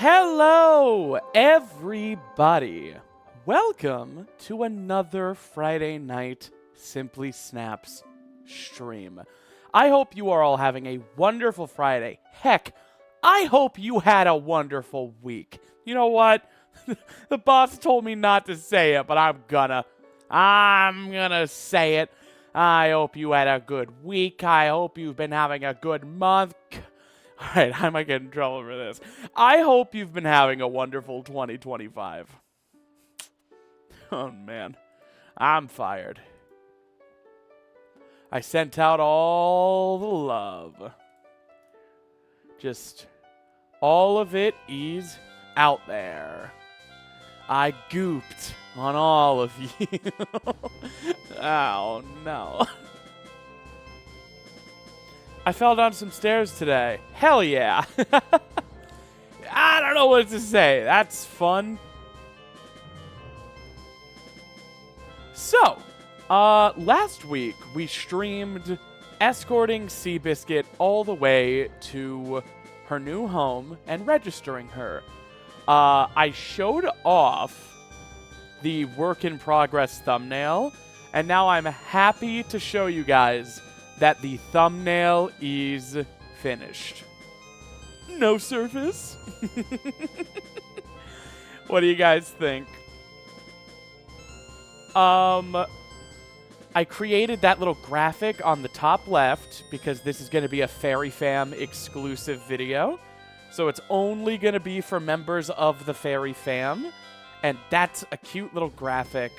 Hello, everybody. Welcome to another Friday night SimplySnaps stream. I hope you are all having a wonderful Friday. Heck, I hope you had a wonderful week. You know what? The boss told me not to say it, but I'm gonna say it. I hope you had a good week. I hope you've been having a good month. Alright, I might get in trouble for this. I hope you've been having a wonderful 2025. Oh, man. I'm fired. I sent out all the love. Just all of it is out there. I gooped on all of you. Oh, no. I fell down some stairs today. Hell yeah. I don't know what to say. That's fun. So, last week we streamed escorting Seabiscuit all the way to her new home and registering her. I showed off the work in progress thumbnail, and now I'm happy to show you guys that the thumbnail is finished. No surface? What do you guys think? I created that little graphic on the top left because this is going to be a Fairy Fam exclusive video. So it's only going to be for members of the Fairy Fam. And that's a cute little graphic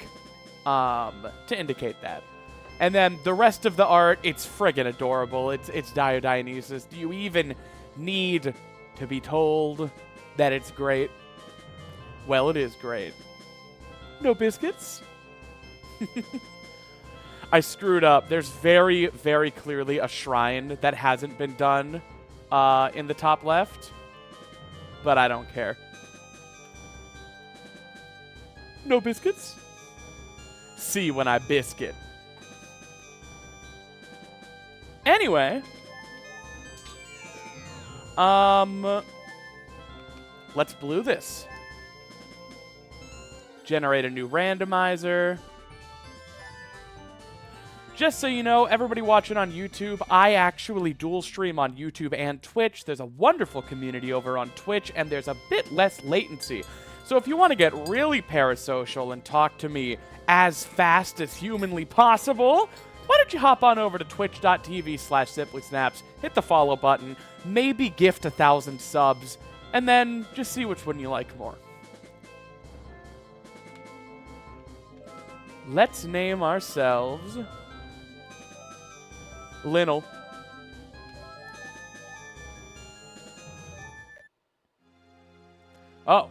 to indicate that. And then the rest of the art, it's friggin' adorable. It's Dionysus. Do you even need to be told that it's great? Well, it is great. No biscuits? I screwed up. There's very, very clearly a shrine that hasn't been done in the top left. But I don't care. No biscuits? See when I biscuit. Anyway, let's blue this. Generate a new randomizer. Just so you know, everybody watching on YouTube, I actually dual stream on YouTube and Twitch. There's a wonderful community over on Twitch, and there's a bit less latency. So if you want to get really parasocial and talk to me as fast as humanly possible, why don't you hop on over to twitch.tv/SimplySnaps, hit the follow button, maybe gift 1,000 subs, and then just see which one you like more. Let's name ourselves LINKLE. Oh.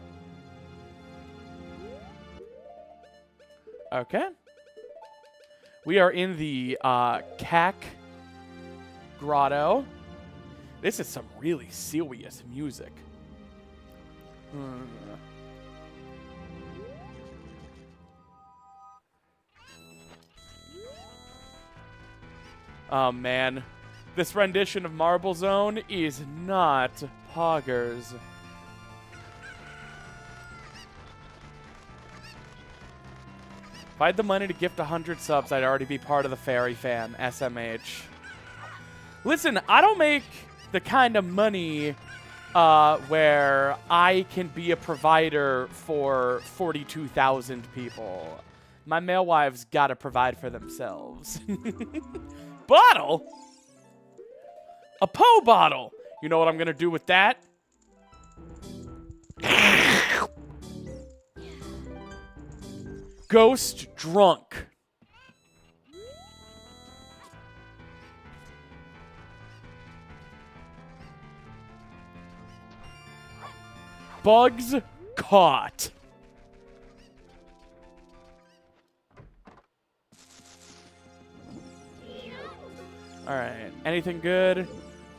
Okay. We are in the CAC Grotto. This is some really serious music. Oh, man. This rendition of Marble Zone is not poggers. If I had the money to gift 100 subs, I'd already be part of the Fairy Fam, SMH. Listen, I don't make the kind of money where I can be a provider for 42,000 people. My male wives gotta provide for themselves. Bottle? A Poe bottle! You know what I'm gonna do with that? Ghost drunk. Bugs caught. Alright, anything good?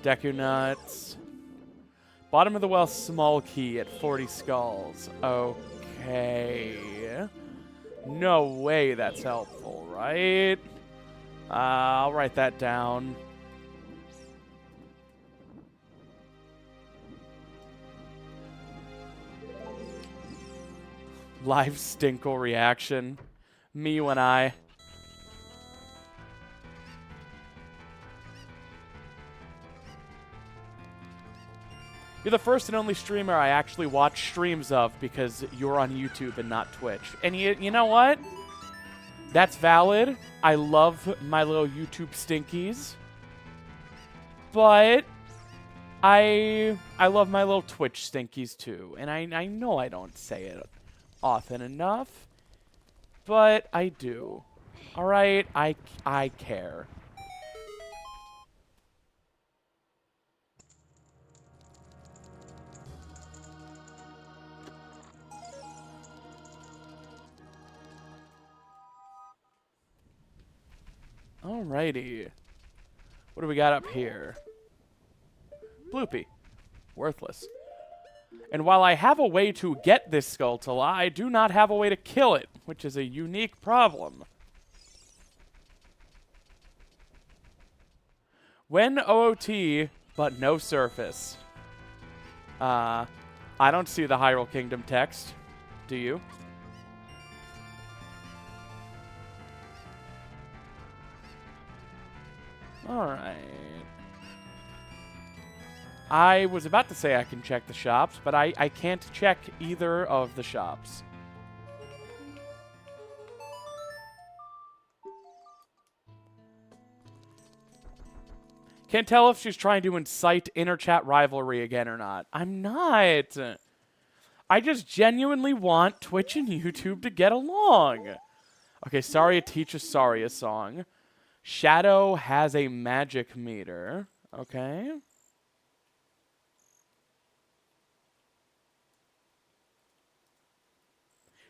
Deku nuts. Bottom of the well, small key at 40 skulls. Okay. No way that's helpful, right? I'll write that down. Live Stinkle reaction. Me when I. You're the first and only streamer I actually watch streams of because you're on YouTube and not Twitch. And you know what? That's valid. I love my little YouTube stinkies. But I love my little Twitch stinkies too. And I know I don't say it often enough, but I do. All right, I care. Alrighty. What do we got up here? Bloopy. Worthless. And while I have a way to get this Skulltula, I do not have a way to kill it, which is a unique problem. When OOT, but no surface. I don't see the Hyrule Kingdom text. Do you? Alright. I was about to say I can check the shops, but I can't check either of the shops. Can't tell if she's trying to incite inter-chat rivalry again or not. I'm not. I just genuinely want Twitch and YouTube to get along. Okay, Saria teaches Saria song. Shadow has a magic meter. Okay.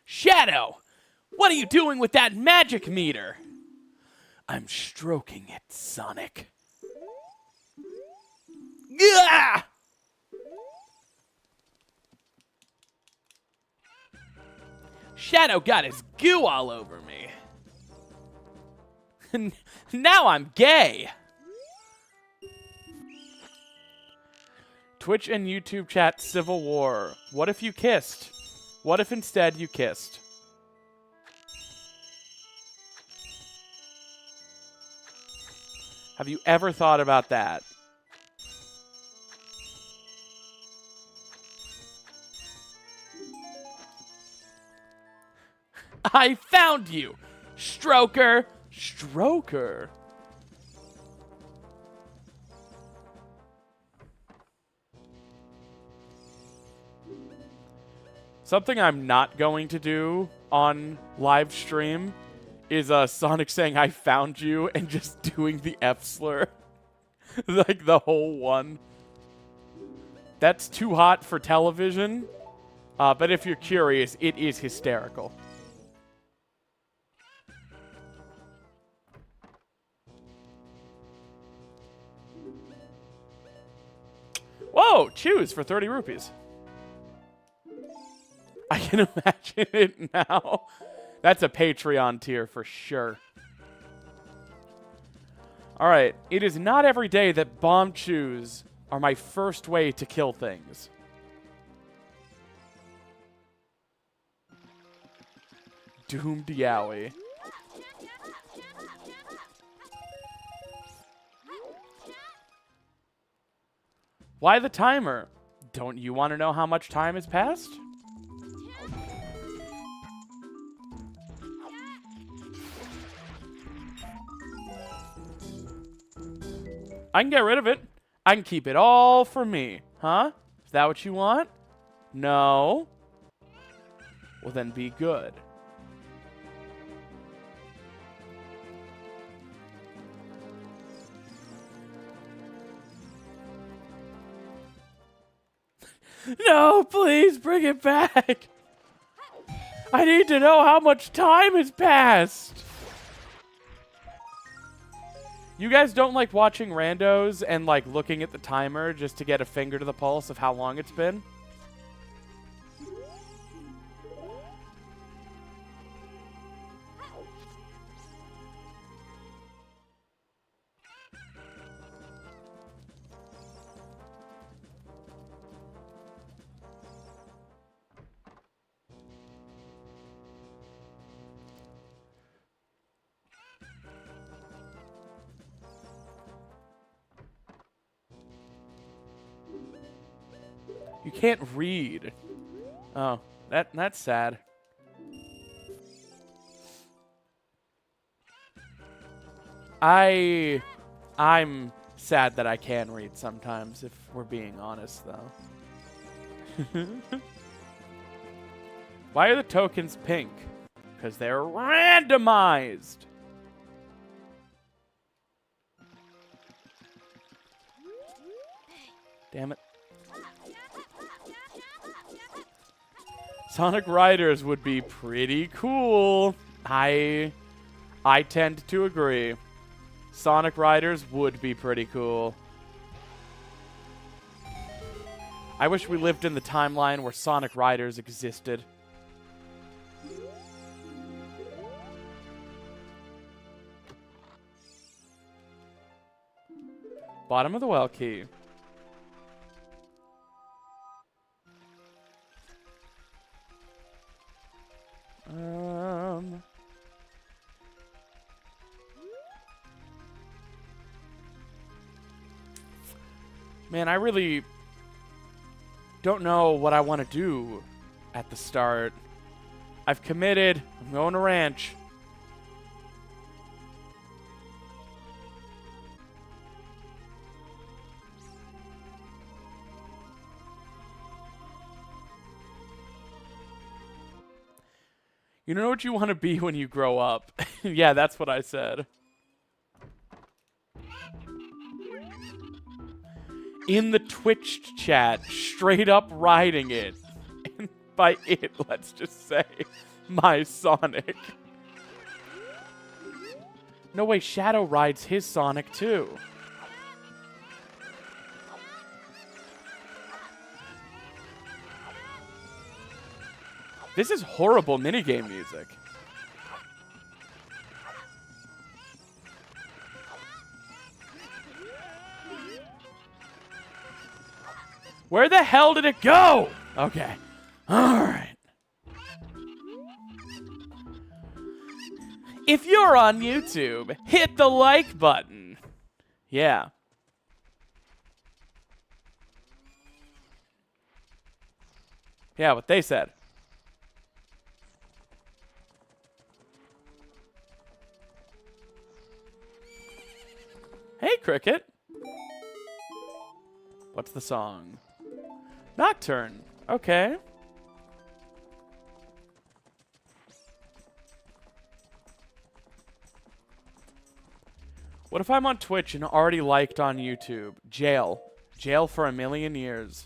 Shadow! What are you doing with that magic meter? I'm stroking it, Sonic. Gah! Shadow got his goo all over me. Now I'm gay. Twitch and YouTube chat civil war. What if you kissed? What if instead you kissed? Have you ever thought about that? I found you, Stroker. Stroker. Something I'm not going to do on live stream is Sonic saying I found you and just doing the F slur. Like the whole one. That's too hot for television. But if you're curious, it is hysterical. Whoa! Choose for 30 rupees. I can imagine it now. That's a Patreon tier for sure. Alright, it is not every day that bomb chews are my first way to kill things. Doomed Yowie. Why the timer? Don't you want to know how much time has passed? I can get rid of it. I can keep it all for me. Huh? Is that what you want? No. Well, then be good. No, please bring it back. I need to know how much time has passed. You guys don't like watching randos and like looking at the timer just to get a finger to the pulse of how long it's been? You can't read. Oh, that's sad. I'm sad that I can read sometimes, if we're being honest, though. Why are the tokens pink? Because they're randomized. Damn it. Sonic Riders would be pretty cool. I tend to agree. Sonic Riders would be pretty cool. I wish we lived in the timeline where Sonic Riders existed. Bottom of the well key. Man, I really don't know what I want to do at the start. I've committed. I'm going to ranch. You know what you want to be when you grow up? Yeah, that's what I said. In the Twitch chat, straight up riding it. And by it, let's just say, my Sonic. No way, Shadow rides his Sonic too. This is horrible minigame music. Where the hell did it go? Okay. All right. If you're on YouTube, hit the like button. Yeah. Yeah, what they said. Hey, Cricket. What's the song? Nocturne. Okay. What if I'm on Twitch and already liked on YouTube? Jail. Jail for 1,000,000 years.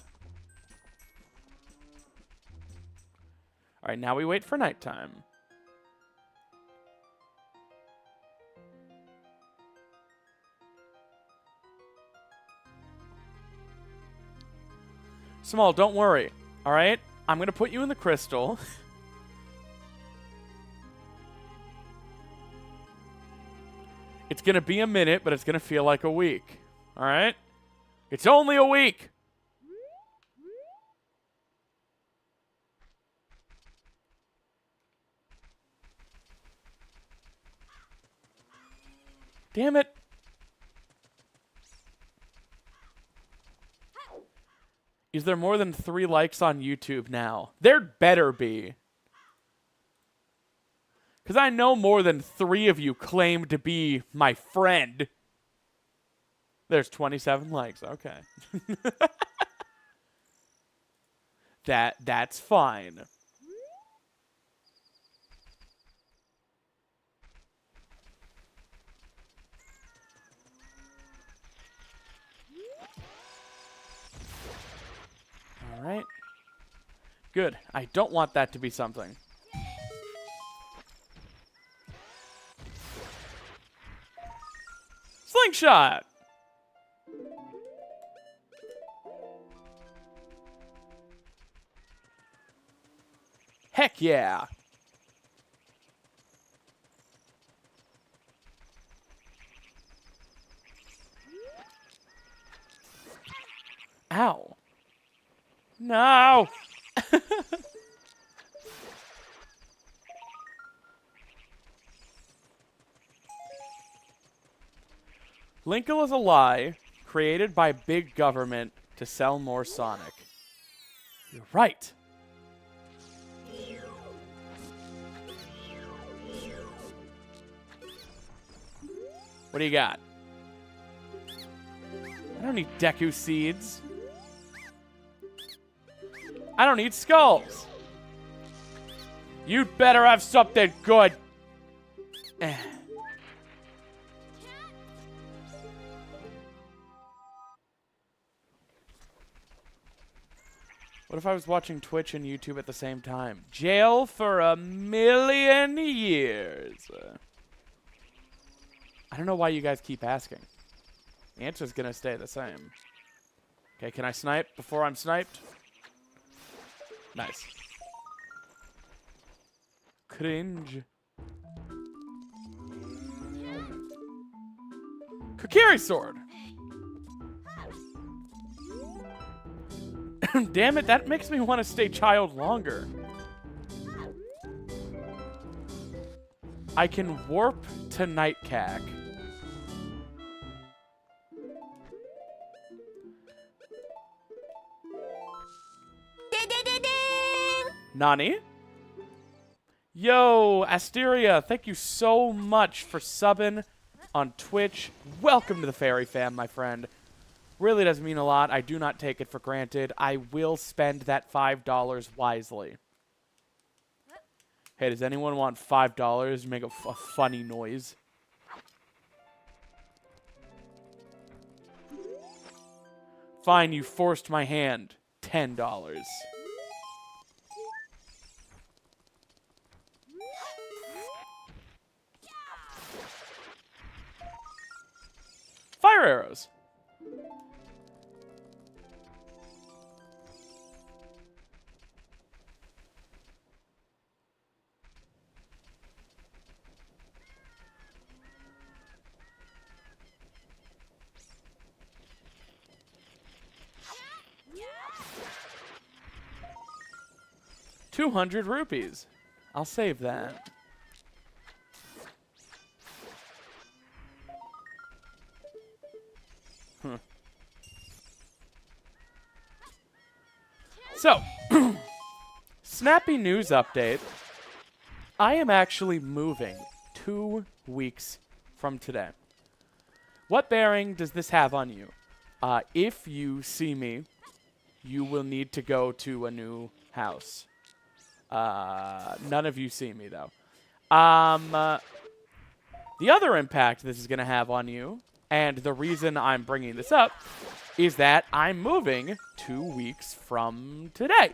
All right, now we wait for nighttime. Small, don't worry. All right? I'm going to put you in the crystal. It's going to be a minute, but it's going to feel like a week. All right? It's only a week. Damn it. Is there more than 3 likes on YouTube now? There better be. Because I know more than 3 of you claim to be my friend. There's 27 likes. Okay. That's fine. All right. Good. I don't want that to be something. Slingshot! Heck yeah! Ow. No! LINKLE is a lie created by big government to sell more Sonic. You're right. What do you got? I don't need Deku seeds. I don't need skulls. You'd better have something good. What if I was watching Twitch and YouTube at the same time? Jail for 1,000,000 years. I don't know why you guys keep asking. The answer's gonna stay the same. Okay, can I snipe before I'm sniped? Nice. Cringe. Kokiri sword. Damn it, that makes me want to stay child longer. I can warp to Nightcack. Nani? Yo, Asteria, thank you so much for subbing on Twitch. Welcome to the Fairy Fam, my friend. Really does mean a lot. I do not take it for granted. I will spend that $5 wisely. Hey, does anyone want $5 to make a funny noise? Fine, you forced my hand. $10. Fire arrows. ₹200. I'll save that. So, snappy news update. I am actually moving 2 weeks from today. What bearing does this have on you? If you see me, you will need to go to a new house. None of you see me, though. The other impact this is going to have on you, and the reason I'm bringing this up, is that I'm moving 2 weeks from today.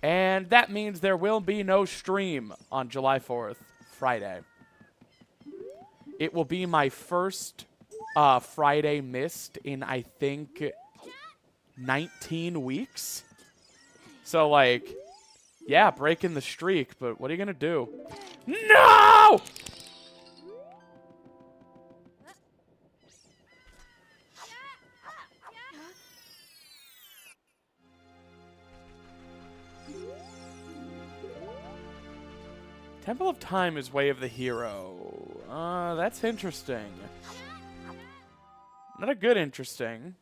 And that means there will be no stream on July 4th, Friday. It will be my first Friday missed in, I think, 19 weeks. So, like, yeah, breaking the streak, but what are you going to do? No! Temple of Time is Way of the Hero. That's interesting. Not a good interesting.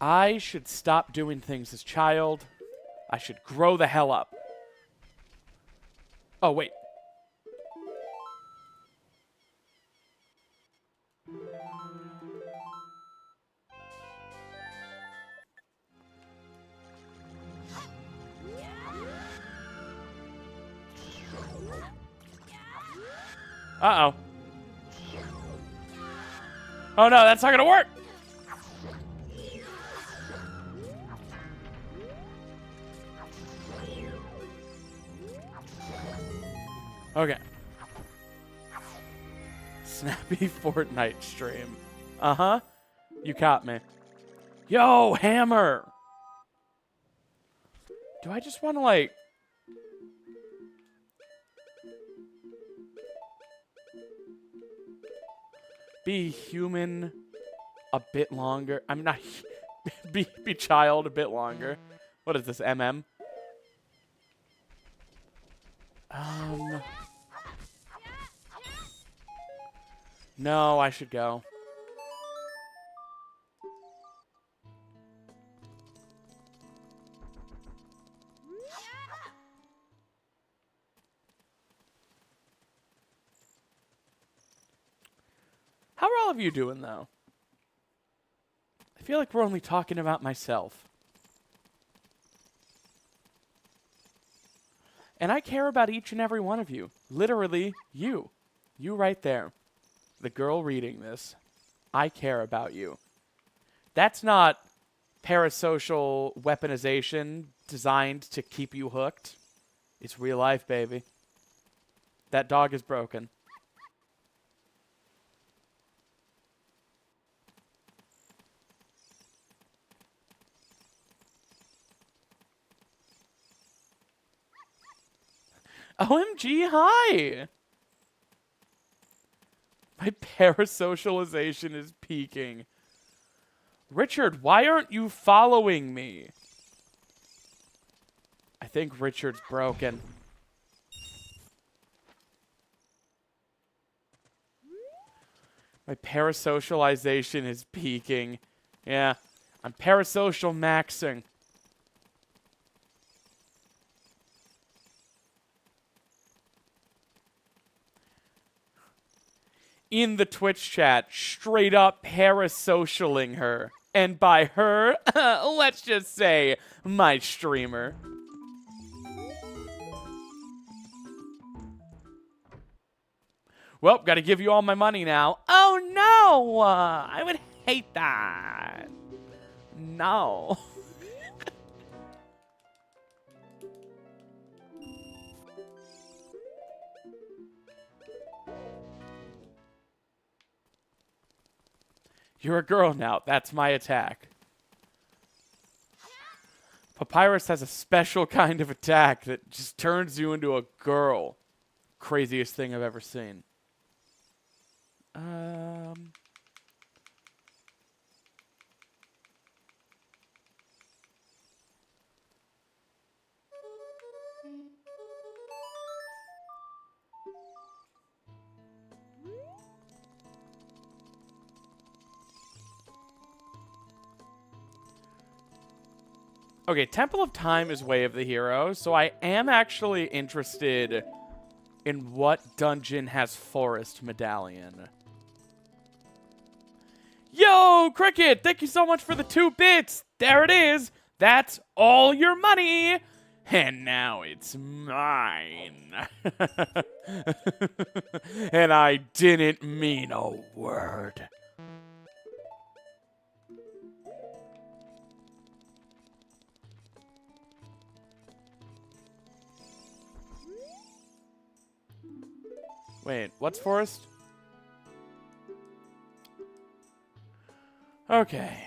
I should stop doing things as child. I should grow the hell up. Oh, wait. Uh-oh. Oh, no, that's not gonna work! Okay. Snappy Fortnite stream. Uh-huh. You caught me. Yo, Hammer! Do I just want to, like... be human a bit longer? I'm not... be child a bit longer. What is this, MM? No, I should go. How are all of you doing, though? I feel like we're only talking about myself. And I care about each and every one of you. Literally, you. You right there. The girl reading this. I care about you. That's not parasocial weaponization designed to keep you hooked. It's real life, baby. That dog is broken. OMG, hi! My parasocialization is peaking. Richard, why aren't you following me? I think Richard's broken. My parasocialization is peaking. Yeah, I'm parasocial maxing. In the Twitch chat, straight up parasocialing her. And by her, let's just say, my streamer. Well, gotta give you all my money now. Oh no! I would hate that. No. You're a girl now. That's my attack. Papyrus has a special kind of attack that just turns you into a girl. Craziest thing I've ever seen. Okay, Temple of Time is Way of the Hero, so I am actually interested in what dungeon has Forest Medallion. Yo, Cricket, thank you so much for the 2 bits. There it is. That's all your money. And now it's mine. And I didn't mean a word. Wait, what's Forest? Okay.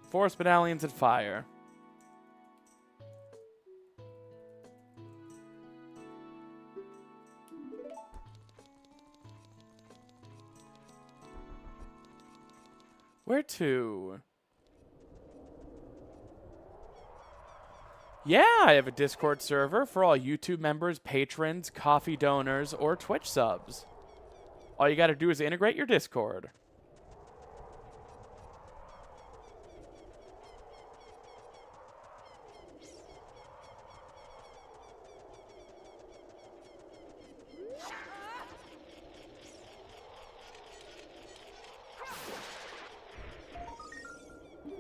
Forest Medallions and Fire. Where to? Yeah, I have a Discord server for all YouTube members, patrons, coffee donors, or Twitch subs. All you gotta do is integrate your Discord.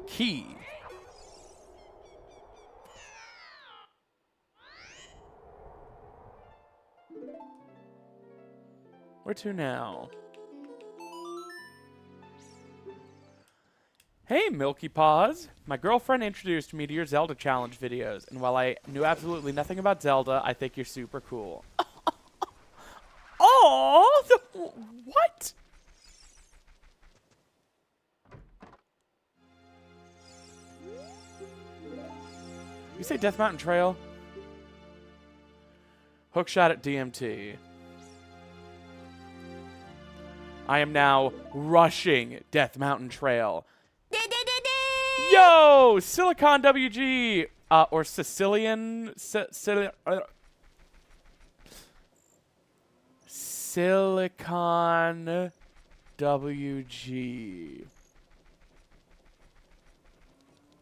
Key. Where to now? Hey, Milky Paws. My girlfriend introduced me to your Zelda challenge videos, and while I knew absolutely nothing about Zelda, I think you're super cool. Oh, what? You say Death Mountain Trail? Hookshot at DMT. I am now rushing Death Mountain Trail. Yo! Silicon WG! Or Sicilian... Silicon WG.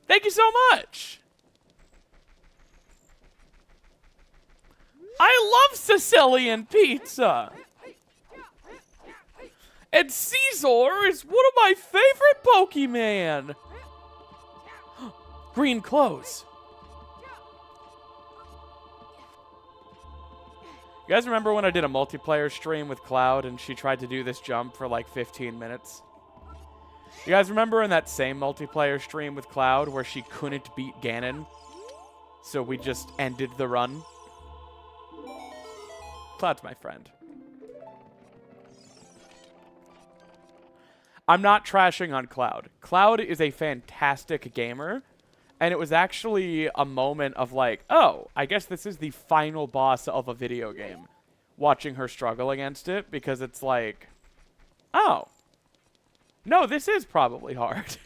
Thank you so much. I love Sicilian pizza. And Caesar is one of my favorite Pokemon. Green clothes. You guys remember when I did a multiplayer stream with Cloud and she tried to do this jump for like 15 minutes? You guys remember in that same multiplayer stream with Cloud where she couldn't beat Ganon? So we just ended the run? Cloud's my friend. I'm not trashing on Cloud. Cloud is a fantastic gamer. And it was actually a moment of like, oh, I guess this is the final boss of a video game. Watching her struggle against it, because it's like, oh, no, this is probably hard.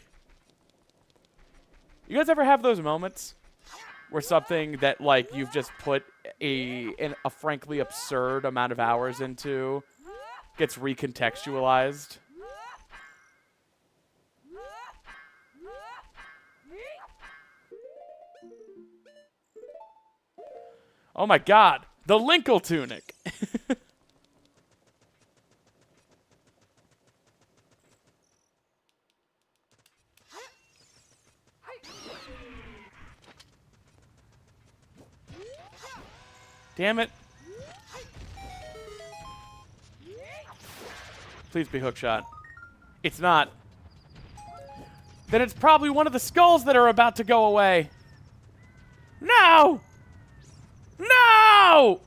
You guys ever have those moments where something that like you've just put a frankly absurd amount of hours into gets recontextualized? Oh my god, the LINKLE tunic. Damn it. Please be hookshot. It's not. Then it's probably one of the skulls that are about to go away. No! No!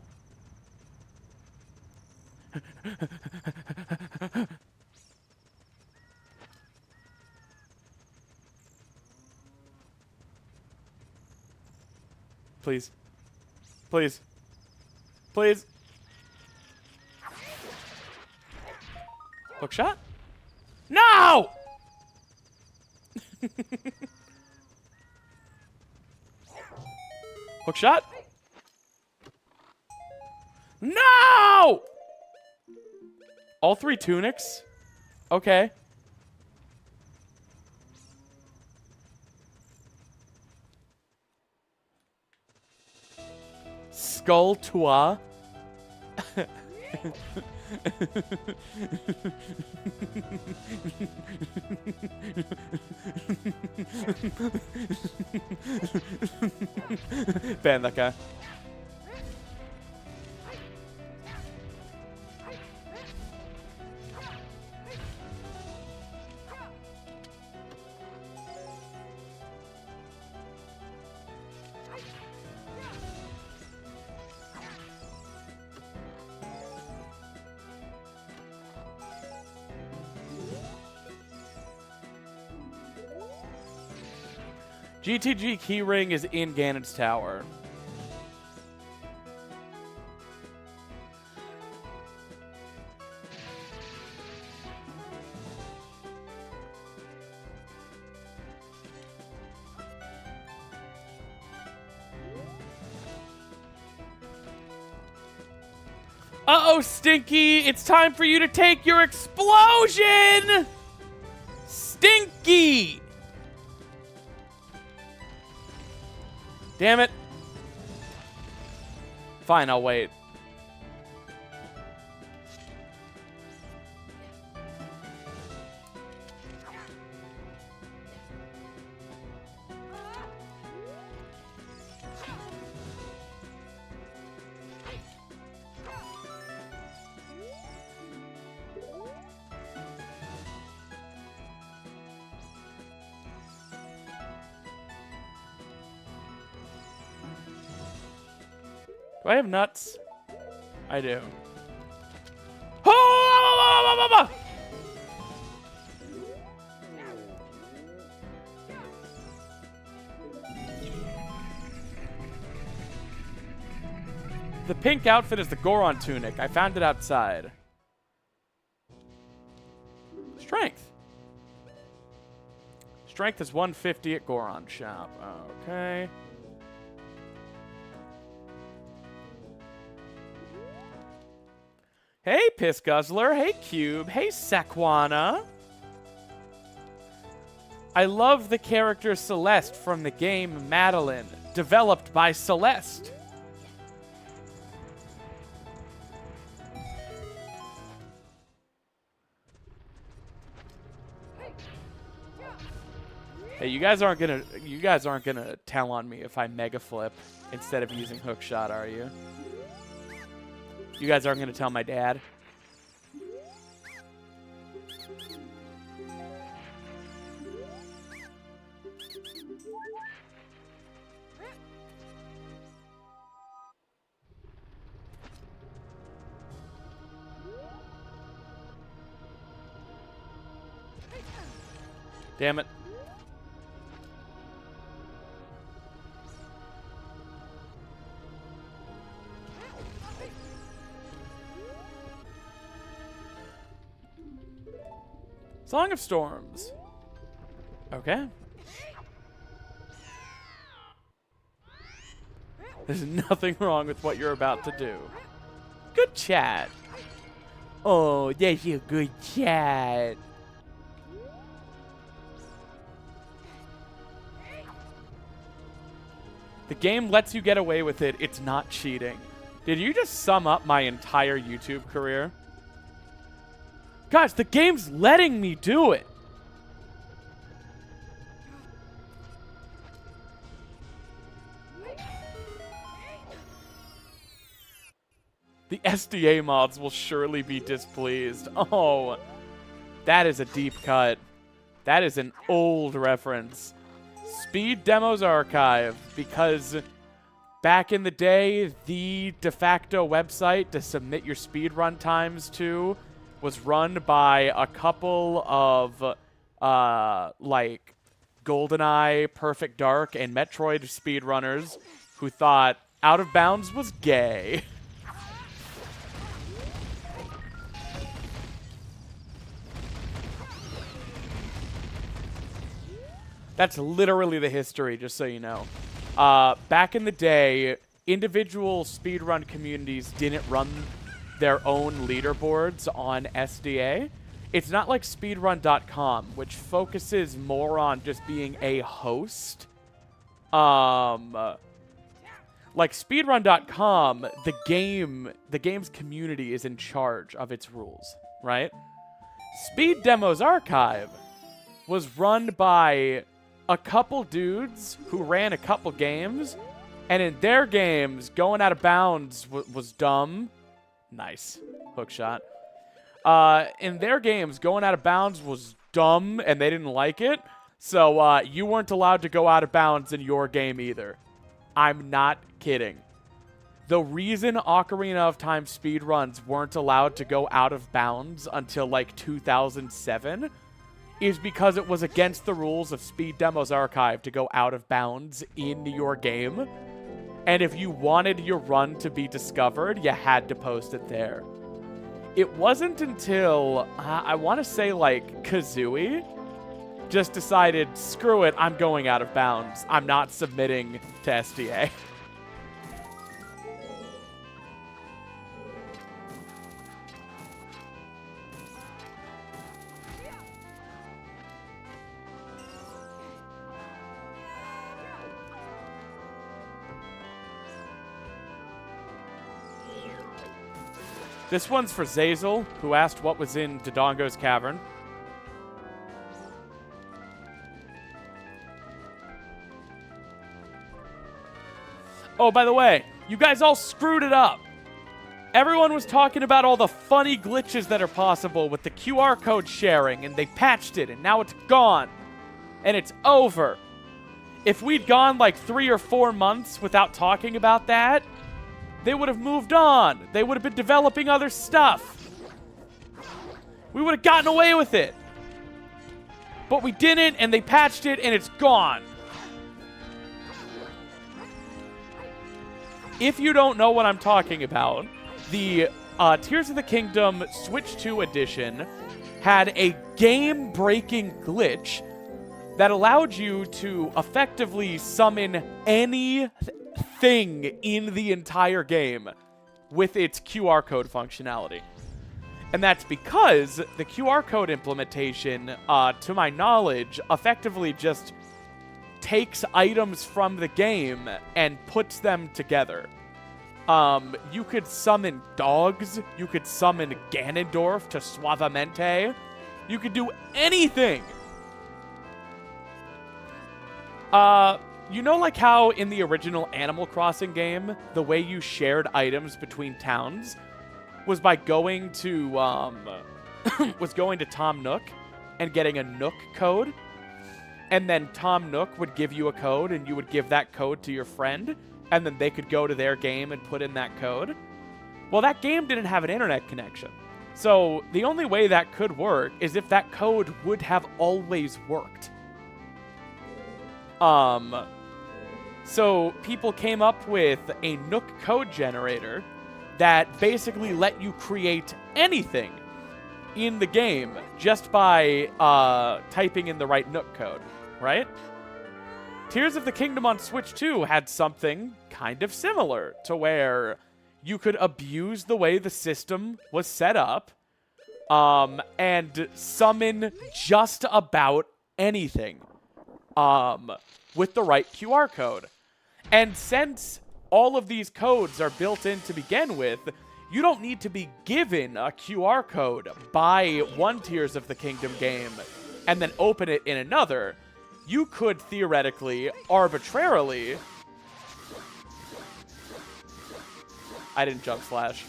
Please. Please. Please. Hook shot? No! Hook shot? No! All three tunics? Okay. Skull toi. Ban that guy. GTG keyring is in Ganon's tower. Uh-oh, Stinky! It's time for you to take your explosion! Stinky! Damn it. Fine, I'll wait. Do I have nuts? I do. The pink outfit is the Goron tunic. I found it outside. Strength. Strength is 150 at Goron shop. Okay. Hey, Piss Guzzler. Hey, Cube. Hey, Sequana. I love the character Celeste from the game Madeline, developed by Celeste. Hey, you guys aren't gonna tell on me if I mega flip instead of using hook shot, are you? You guys aren't gonna tell my dad? Damn it. Song of Storms. Okay. There's nothing wrong with what you're about to do. Good chat. Oh, that's a good chat. The game lets you get away with it. It's not cheating. Did you just sum up my entire YouTube career? Guys, the game's letting me do it. The SDA mods will surely be displeased. Oh, that is a deep cut. That is an old reference. Speed Demos Archive, because back in the day, the de facto website to submit your speedrun times to was run by a couple of, like, GoldenEye, Perfect Dark, and Metroid speedrunners who thought Out of Bounds was gay. That's literally the history, just so you know. Back in the day, individual speedrun communities didn't run their own leaderboards on SDA. It's not like speedrun.com, which focuses more on just being a host. Like speedrun.com, the game's community is in charge of its rules, right? Speed Demos Archive was run by a couple dudes who ran a couple games, and in their games, going out of bounds was dumb. Nice. Hook shot. In their games, going out of bounds was dumb, and they didn't like it. So you weren't allowed to go out of bounds in your game either. I'm not kidding. The reason Ocarina of Time speedruns weren't allowed to go out of bounds until like 2007 is because it was against the rules of Speed Demos Archive to go out of bounds in your game. And if you wanted your run to be discovered, you had to post it there. It wasn't until, I want to say like Kazooie, just decided, screw it, I'm going out of bounds. I'm not submitting to SDA. This one's for Zazel, who asked what was in Dodongo's cavern. Oh, by the way, you guys all screwed it up. Everyone was talking about all the funny glitches that are possible with the QR code sharing, and they patched it, and now it's gone. And it's over. If we'd gone like 3 or 4 months without talking about that, they would have moved on. They would have been developing other stuff. We would have gotten away with it. But we didn't, and they patched it, and it's gone. If you don't know what I'm talking about, the Tears of the Kingdom Switch 2 edition had a game-breaking glitch that allowed you to effectively summon anything in the entire game with its QR code functionality. And that's because the QR code implementation, to my knowledge, effectively just takes items from the game and puts them together. You could summon dogs. You could summon Ganondorf to Suavemente. You could do anything. You know, like how in the original Animal Crossing game, the way you shared items between towns was by going to Tom Nook and getting a Nook code, and then Tom Nook would give you a code, and you would give that code to your friend, and then they could go to their game and put in that code. Well, that game didn't have an internet connection. So the only way that could work is if that code would have always worked. So people came up with a Nook code generator that basically let you create anything in the game just by typing in the right Nook code, right? Tears of the Kingdom on Switch 2 had something kind of similar to where you could abuse the way the system was set up and summon just about anything with the right QR code. And since all of these codes are built in to begin with, you don't need to be given a QR code by one Tears of the Kingdom game and then open it in another. You could theoretically, arbitrarily... I didn't jump slash.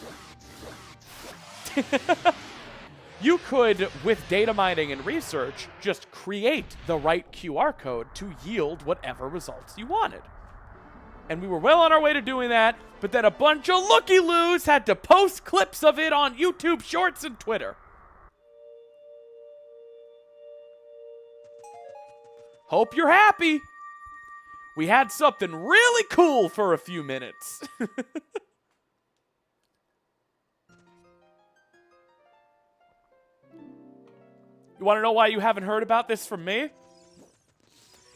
You could, with data mining and research, just create the right QR code to yield whatever results you wanted. And we were well on our way to doing that, but then a bunch of looky-loos had to post clips of it on YouTube Shorts and Twitter. Hope you're happy. We had something really cool for a few minutes. You want to know why you haven't heard about this from me?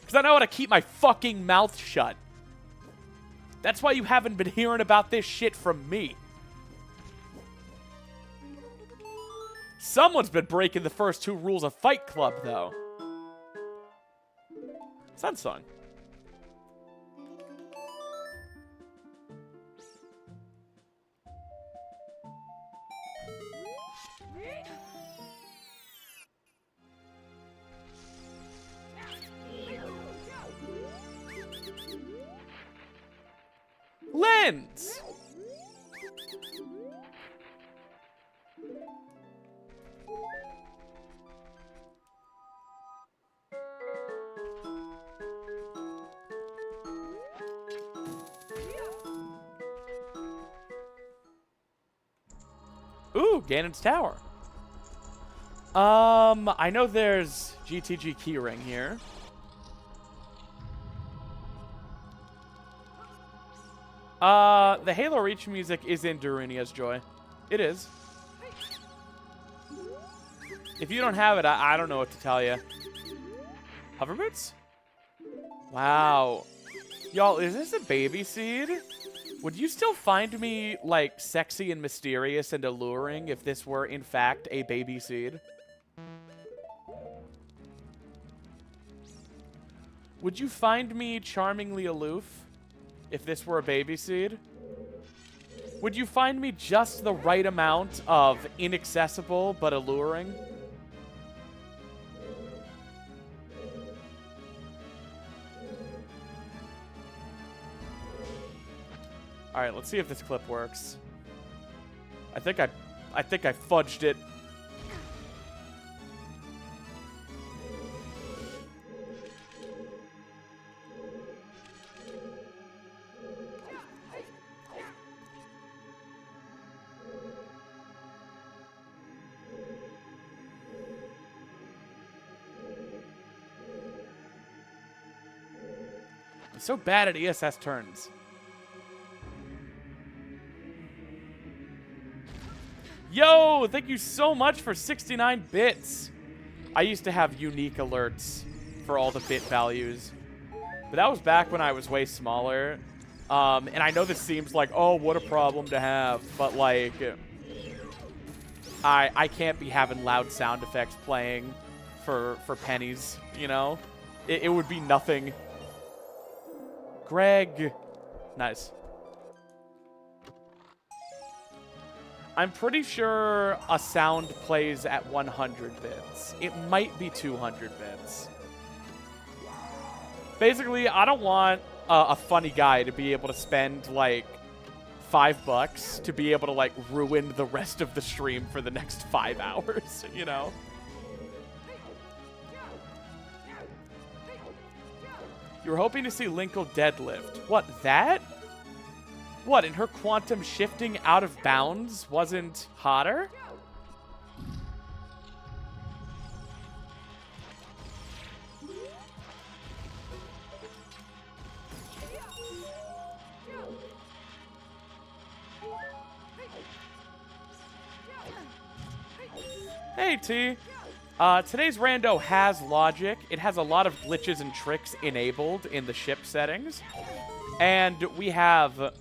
Because I know how to keep my fucking mouth shut. That's why you haven't been hearing about this shit from me. Someone's been breaking the first 2 rules of Fight Club, though. Sun Song. Lens! Ooh, Ganon's Tower. I know there's GTG Keyring here. The Halo Reach music is in Darunia's Joy. It is. If you don't have it, I don't know what to tell you. Hoverboots? Wow. Y'all, is this a baby seed? Would you still find me, like, sexy and mysterious and alluring if this were, in fact, a baby seed? Would you find me charmingly aloof if this were a baby seed? Would you find me just the right amount of inaccessible but alluring? All right, let's see if this clip works. I think I fudged it. I'm so bad at ESS turns. Yo, thank you so much for 69 bits. I used to have unique alerts for all the bit values, but that was back when I was way smaller. And I know this seems like, oh, what a problem to have, but like, I can't be having loud sound effects playing for pennies, you know? It would be nothing. Greg. Nice. I'm pretty sure a sound plays at 100 bits. It might be 200 bits. Basically, I don't want a funny guy to be able to spend, like, $5 to be able to, like, ruin the rest of the stream for the next 5 hours, you know? You were hoping to see LINKLE deadlift. What, that? What, and her quantum shifting out of bounds wasn't hotter? Hey, T. Today's rando has logic. It has a lot of glitches and tricks enabled in the ship settings. And we have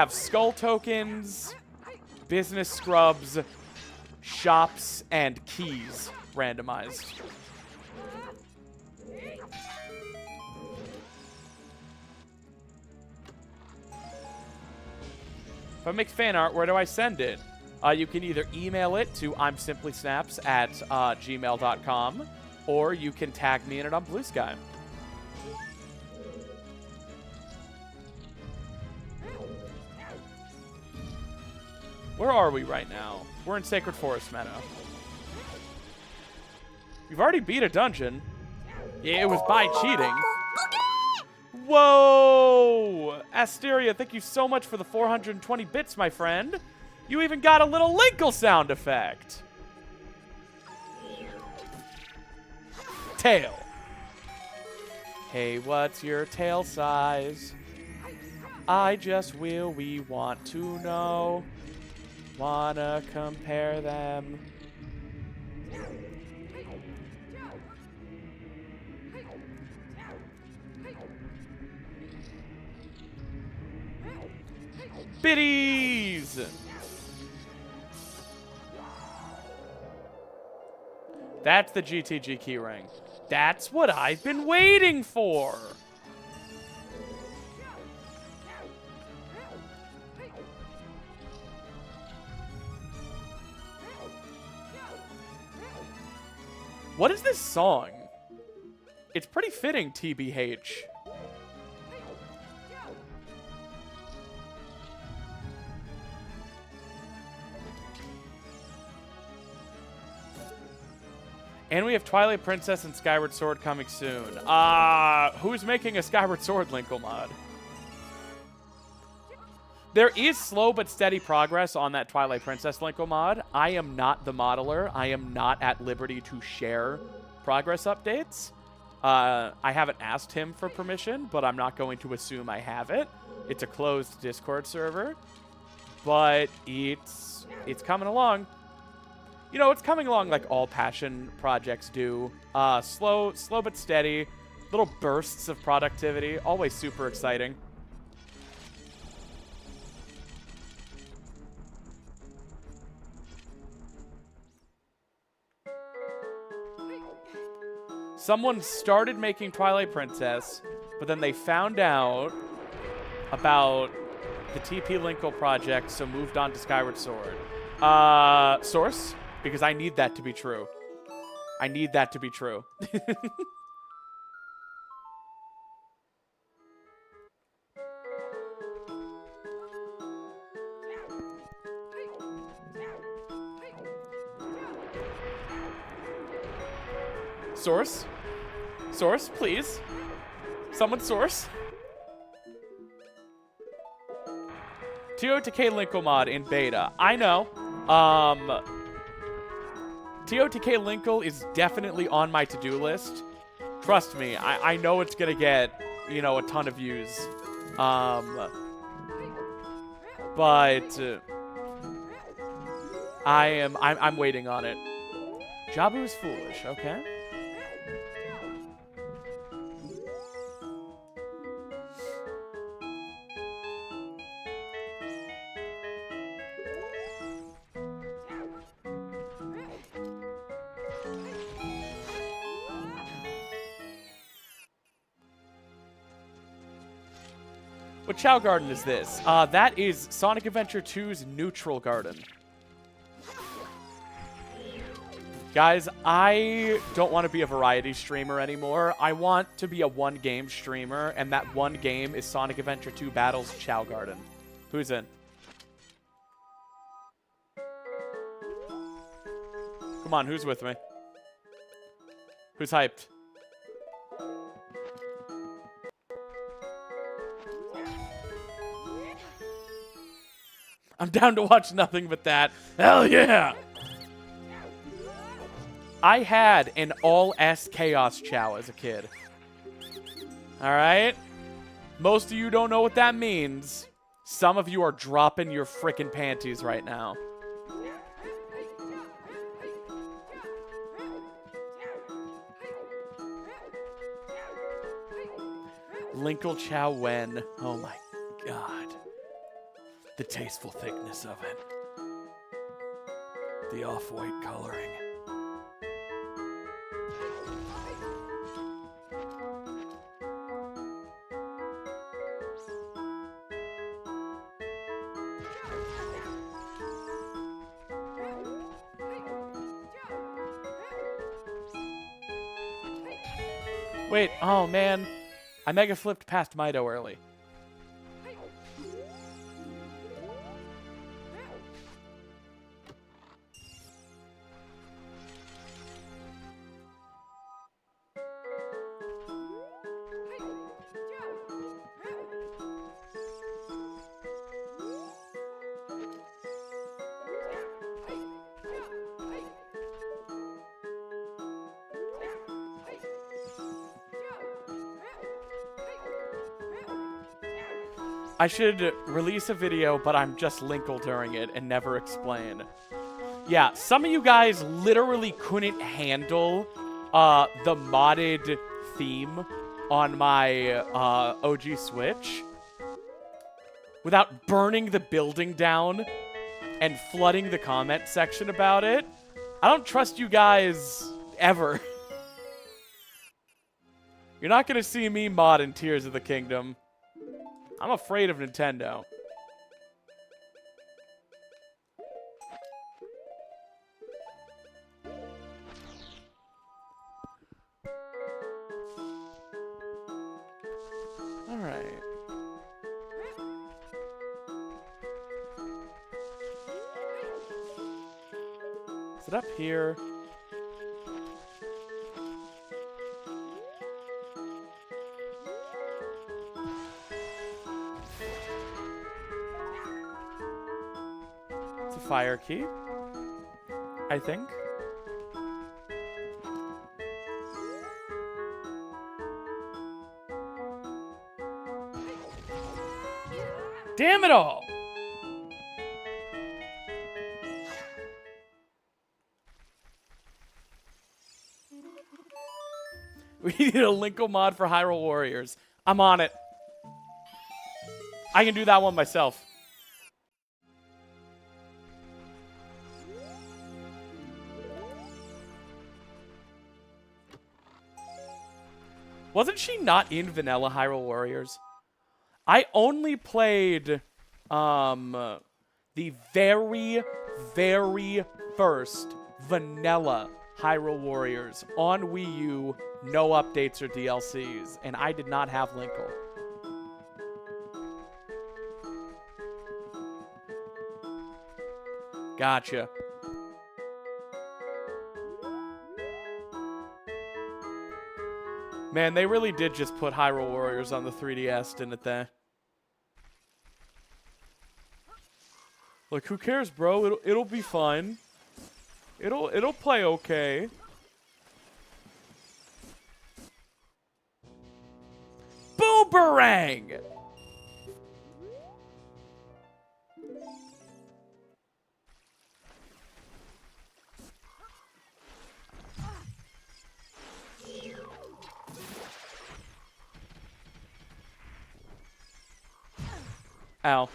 skull tokens, business scrubs, shops, and keys randomized. If I make fan art, where do I send it? You can either email it to I'mSimplySnaps at gmail.com, or you can tag me in it on Blue Sky. Where are we right now? We're in Sacred Forest Meadow. We've already beat a dungeon. It was by cheating. Whoa! Asteria, thank you so much for the 420 bits, my friend. You even got a little LINKLE sound effect. Tail. Hey, what's your tail size? I just we want to know. Wanna compare them. Biddies! That's the GTG keyring. That's what I've been waiting for! What is this song? It's pretty fitting, TBH. And we have Twilight Princess and Skyward Sword coming soon. Who's making a Skyward Sword LINKLE mod? There is slow but steady progress on that Twilight Princess LINKLE mod. I am not the modeler. I am not at liberty to share progress updates. I haven't asked him for permission, but I'm not going to assume I have it. It's a closed Discord server. But it's coming along. You know, it's coming along like all passion projects do. Slow but steady. Little bursts of productivity. Always super exciting. Someone started making Twilight Princess, but then they found out about the TP LINKLE project, so moved on to Skyward Sword. Source? Because I need that to be true. I need that to be true. Source? Source, please. Someone source. TOTK LINKLE mod in beta. I know. TOTK LINKLE is definitely on my to-do list. Trust me, I know it's gonna get, you know, a ton of views. But I'm waiting on it. Jabu's foolish, okay. What Chow Garden is this? That is Sonic Adventure 2's Neutral Garden. Guys, I don't want to be a variety streamer anymore. I want to be a one-game streamer, and that one game is Sonic Adventure 2 Battles Chow Garden. Who's in? Come on, who's with me? Who's hyped? I'm down to watch nothing but that. Hell yeah! I had an all-S Chaos Chow as a kid. Alright? Most of you don't know what that means. Some of you are dropping your frickin' panties right now. Linkle Chow Wen. Oh my god. The tasteful thickness of it. The off-white coloring. Wait, oh man. I mega flipped past Mido early. I should release a video, but I'm just Linkle during it and never explain. Yeah, some of you guys literally couldn't handle the modded theme on my OG Switch without burning the building down and flooding the comment section about it. I don't trust you guys ever. You're not going to see me mod in Tears of the Kingdom. I'm afraid of Nintendo. All right. Is it up here? Fire key, I think. Damn it all! We need a Linkle mod for Hyrule Warriors. I'm on it. I can do that one myself. Wasn't she not in Vanilla Hyrule Warriors? I only played the very, very first Vanilla Hyrule Warriors on Wii U, no updates or DLCs, and I did not have Linkle. Gotcha. Man, they really did just put Hyrule Warriors on the 3DS, didn't they? Like, who cares, bro? It'll be fine. It'll play okay. Boomerang! Ow.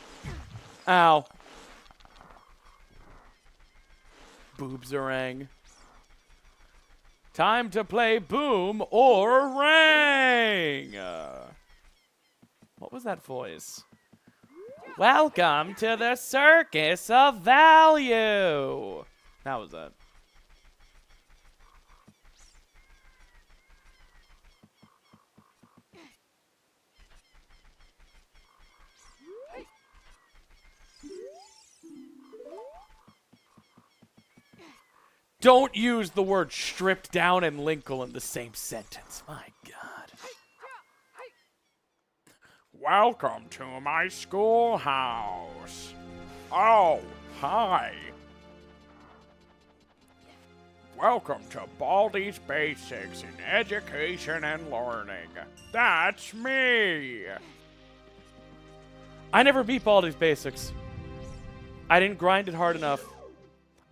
Ow. Boobzerang. Time to play Boom or Rang! What was that voice? Welcome to the circus of value. That was it. Don't use the word stripped down and LINKLE in the same sentence. My God. Welcome to my schoolhouse. Oh, hi. Welcome to Baldi's Basics in Education and Learning. That's me. I never beat Baldi's Basics. I didn't grind it hard enough.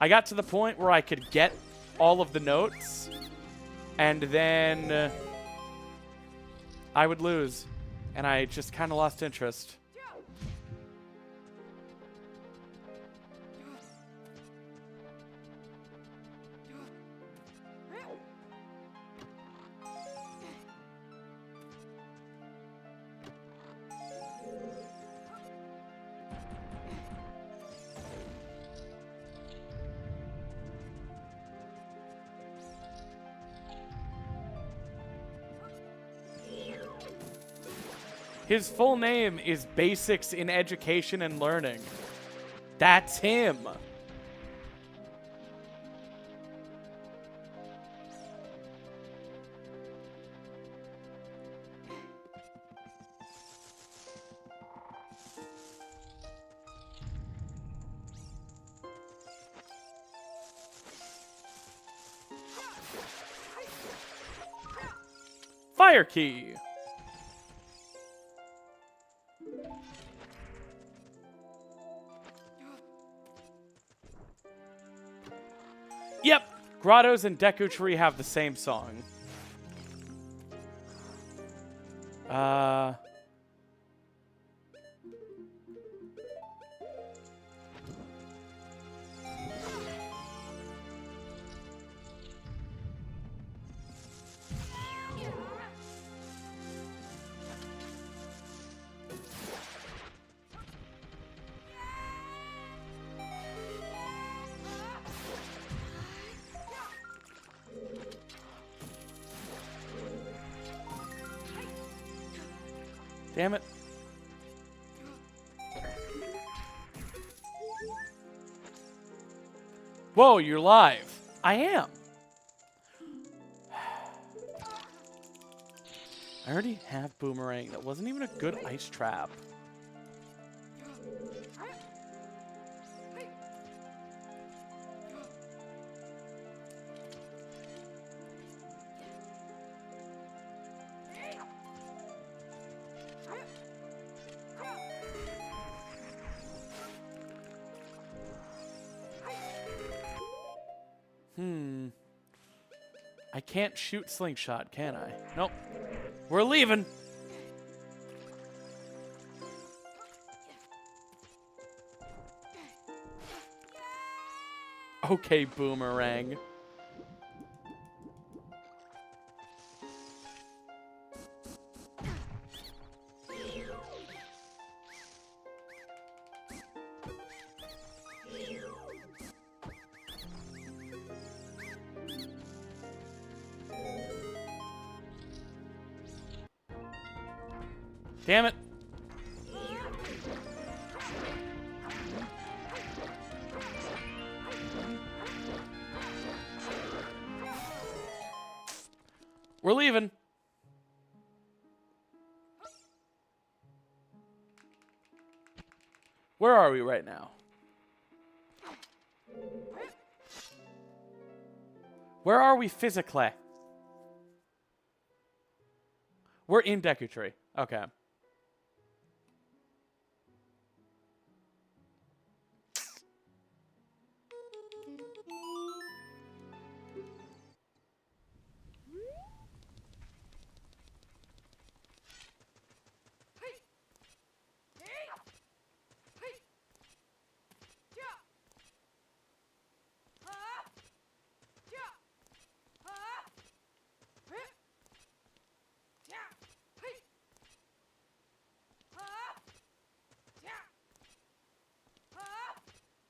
I got to the point where I could get all of the notes, and then I would lose, and I just kind of lost interest. His full name is Basics in Education and Learning. That's him. Fire key. Yep, Grottos and Deku Tree have the same song. Damn it. Whoa, you're live. I am. I already have Boomerang. That wasn't even a good ice trap. I can't shoot slingshot, can I? Nope. We're leaving. Okay, Boomerang. Damn it. We're leaving. Where are we right now? Where are we physically? We're in Deku Tree. Okay.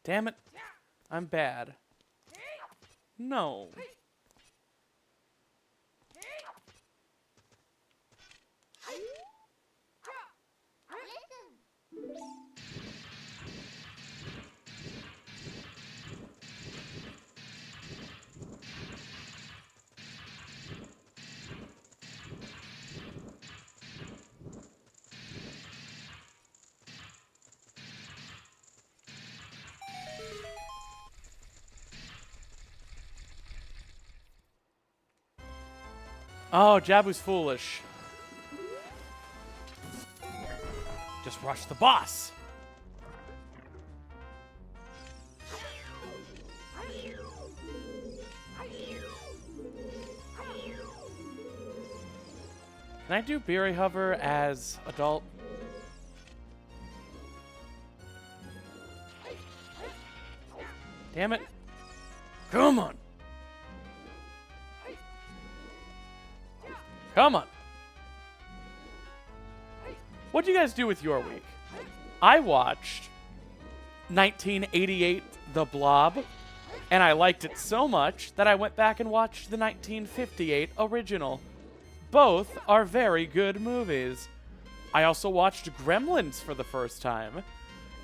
Damn it. I'm bad. No. Oh, Jabu's foolish. Just rush the boss. Can I do Berry Hover as adult? Damn it. Come on. Come on. What'd you guys do with your week? I watched 1988 The Blob, and I liked it so much that I went back and watched the 1958 original. Both are very good movies. I also watched Gremlins for the first time,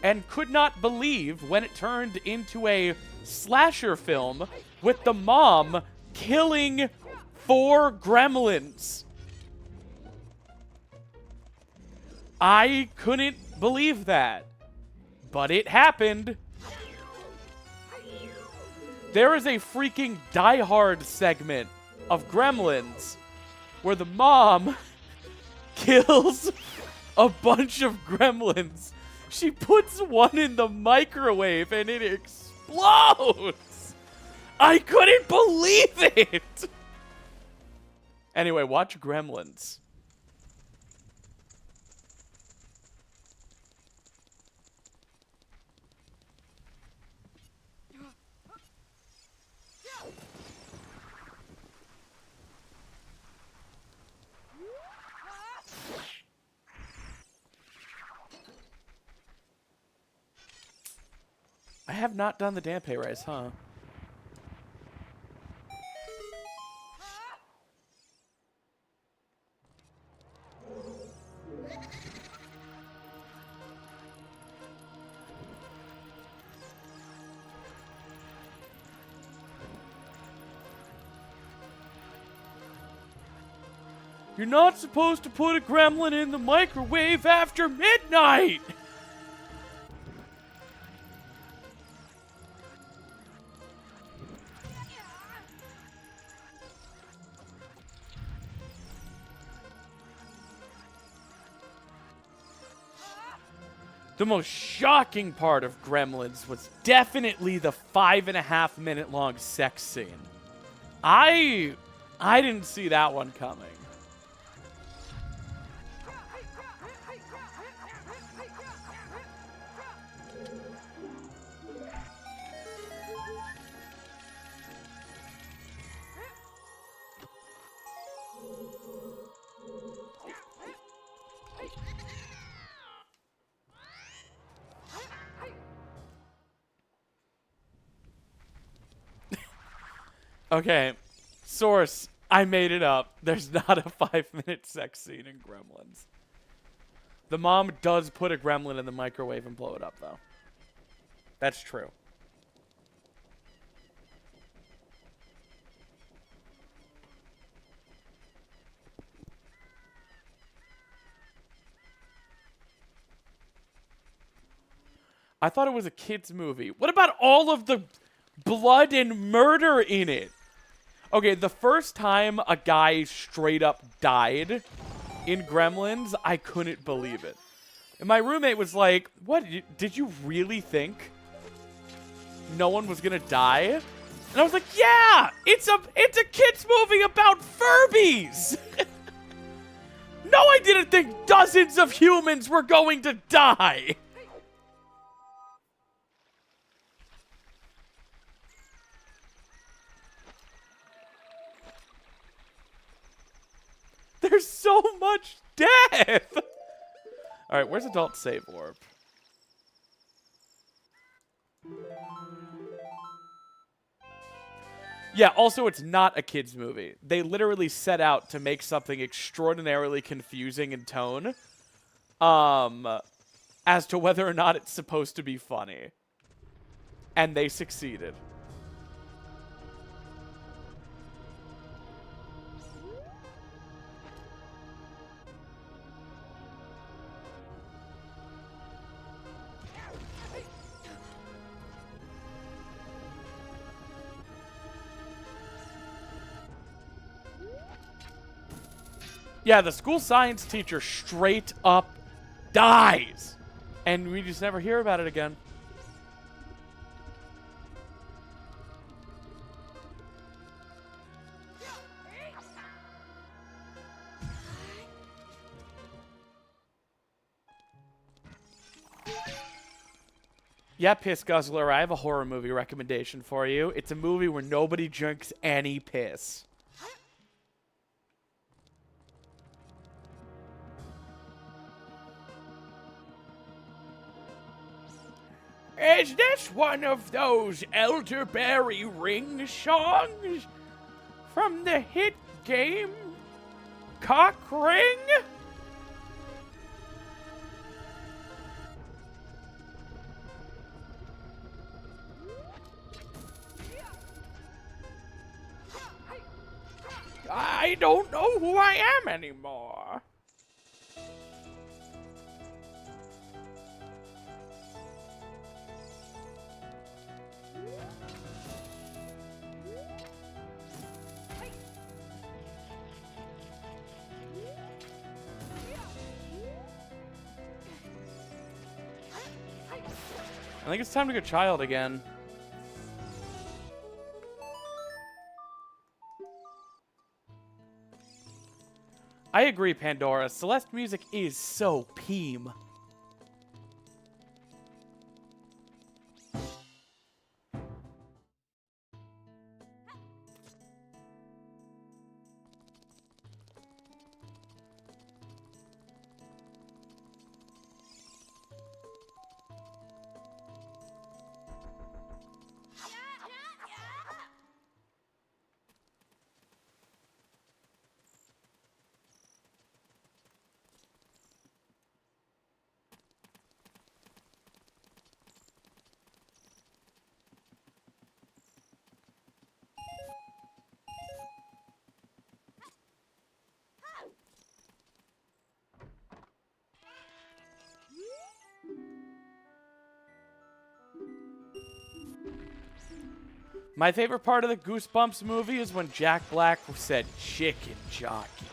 and could not believe when it turned into a slasher film with the mom killing 4 gremlins. I couldn't believe that, but it happened. There is a freaking Die Hard segment of Gremlins where the mom kills a bunch of gremlins. She puts one in the microwave and it explodes. I couldn't believe it. Anyway, watch Gremlins. I have not done the Dampe race, huh? You're not supposed to put a gremlin in the microwave after midnight! The most shocking part of Gremlins was definitely the 5.5-minute long sex scene. I didn't see that one coming. Okay, source, I made it up. There's not a 5-minute sex scene in Gremlins. The mom does put a gremlin in the microwave and blow it up, though. That's true. I thought it was a kid's movie. What about all of the blood and murder in it? Okay, the first time a guy straight up died in Gremlins, I couldn't believe it. And my roommate was like, what, did you really think no one was gonna die? And I was like, yeah, it's a kid's movie about Furbies! No, I didn't think dozens of humans were going to die! There's so much death! Alright, where's adult save orb? Yeah, also, it's not a kid's movie. They literally set out to make something extraordinarily confusing in tone as to whether or not it's supposed to be funny. And they succeeded. Yeah, the school science teacher straight up dies. And we just never hear about it again. Yeah, Piss Guzzler, I have a horror movie recommendation for you. It's a movie where nobody drinks any piss. Is this one of those elderberry ring songs from the hit game Cock Ring? I don't know who I am anymore. I think it's time to go child again. I agree, Pandora. Celeste music is so peem. My favorite part of the Goosebumps movie is when Jack Black said chicken jockey.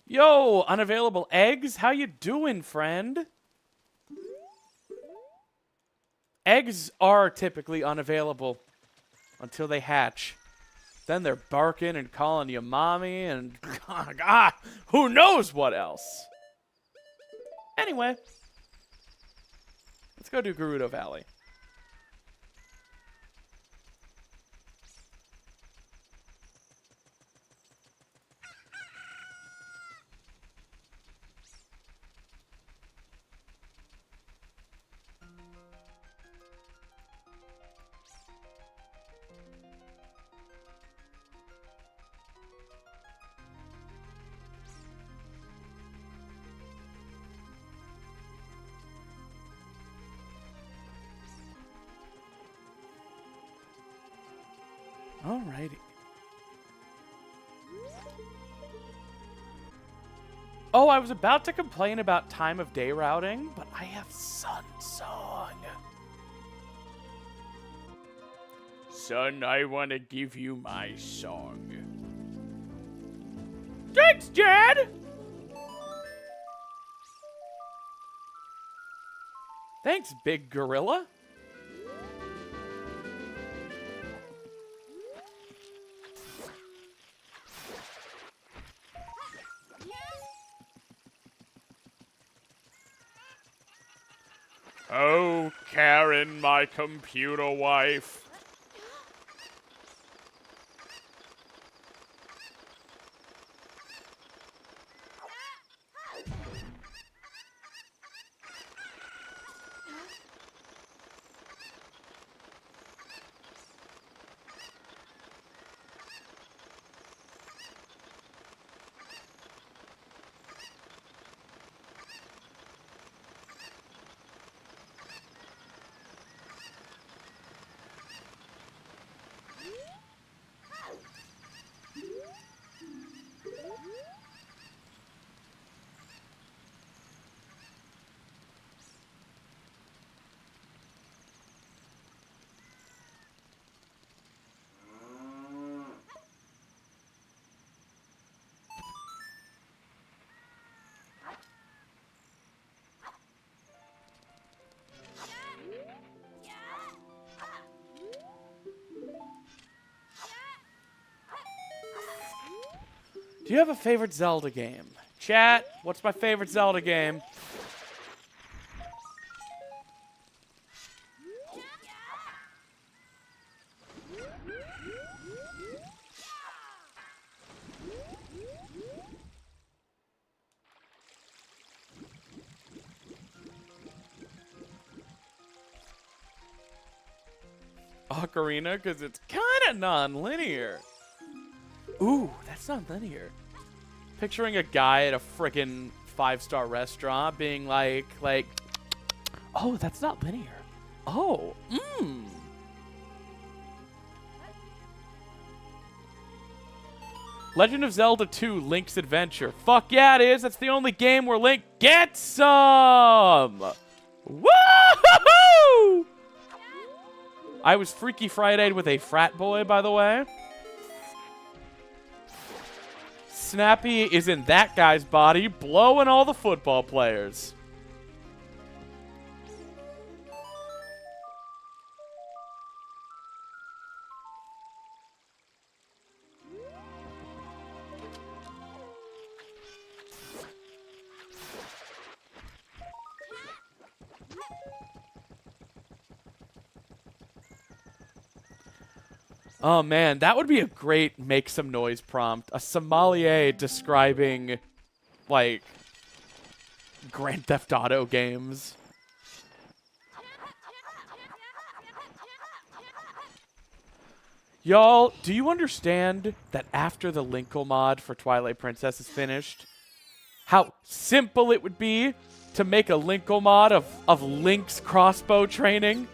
Yo, unavailable eggs? How you doing, friend? Eggs are typically unavailable until they hatch. Then they're barking and calling you mommy and who knows what else. Anyway, let's go to Gerudo Valley. Alrighty. Oh, I was about to complain about time of day routing, but I have Sun Song. Son, I want to give you my song. Thanks, Dad! Thanks, Big Gorilla. Oh, Karen, my computer wife. Do you have a favorite Zelda game? Chat, what's my favorite Zelda game? Ocarina, because it's kind of non-linear. Ooh, that's non-linear. Picturing a guy at a frickin' 5-star restaurant being like, oh, that's not linear. Oh, Legend of Zelda 2, Link's Adventure. Fuck yeah, it is. That's the only game where Link gets some. Woo-hoo-hoo! I was Freaky Friday'd with a frat boy, by the way. Snappy is in that guy's body, blowing all the football players. Oh, man, that would be a great make some noise prompt. A sommelier describing, like, Grand Theft Auto games. Y'all, do you understand that after the LINKLE mod for Twilight Princess is finished, how simple it would be to make a LINKLE mod of Link's crossbow training?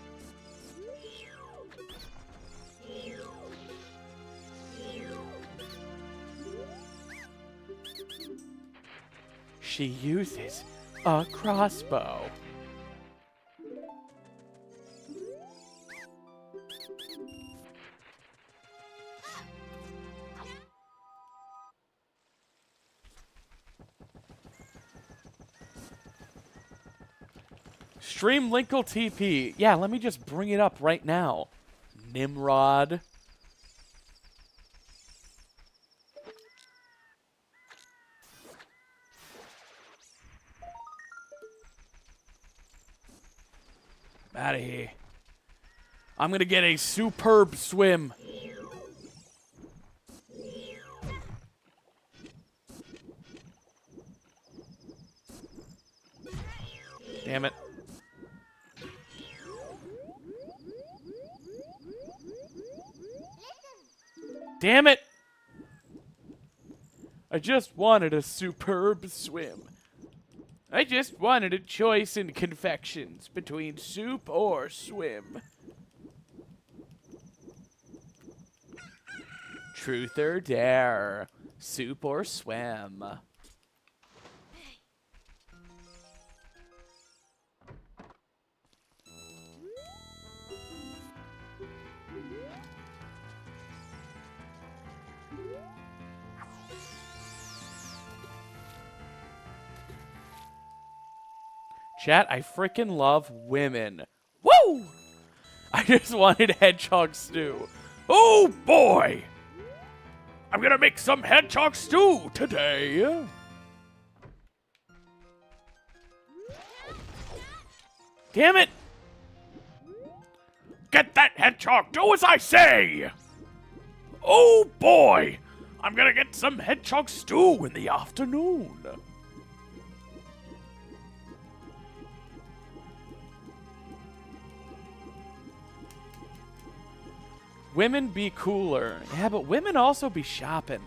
She uses a crossbow. Stream LINKLE TP. Yeah, let me just bring it up right now. Nimrod. Out of here. I'm gonna get a superb swim. Damn it. Damn it! I just wanted a superb swim. I just wanted a choice in confections between soup or swim. Truth or dare, soup or swim. Chat, I frickin' love women. Woo! I just wanted hedgehog stew. Oh boy! I'm gonna make some hedgehog stew today. Damn it! Get that hedgehog! Do as I say! Oh boy! I'm gonna get some hedgehog stew in the afternoon. Women be cooler. Yeah, but women also be shopping.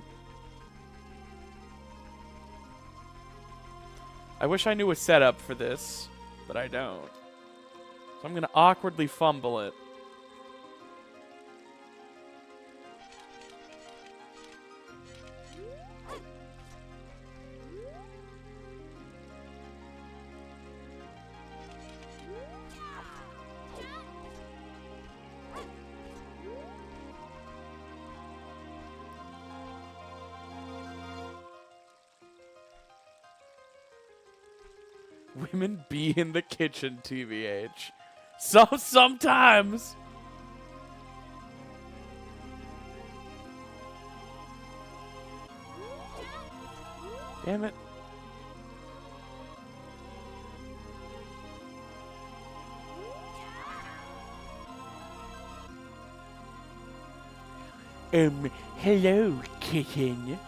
I wish I knew a setup for this, but I don't. So I'm going to awkwardly fumble it. Women be in the kitchen, TVH. Sometimes. Damn it. Hello, kitten.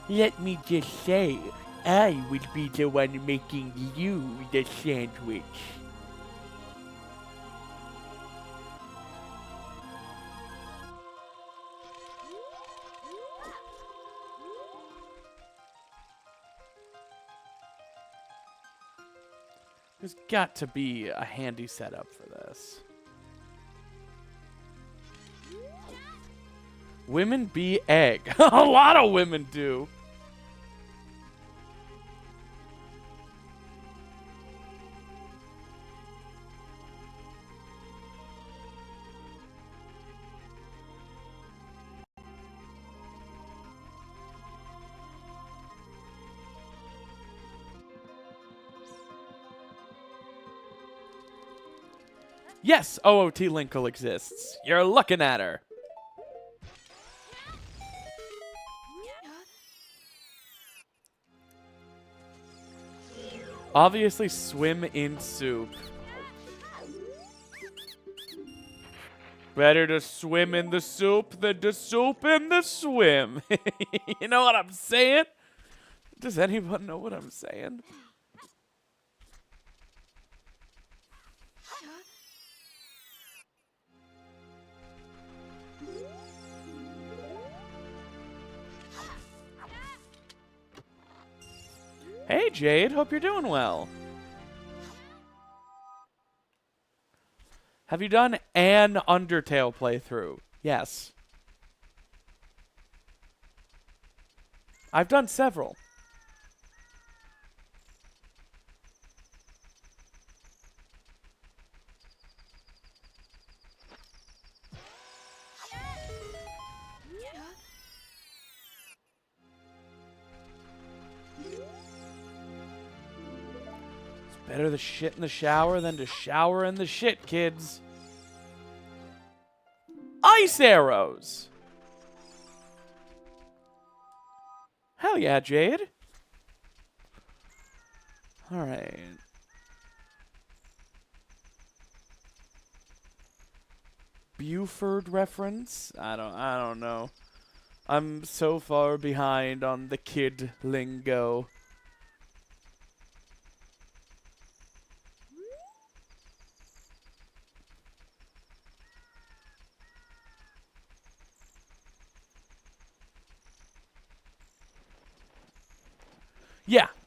Let me just say, I will be the one making you the sandwich. There's got to be a handy setup for this. Women be egg. A lot of women do. Yes, OOT LINKLE exists. You're looking at her. Obviously, swim in soup. Better to swim in the soup than to soup in the swim. You know what I'm saying? Does anyone know what I'm saying? Hey, Jade. Hope you're doing well. Have you done an Undertale playthrough? Yes. I've done several. Better to shit in the shower than to shower in the shit, kids. Ice arrows! Hell yeah, Jade. Alright. Buford reference? I don't know. I'm so far behind on the kid lingo.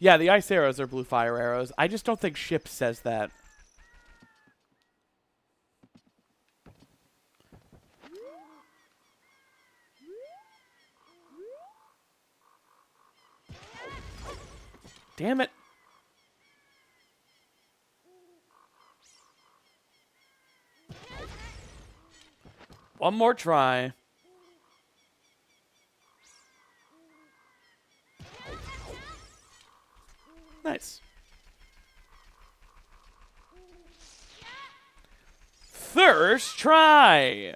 Yeah, the ice arrows are blue fire arrows. I just don't think Ship says that. Damn it. One more try. Nice. First try.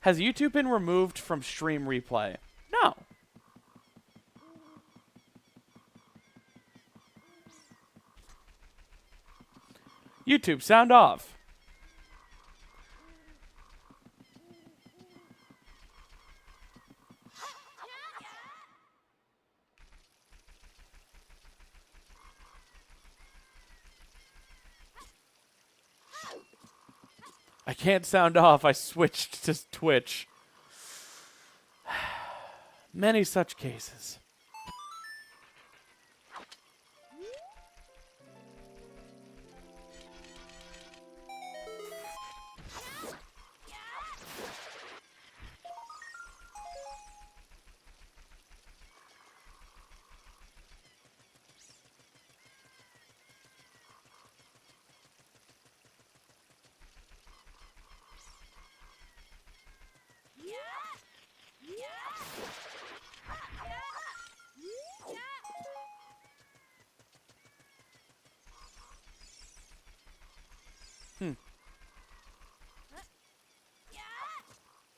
Has YouTube been removed from stream replay? No. YouTube, sound off. I can't sound off. I switched to Twitch. Many such cases.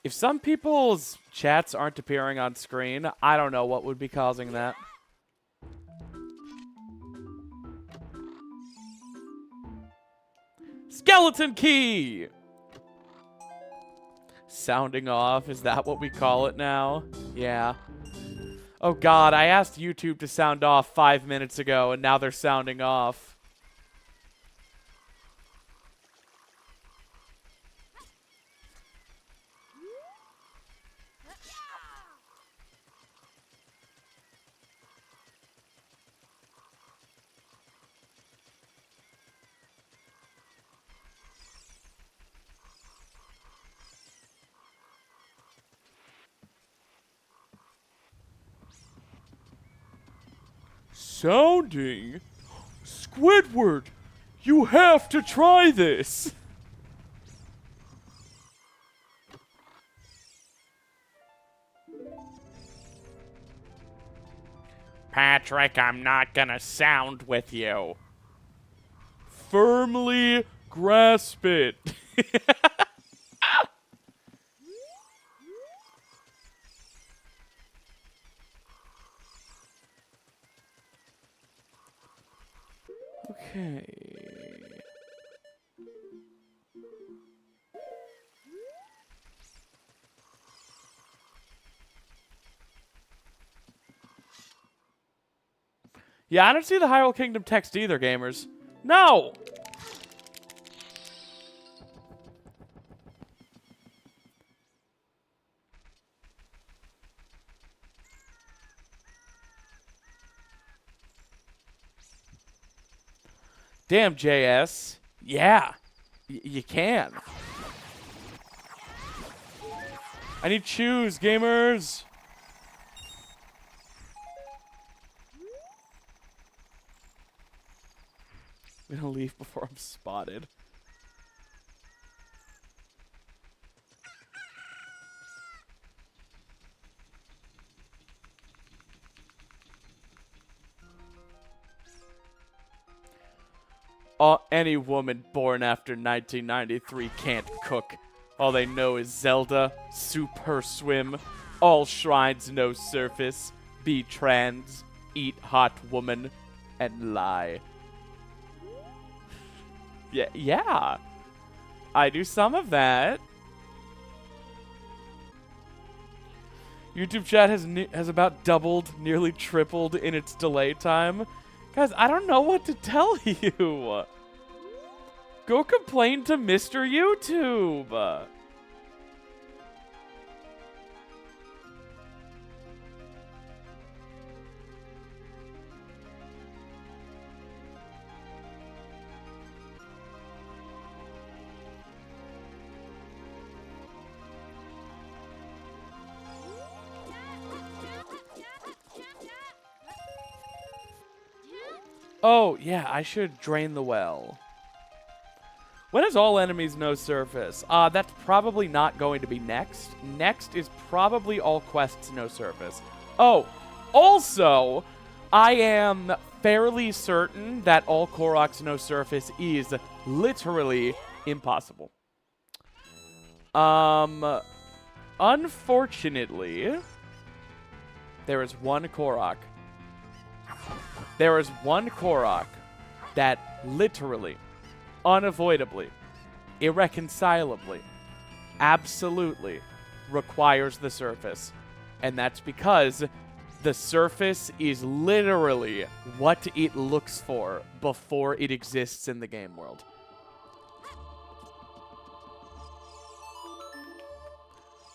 If some people's chats aren't appearing on screen, I don't know what would be causing that. Skeleton key! Sounding off, is that what we call it now? Yeah. Oh god, I asked YouTube to sound off 5 minutes ago, and now they're sounding off. Sounding? Squidward, you have to try this! Patrick, I'm not gonna sound with you. Firmly grasp it. Okay. Yeah, I don't see the Hyrule Kingdom text either, gamers. No! Damn, JS. Yeah. You can. I need shoes, gamers. I'm gonna leave before I'm spotted. Any woman born after 1993 can't cook. All they know is Zelda, soup her swim, all shrines no surface, be trans, eat hot woman, and lie. Yeah. I do some of that. YouTube chat has about doubled, nearly tripled in its delay time. Guys, I don't know what to tell you. Go complain to Mr. YouTube. Oh, yeah, I should drain the well. When is all enemies no surface? That's probably not going to be next. Next is probably all quests no surface. Oh, also, I am fairly certain that all Koroks no surface is literally impossible. Unfortunately, there is one Korok. There is one Korok that literally, unavoidably, irreconcilably, absolutely requires the surface. And that's because the surface is literally what it looks for before it exists in the game world.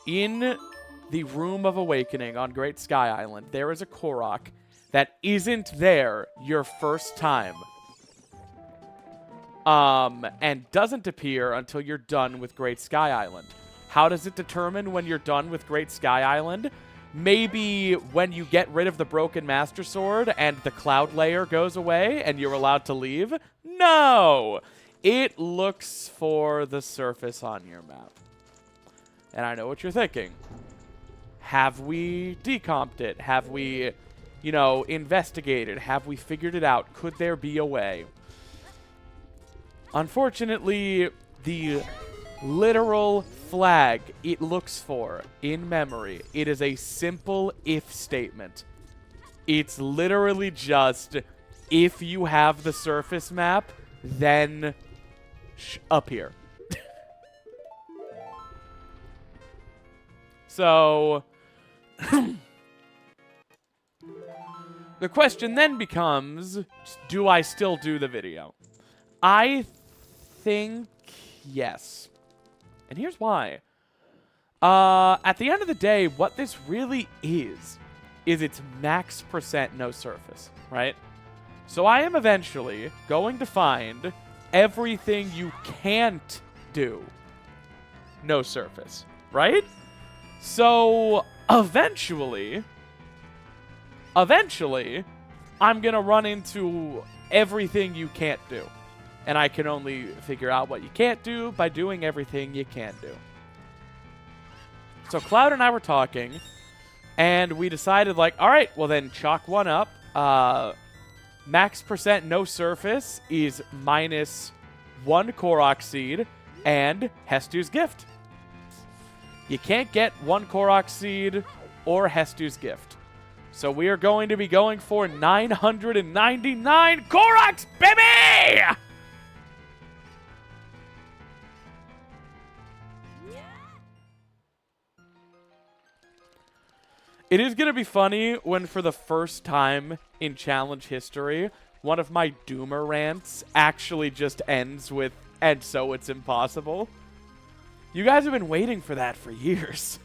In the Room of Awakening on Great Sky Island, there is a Korok that isn't there your first time. And doesn't appear until you're done with Great Sky Island. How does it determine when you're done with Great Sky Island? Maybe when you get rid of the Broken Master Sword and the cloud layer goes away and you're allowed to leave? No! It looks for the surface on your map. And I know what you're thinking. Have we decomped it? Have we, you know, investigated? Have we figured it out? Could there be a way? Unfortunately, the literal flag it looks for in memory, it is a simple if statement. It's literally just, if you have the surface map, then up here. So, the question then becomes, do I still do the video? I think yes. And here's why. At the end of the day, what this really is it's max % no surface, right? So I am eventually going to find everything you can't do no surface, right? So eventually, I'm going to run into everything you can't do. And I can only figure out what you can't do by doing everything you can do. So Cloud and I were talking, and we decided, like, all right, well then chalk one up. Max % no surface is -1 Korok seed and Hestu's gift. You can't get 1 Korok seed or Hestu's gift. So we are going to be going for 999 Koroks, baby! It is going to be funny when, for the first time in challenge history, one of my Doomer rants actually just ends with, and so it's impossible. You guys have been waiting for that for years.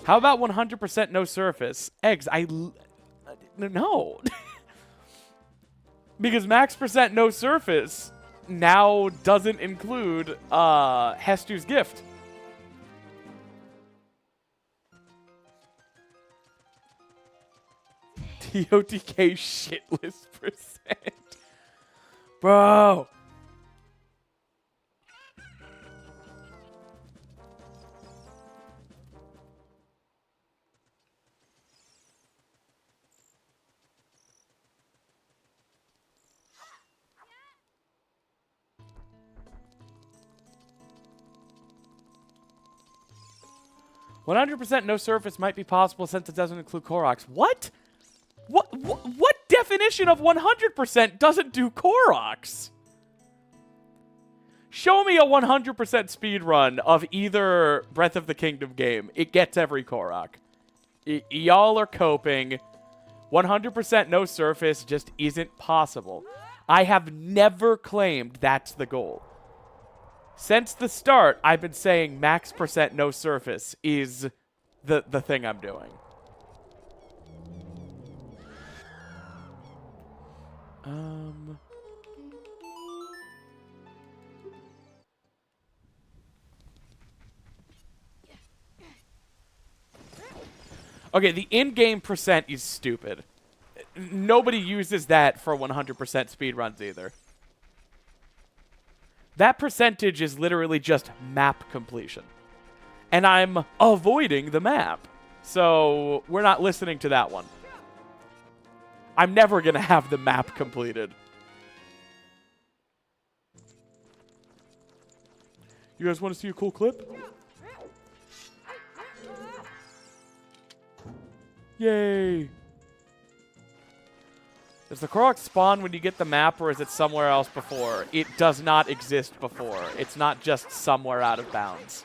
How about 100% no surface? Eggs, no. Because max % no surface now doesn't include Hestu's gift. TOTK shitless %. Bro. "100% no surface might be possible since it doesn't include Koroks." What? What definition of 100% doesn't do Koroks? Show me a 100% speed run of either Breath of the Kingdom game. It gets every Korok. Y'all are coping. 100% no surface just isn't possible. I have never claimed that's the goal. Since the start, I've been saying max % no surface is the thing I'm doing. Okay, the in-game % is stupid. Nobody uses that for 100% speedruns either. That percentage is literally just map completion. And I'm avoiding the map. So we're not listening to that one. I'm never going to have the map completed. You guys want to see a cool clip? Yay! Does the Korok spawn when you get the map, or is it somewhere else before? It does not exist before. It's not just somewhere out of bounds.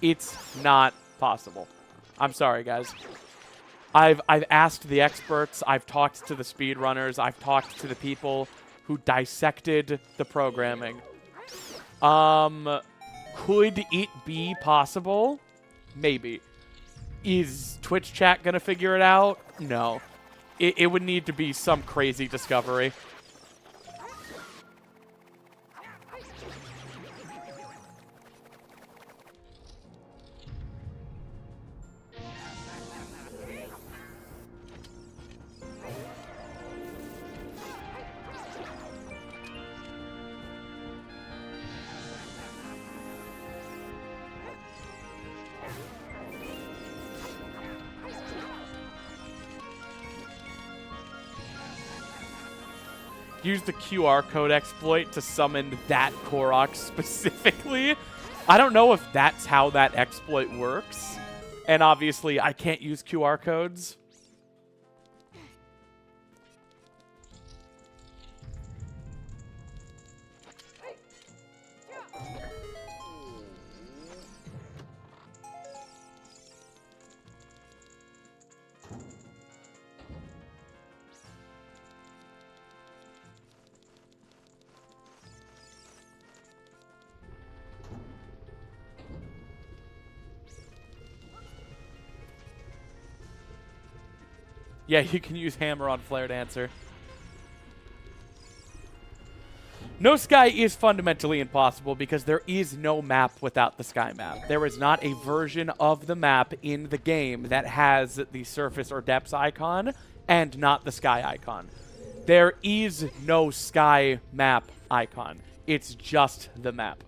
It's not possible. I'm sorry, guys. I've asked the experts. I've talked to the speedrunners. I've talked to the people who dissected the programming. Could it be possible? Maybe. Is Twitch chat gonna figure it out? No. It would need to be some crazy discovery. use the QR code exploit to summon that Korok specifically. I don't know if that's how that exploit works. And obviously, I can't use QR codes. Yeah, you can use hammer on Flare Dancer. No sky is fundamentally impossible because there is no map without the sky map. There is not a version of the map in the game that has the surface or depths icon and not the sky icon. There is no sky map icon. It's just the map.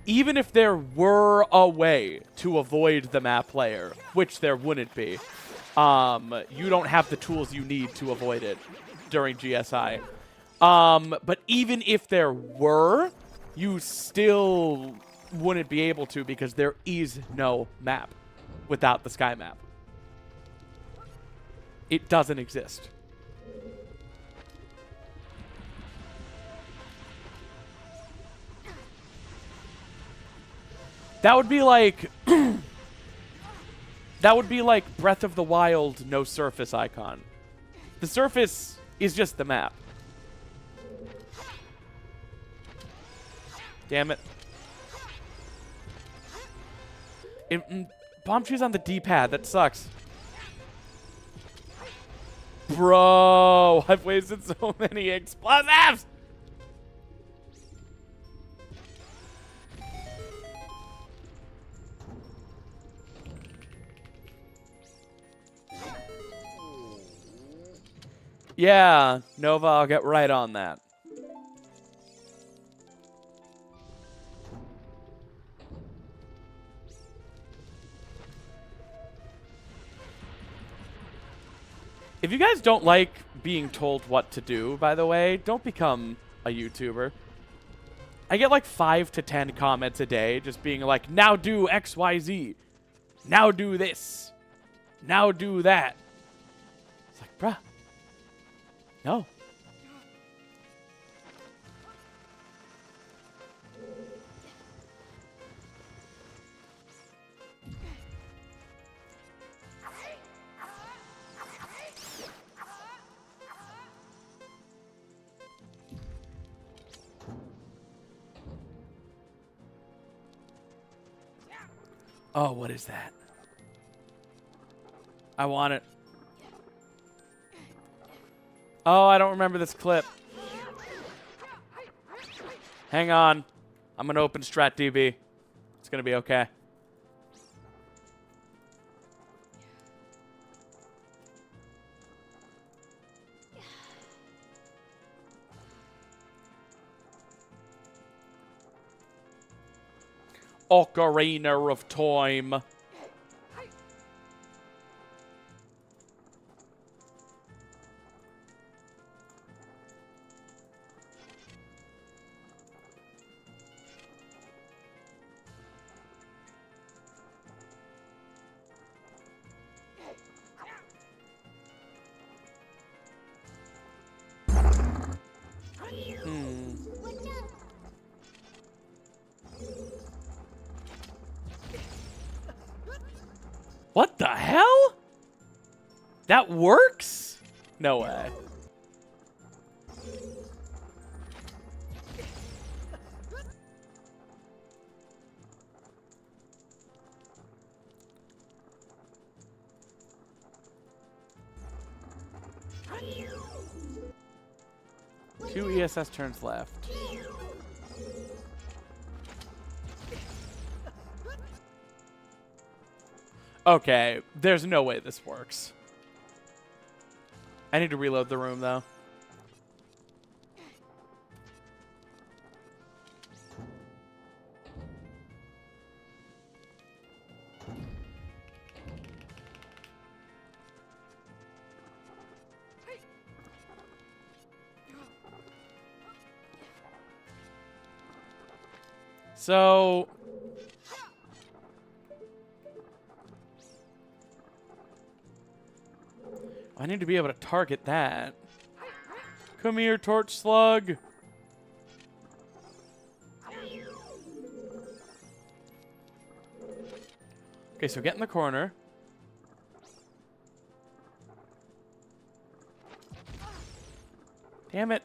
Even if there were a way to avoid the map layer, which there wouldn't be, you don't have the tools you need to avoid it during GSI. But even if there were, you still wouldn't be able to because there is no map without the sky map. It doesn't exist. That would be like... that would be like Breath of the Wild, no surface icon. The surface is just the map. Damn it. Bomb shoes on the D-pad. That sucks. Bro, I've wasted so many explosives! Yeah, Nova, I'll get right on that. If you guys don't like being told what to do, by the way, don't become a YouTuber. I get like 5 to 10 comments a day just being like, now do XYZ. Now do this. Now do that. It's like, bruh. No. Oh, what is that? I want it. Oh, I don't remember this clip. Hang on. I'm going to open StratDB. It's going to be okay. Ocarina of Time. What the hell? That works? No way. Two ESS turns left. Okay, there's no way this works. I need to reload the room, though. So I need to be able to target that. Come here, torch slug. Okay, so get in the corner. Damn it.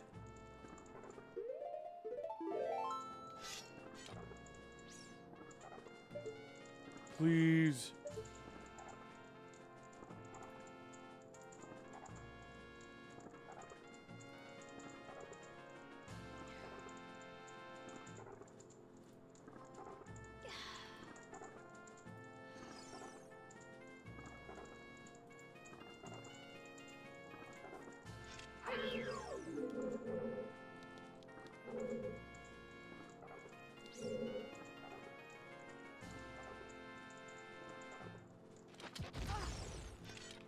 Please.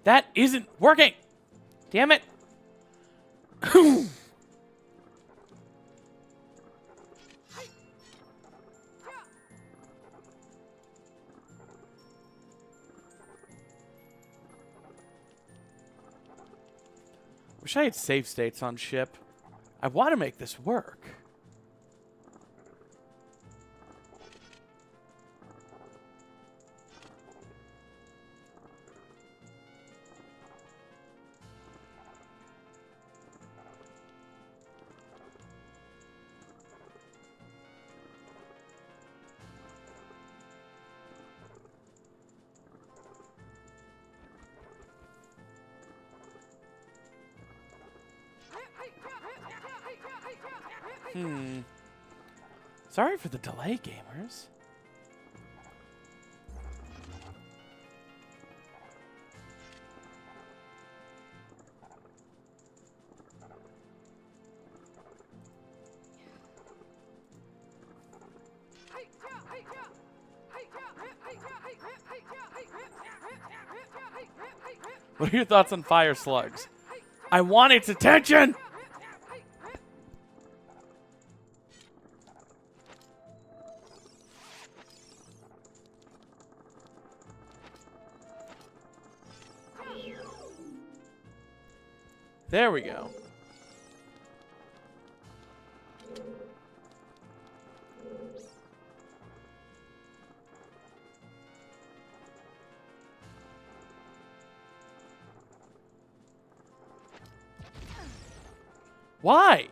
That isn't working. Damn it. Wish I had save states on ship. I want to make this work. Sorry for the delay, gamers. What are your thoughts on fire slugs? I want its attention! There we go. Why?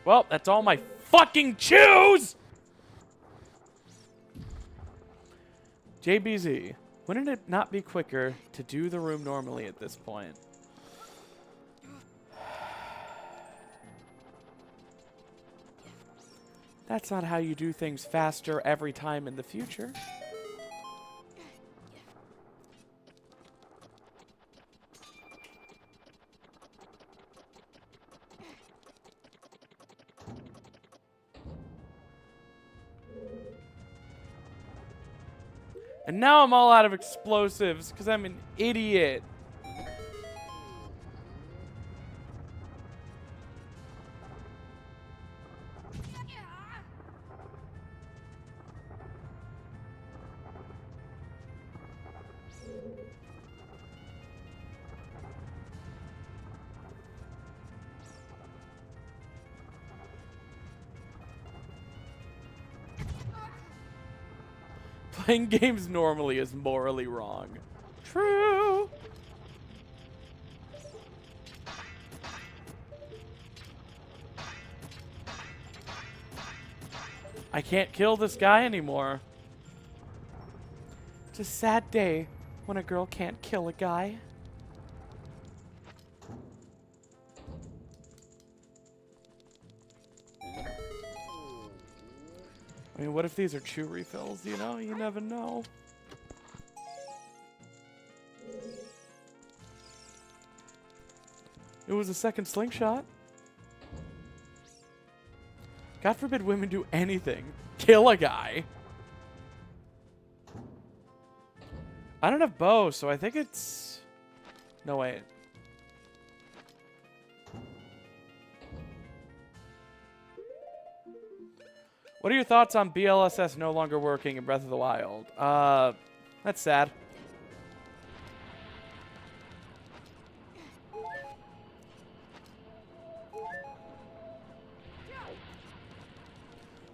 Well, that's all my fucking choose! JBZ, wouldn't it not be quicker to do the room normally at this point? That's not how you do things faster every time in the future. And now I'm all out of explosives because I'm an idiot. Playing games normally is morally wrong. True. I can't kill this guy anymore. It's a sad day when a girl can't kill a guy. I mean, what if these are chew refills, you know? You never know. It was a second slingshot. God forbid women do anything. Kill a guy. I don't have bow, so I think it's... No, wait. What are your thoughts on BLSS no longer working in Breath of the Wild? That's sad.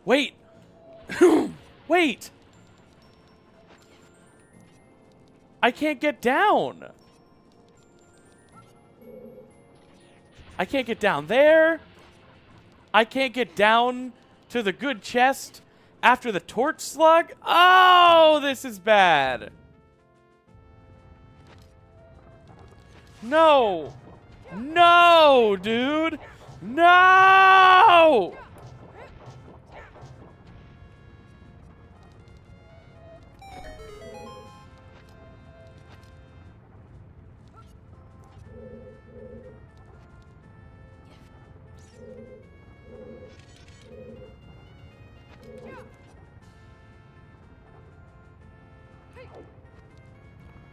Wait! Wait! I can't get down! I can't get down there. I can't get down to the good chest after the torch slug. Oh, this is bad. No. No, dude. No!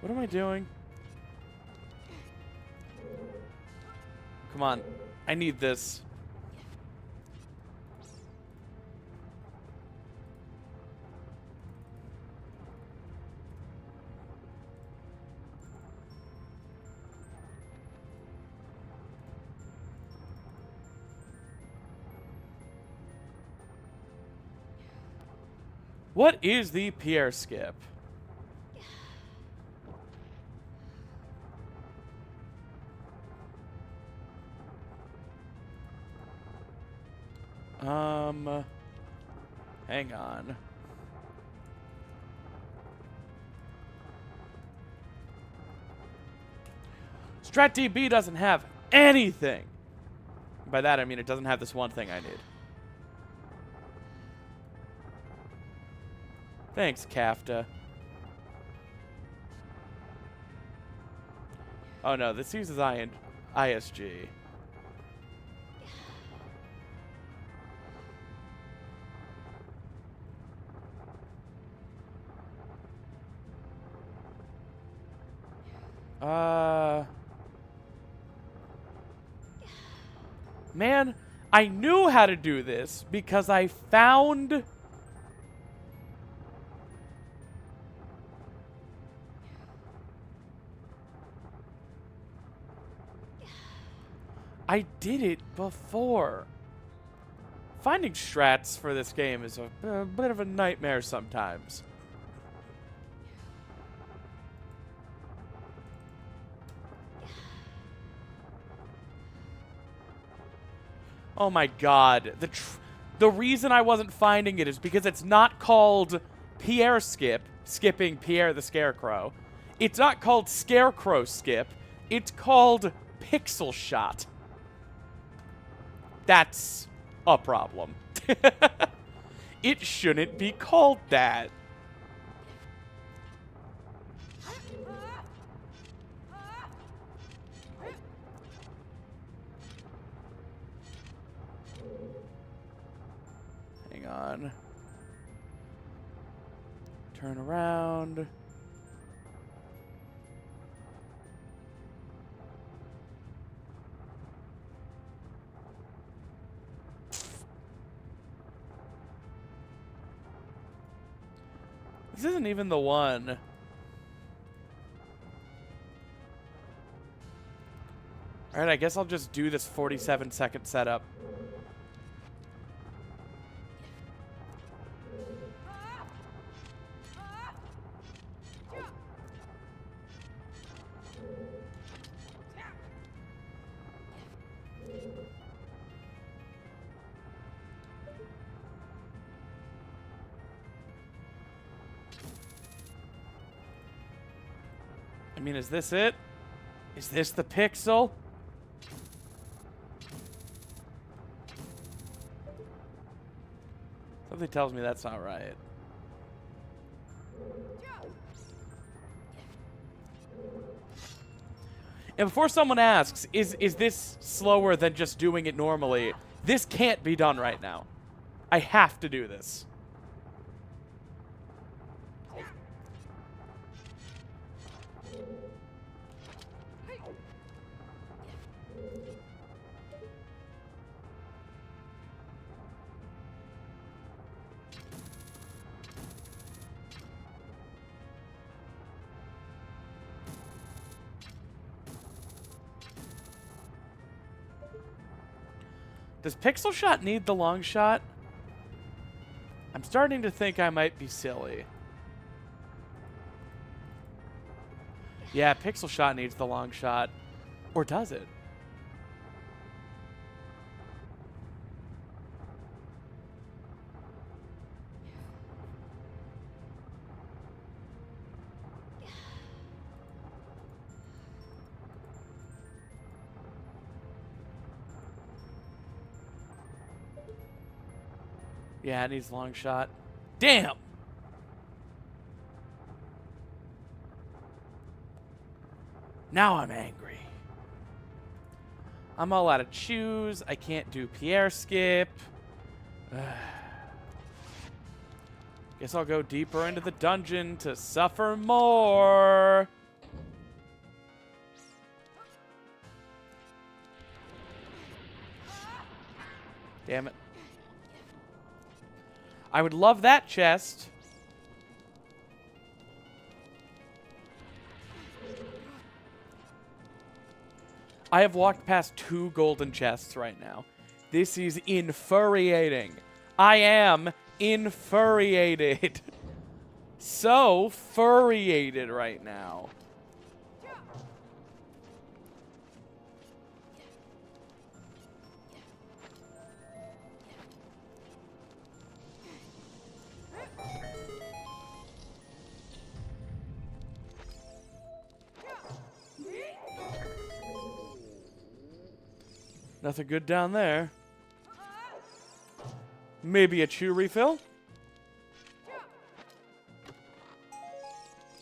What am I doing? Come on. I need this. What is the Pierre skip? Hang on. StratDB doesn't have anything. By that, I mean it doesn't have this one thing I need. Thanks, Kafta. Oh no, this uses ISG. Man, I knew how to do this because I found... I did it before. Finding strats for this game is a bit of a nightmare sometimes. Oh my god. The reason I wasn't finding it is because it's not called Pierre Skip, skipping Pierre the Scarecrow. It's not called Scarecrow Skip. It's called Pixel Shot. That's a problem. It shouldn't be called that. Hang on. Turn around. This isn't even the one. Alright, I guess I'll just do this 47-second setup. I mean, is this it? Is this the pixel? Something tells me that's not right. And before someone asks, is this slower than just doing it normally? This can't be done right now. I have to do this. Does Pixel Shot need the long shot? I'm starting to think I might be silly. Yeah, Pixel Shot needs the long shot. Or does it? Yeah, it needs long shot. Damn! Now I'm angry. I'm all out of choose. I can't do Pierre skip. Guess I'll go deeper into the dungeon to suffer more. Damn it. I would love that chest. I have walked past 2 golden chests right now. This is infuriating. I am infuriated. So furiated right now. Nothing good down there. Maybe a chew refill?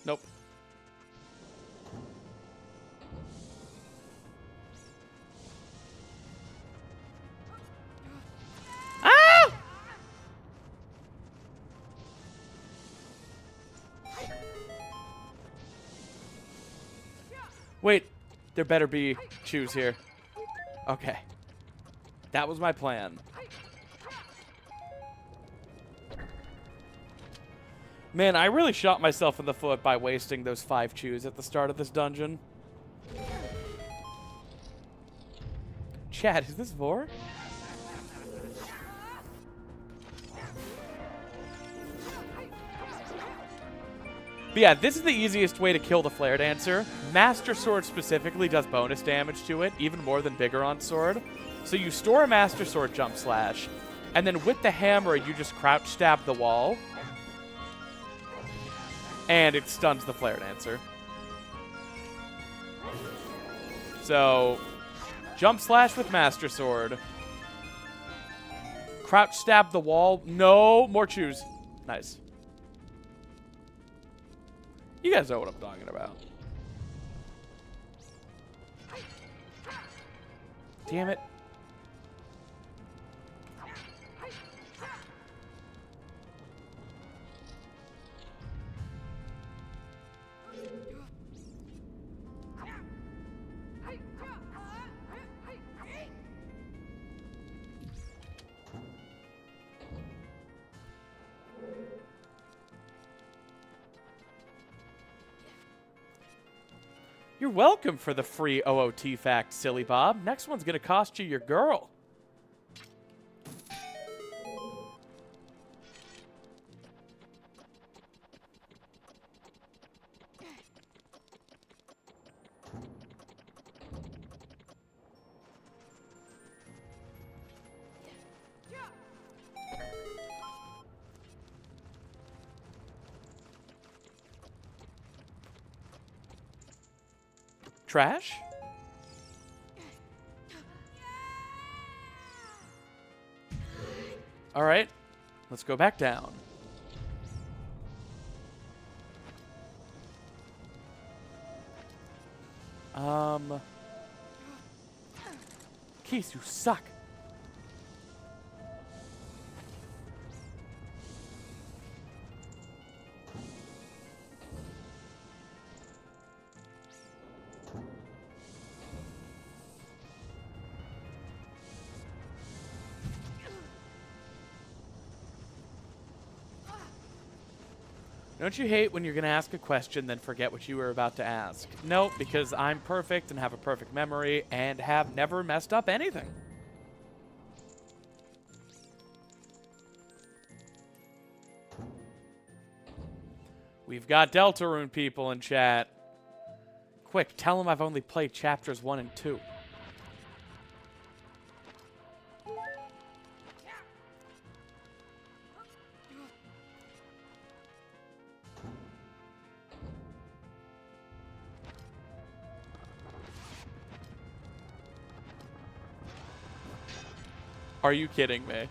Nope. Ah! Wait, there better be chews here. Okay. That was my plan. Man, I really shot myself in the foot by wasting those 5 chews at the start of this dungeon. Chad, is this Vor? But yeah, this is the easiest way to kill the Flare Dancer. Master Sword specifically does bonus damage to it, even more than Bigoron Sword. So you store a Master Sword Jump Slash, and then with the hammer, you just crouch stab the wall. And it stuns the Flare Dancer. So, Jump Slash with Master Sword. Crouch stab the wall. No, more chews. Nice. You guys know what I'm talking about. Damn it. You're welcome for the free OOT fact, Silly Bob. Next one's gonna cost you your girl. Trash? All right, let's go back down. Keys, you suck. Don't you hate when you're going to ask a question then forget what you were about to ask? No, because I'm perfect and have a perfect memory and have never messed up anything. We've got Deltarune people in chat. Quick, tell them I've only played chapters 1 and 2. Are you kidding me?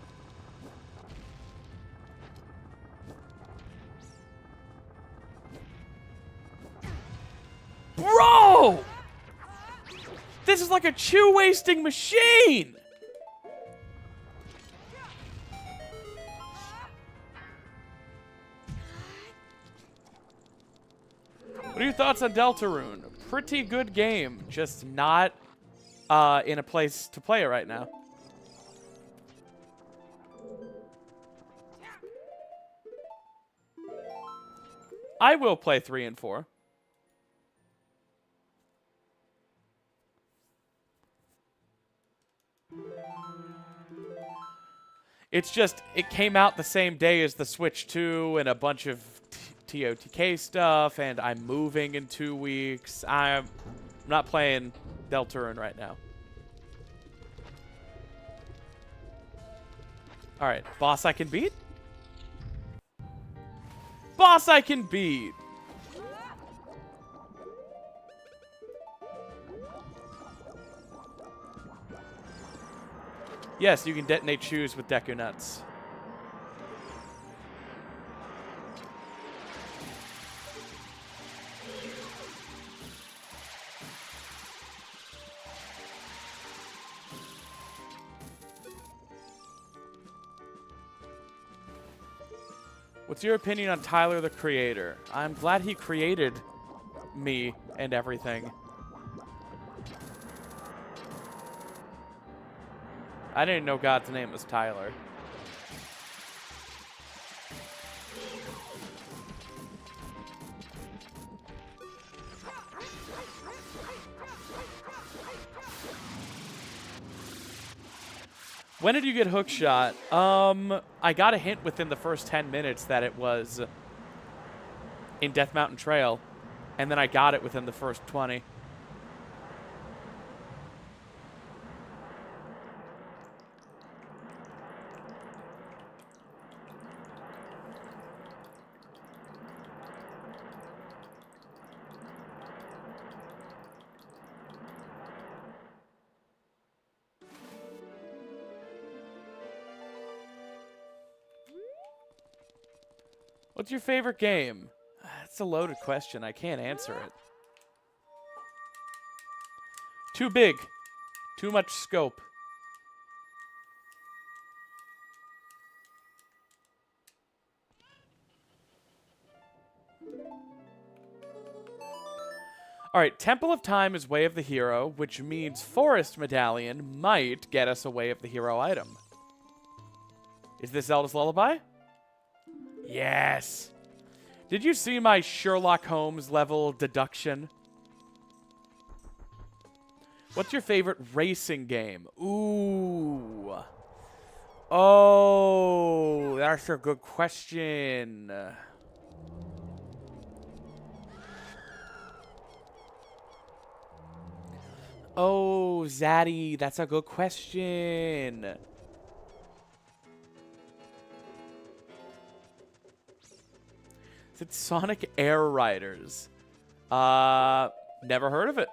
Bro! This is like a chew-wasting machine! What are your thoughts on Deltarune? Pretty good game, just not in a place to play it right now. I will play 3 and 4. It's just, it came out the same day as the Switch 2 and a bunch of TOTK stuff, and I'm moving in 2 weeks. I'm not playing Deltarune right now. Alright, boss I can beat? Boss I can beat! Yes, you can detonate shoes with Deku Nuts. What's your opinion on Tyler, the Creator? I'm glad he created me and everything. I didn't know God's name was Tyler. When did you get hookshot? I got a hint within the first 10 minutes that it was in Death Mountain Trail, and then I got it within the first 20. What's your favorite game? That's a loaded question. I can't answer it. Too big. Too much scope. Alright, Temple of Time is Way of the Hero, which means Forest Medallion might get us a Way of the Hero item. Is this Zelda's Lullaby? Yes. Did you see my Sherlock Holmes level deduction? What's your favorite racing game? Ooh. Oh, that's a good question. Oh, Zaddy, that's a good question. It's Sonic Air Riders. Never heard of it.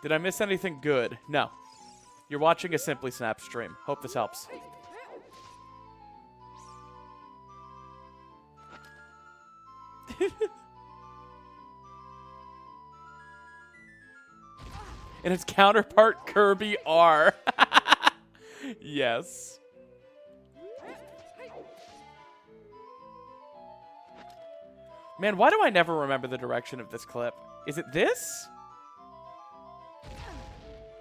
Did I miss anything good? No. You're watching a SimplySnaps stream. Hope this helps. And its counterpart, Kirby R. Yes. Man, why do I never remember the direction of this clip? Is it this?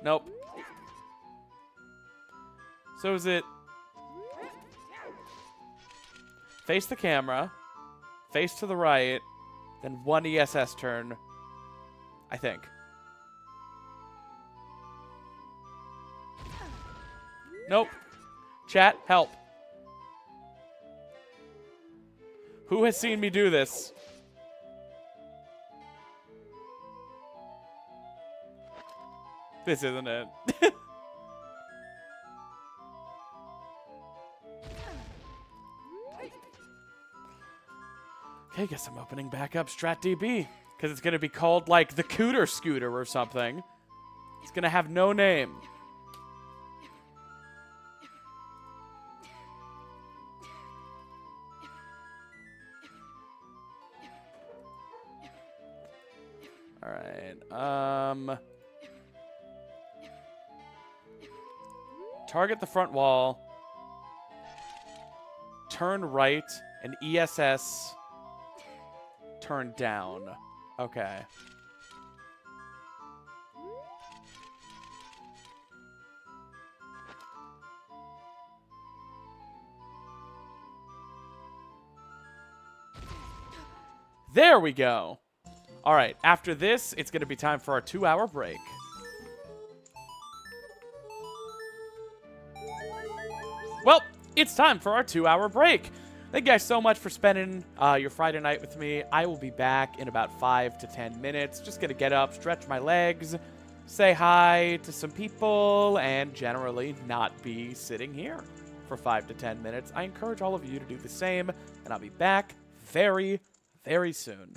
Nope. So is it... face the camera, face to the right, then one ESS turn, I think. Nope. Chat, help. Who has seen me do this? This isn't it. Okay, guess I'm opening back up StratDB. Because it's going to be called, like, the Cooter Scooter or something. It's going to have no name. All right. Target the front wall. Turn right. And ESS. Turn down. Okay. There we go. All right, after this, it's going to be time for our 2-hour break. Well, it's time for our 2-hour break. Thank you guys so much for spending your Friday night with me. I will be back in about 5 to 10 minutes. Just going to get up, stretch my legs, say hi to some people, and generally not be sitting here for 5 to 10 minutes. I encourage all of you to do the same, and I'll be back very, very soon.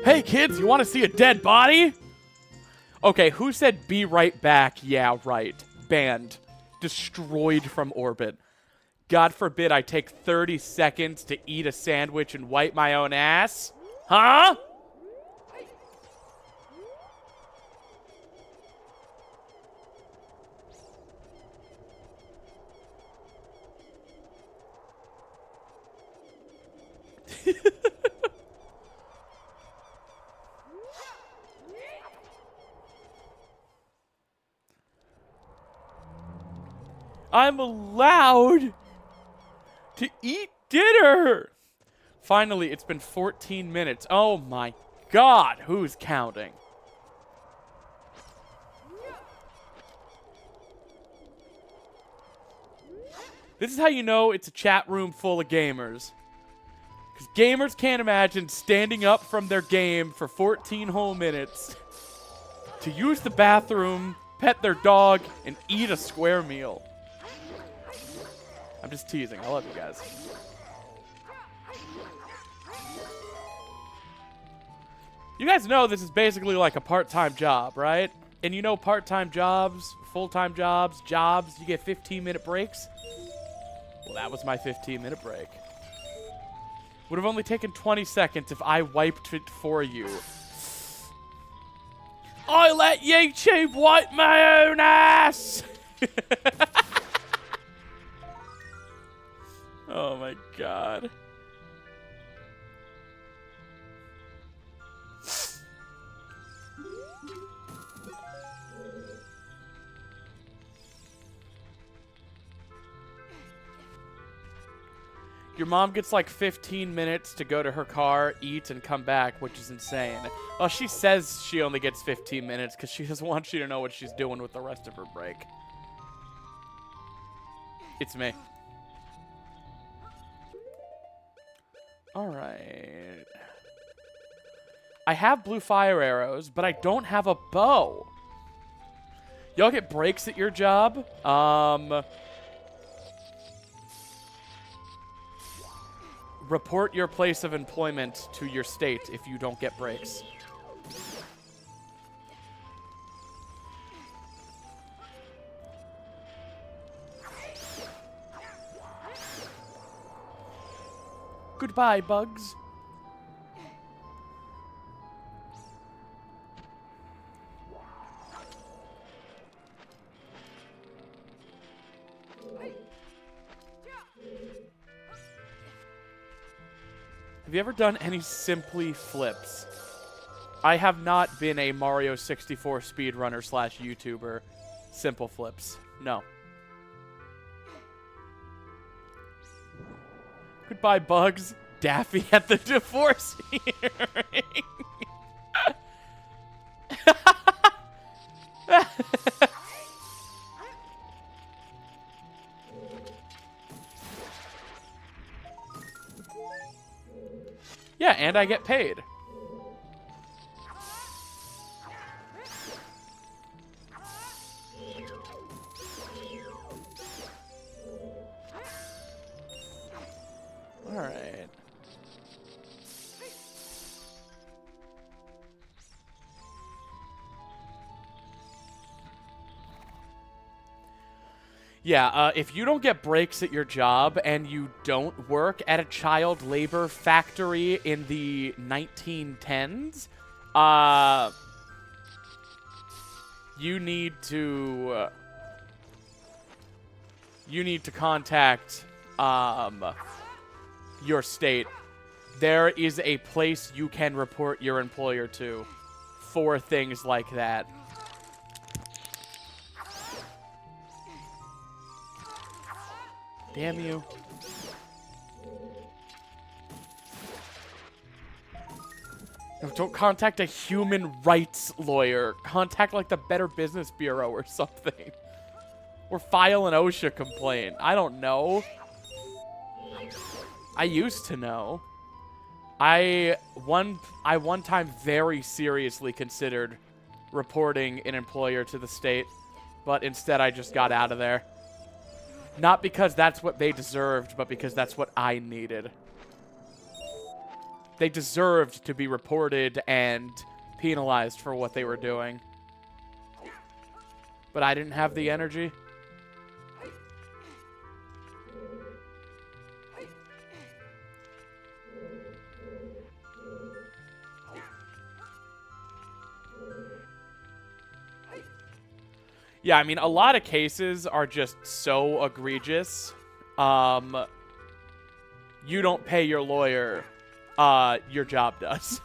Hey kids, you want to see a dead body? Okay, who said be right back? Yeah, right. Banned. Destroyed from orbit. God forbid I take 30 seconds to eat a sandwich and wipe my own ass. Huh? I'm allowed to eat dinner. Finally, it's been 14 minutes. Oh my God, who's counting? This is how you know it's a chat room full of gamers. Because gamers can't imagine standing up from their game for 14 whole minutes to use the bathroom, pet their dog, and eat a square meal. I'm just teasing. I love you guys. You guys know this is basically like a part-time job, right? And you know part-time jobs, full-time jobs, you get 15-minute breaks? Well, that was my 15-minute break. Would have only taken 20 seconds if I wiped it for you. I let YouTube wipe my own ass! Oh my God. Your mom gets like 15 minutes to go to her car, eat, and come back, which is insane. Well, she says she only gets 15 minutes because she doesn't want you to know what she's doing with the rest of her break. It's me. Alright. I have blue fire arrows, but I don't have a bow. Y'all get breaks at your job? Report your place of employment to your state if you don't get breaks. Goodbye, bugs. Have you ever done any Simply flips? I have not been a Mario 64 speedrunner / YouTuber. Simple flips. No. Goodbye, Bugs. Daffy at the divorce hearing. Yeah, and I get paid. All right. Yeah, if you don't get breaks at your job and you don't work at a child labor factory in the 1910s, you need to contact your state. There is a place you can report your employer to for things like that. Damn you. No, don't contact a human rights lawyer. Contact, like, the Better Business Bureau or something. Or file an OSHA complaint. I don't know. I used to know. I one time very seriously considered reporting an employer to the state, but instead I just got out of there. Not because that's what they deserved, but because that's what I needed. They deserved to be reported and penalized for what they were doing. But I didn't have the energy. Yeah, I mean, a lot of cases are just so egregious. You don't pay your lawyer, your job does.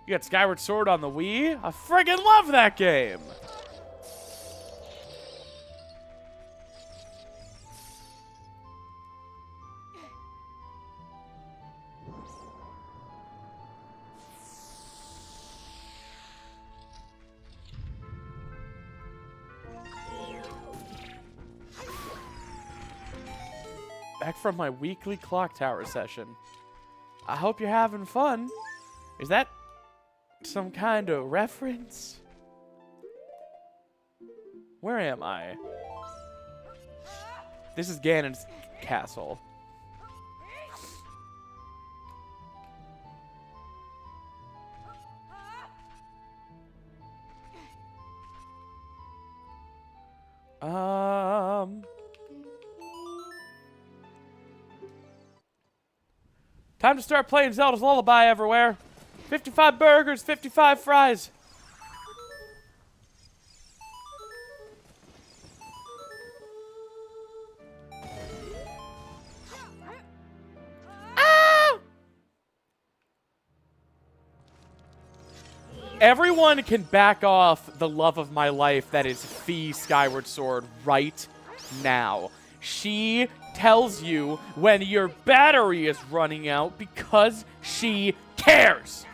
You got Skyward Sword on the Wii? I friggin' love that game! Back from my weekly clock tower session. I hope you're having fun. Is that some kind of reference? Where am I? This is Ganon's castle. Time to start playing Zelda's Lullaby everywhere. 55 burgers, 55 fries. Ah! Everyone can back off the love of my life that is Fee Skyward Sword right now. She tells you when your battery is running out because she cares.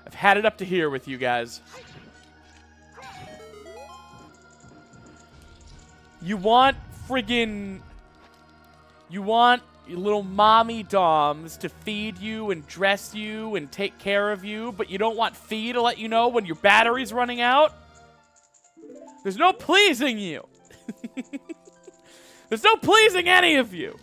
I've had it up to here with you guys. You want little mommy doms to feed you and dress you and take care of you, but you don't want Fee to let you know when your battery's running out? There's no pleasing you. There's no pleasing any of you.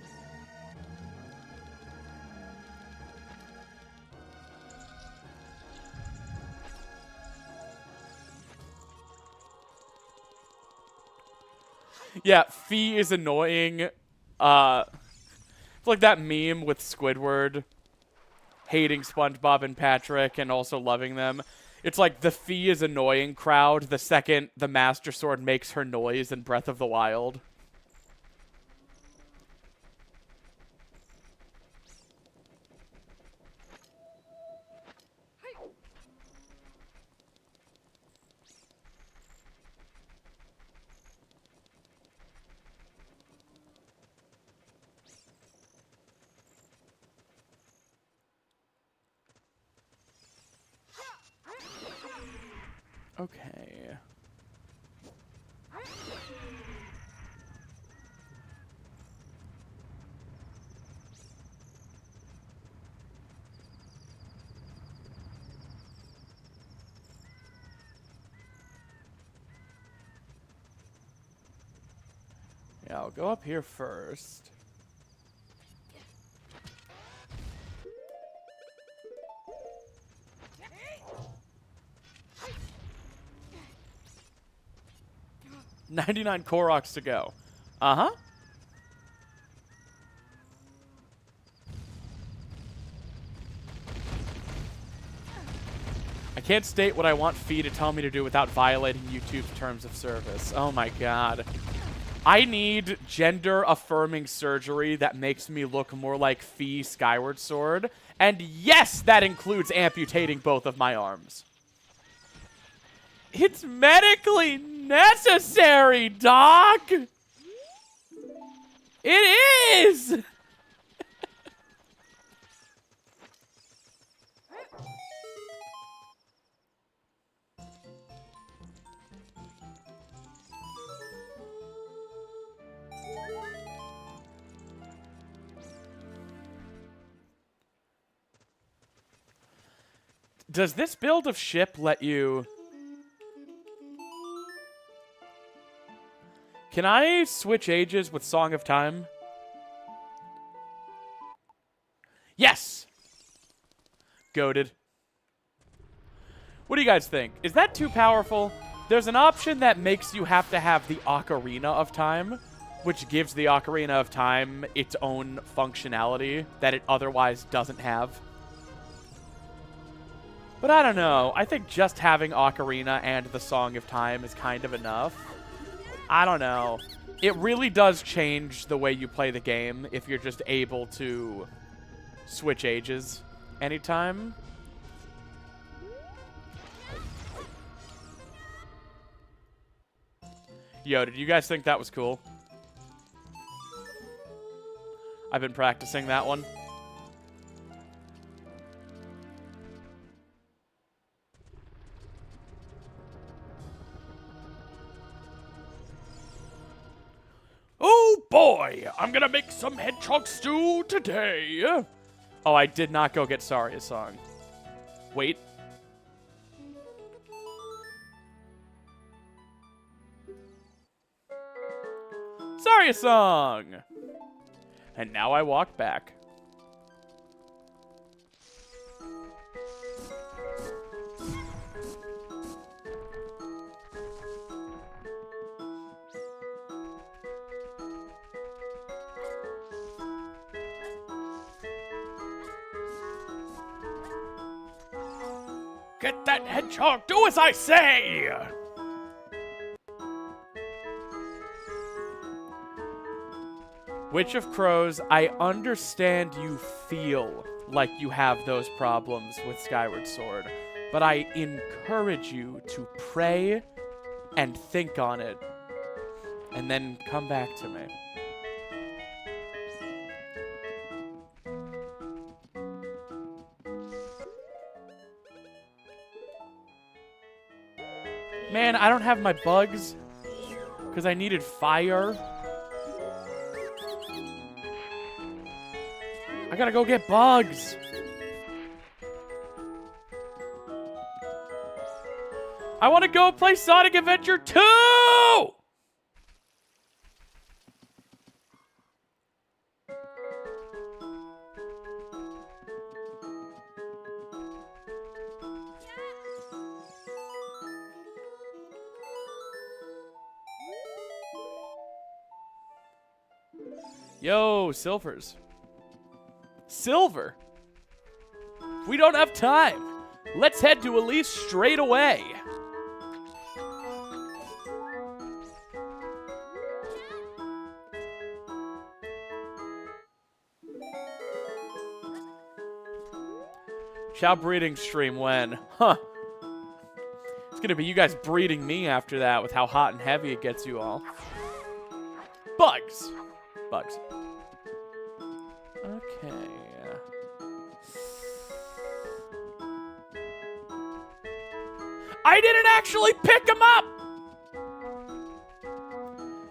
Yeah, Fee is annoying. It's like that meme with Squidward hating SpongeBob and Patrick and also loving them. It's like the Fee is annoying crowd the second the Master Sword makes her noise in Breath of the Wild. Okay. Yeah, I'll go up here first. $99 Koroks to go. Uh-huh. I can't state what I want Fee to tell me to do without violating YouTube's terms of service. Oh my god. I need gender-affirming surgery that makes me look more like Fee Skyward Sword. And yes, that includes amputating both of my arms. It's medically necessary, Doc! It is! Does this build of ship let you... Can I switch ages with Song of Time? Yes! Goated. What do you guys think? Is that too powerful? There's an option that makes you have to have the Ocarina of Time, which gives the Ocarina of Time its own functionality that it otherwise doesn't have. But I don't know. I think just having Ocarina and the Song of Time is kind of enough. I don't know. It really does change the way you play the game if you're just able to switch ages anytime. Yo, did you guys think that was cool? I've been practicing that one. Oh boy, I'm gonna make some hedgehog stew today. Oh, I did not go get Saria's song. Wait. Saria's song! And now I walk back. Get that hedgehog! Do as I say! Witch of Crows, I understand you feel like you have those problems with Skyward Sword, but I encourage you to pray and think on it, and then come back to me. Man, I don't have my bugs because I needed fire. I gotta go get bugs. I want to go play Sonic Adventure 2! Yo, Silvers. Silver. We don't have time. Let's head to Elise straight away. Chow breeding stream when? Huh. It's gonna be you guys breeding me after that with how hot and heavy it gets you all. Bugs. Bugs. Okay. I didn't actually pick him up!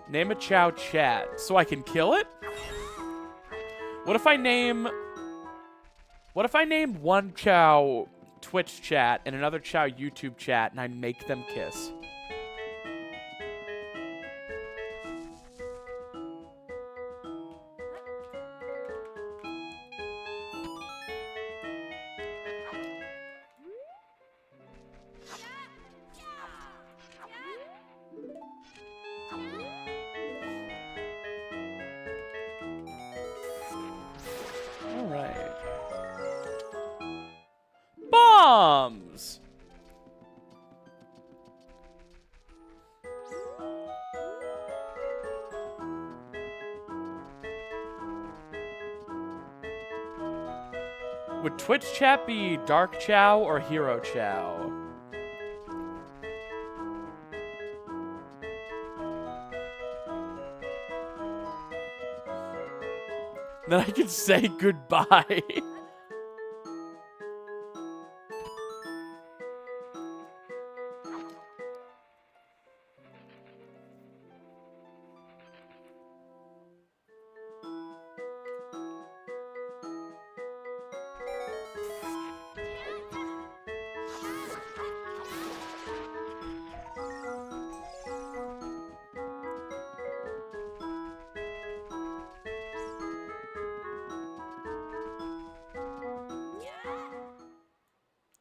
Name a Chow chat so I can kill it? What if I name one Chow Twitch chat and another Chow YouTube chat and I make them kiss? Bombs! Would Twitch chat be Dark Chow or Hero Chow? Then I can say goodbye.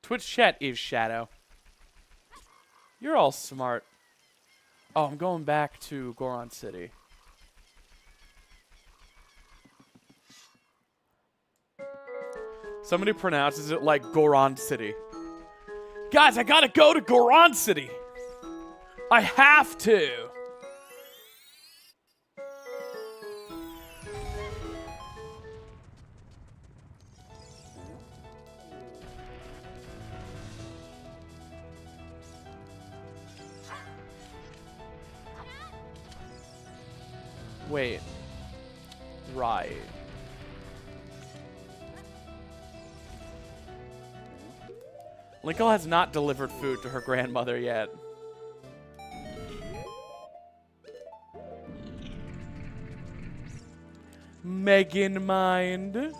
Twitch chat is Shadow. You're all smart. Oh, I'm going back to Goron City. Somebody pronounces it like Goron City. Guys, I gotta go to Goron City. I have to. Wait. Right. LINKLE has not delivered food to her grandmother yet. Megan Mind.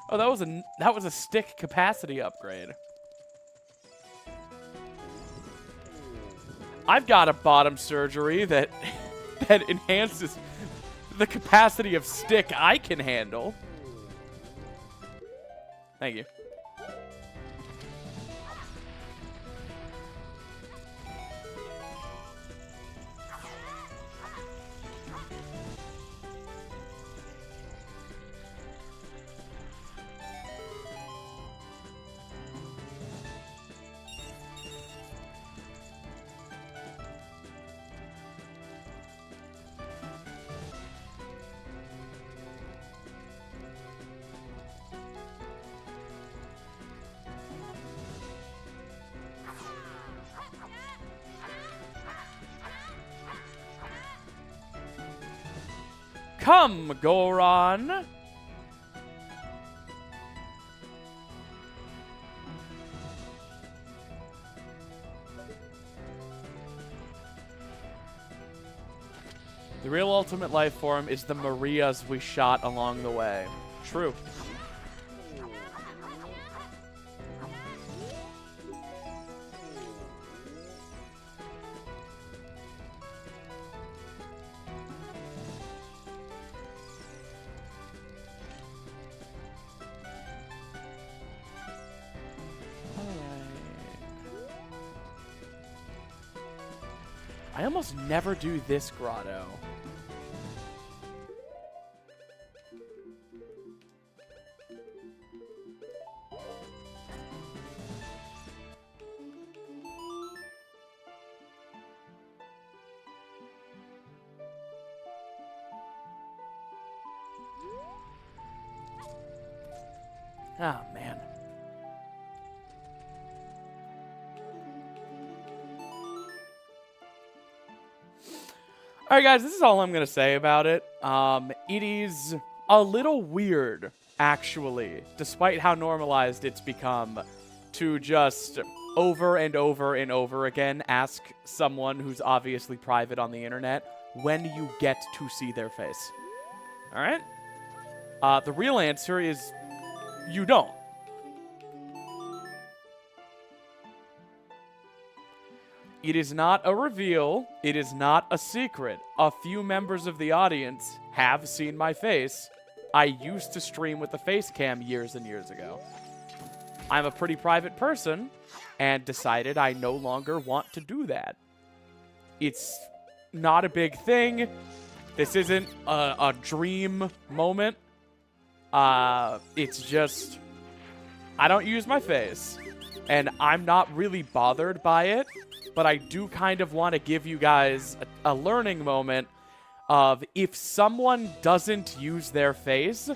Oh, that was a stick capacity upgrade. I've got a bottom surgery that enhances the capacity of stick I can handle. Thank you. Come, Goron! The real ultimate life form is the Marias we shot along the way. True. I almost never do this grotto. Ah, man. Alright, guys, this is all I'm going to say about it. It is a little weird, actually, despite how normalized it's become, to just over and over and over again ask someone who's obviously private on the internet when you get to see their face. Alright? The real answer is you don't. It is not a reveal. It is not a secret. A few members of the audience have seen my face. I used to stream with a face cam years and years ago. I'm a pretty private person and decided I no longer want to do that. It's not a big thing. This isn't a dream moment. It's just, I don't use my face, and I'm not really bothered by it, but I do kind of want to give you guys a learning moment of if someone doesn't use their face,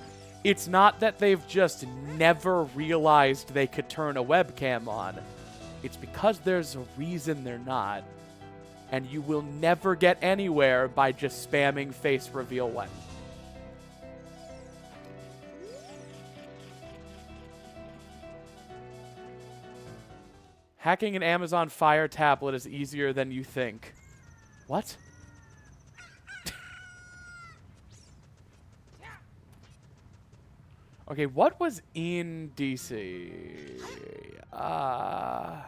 it's not that they've just never realized they could turn a webcam on. It's because there's a reason they're not, and you will never get anywhere by just spamming face reveal when. Hacking an Amazon Fire tablet is easier than you think. What? Okay, what was in DC? I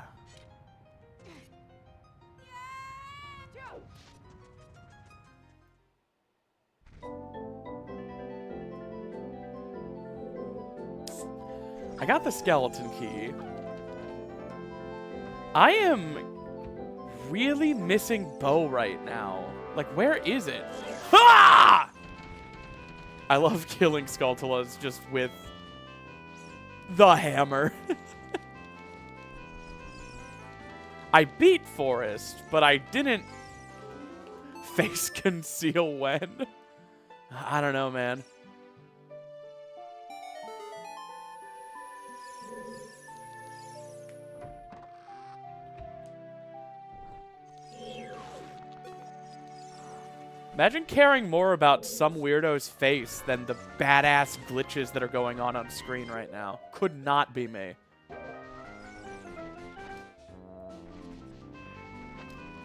got the skeleton key. I am really missing Bo right now. Like, where is it? Ha! I love killing Skulltulas just with the hammer. I beat Forest, but I didn't face conceal when. I don't know, man. Imagine caring more about some weirdo's face than the badass glitches that are going on screen right now. Could not be me.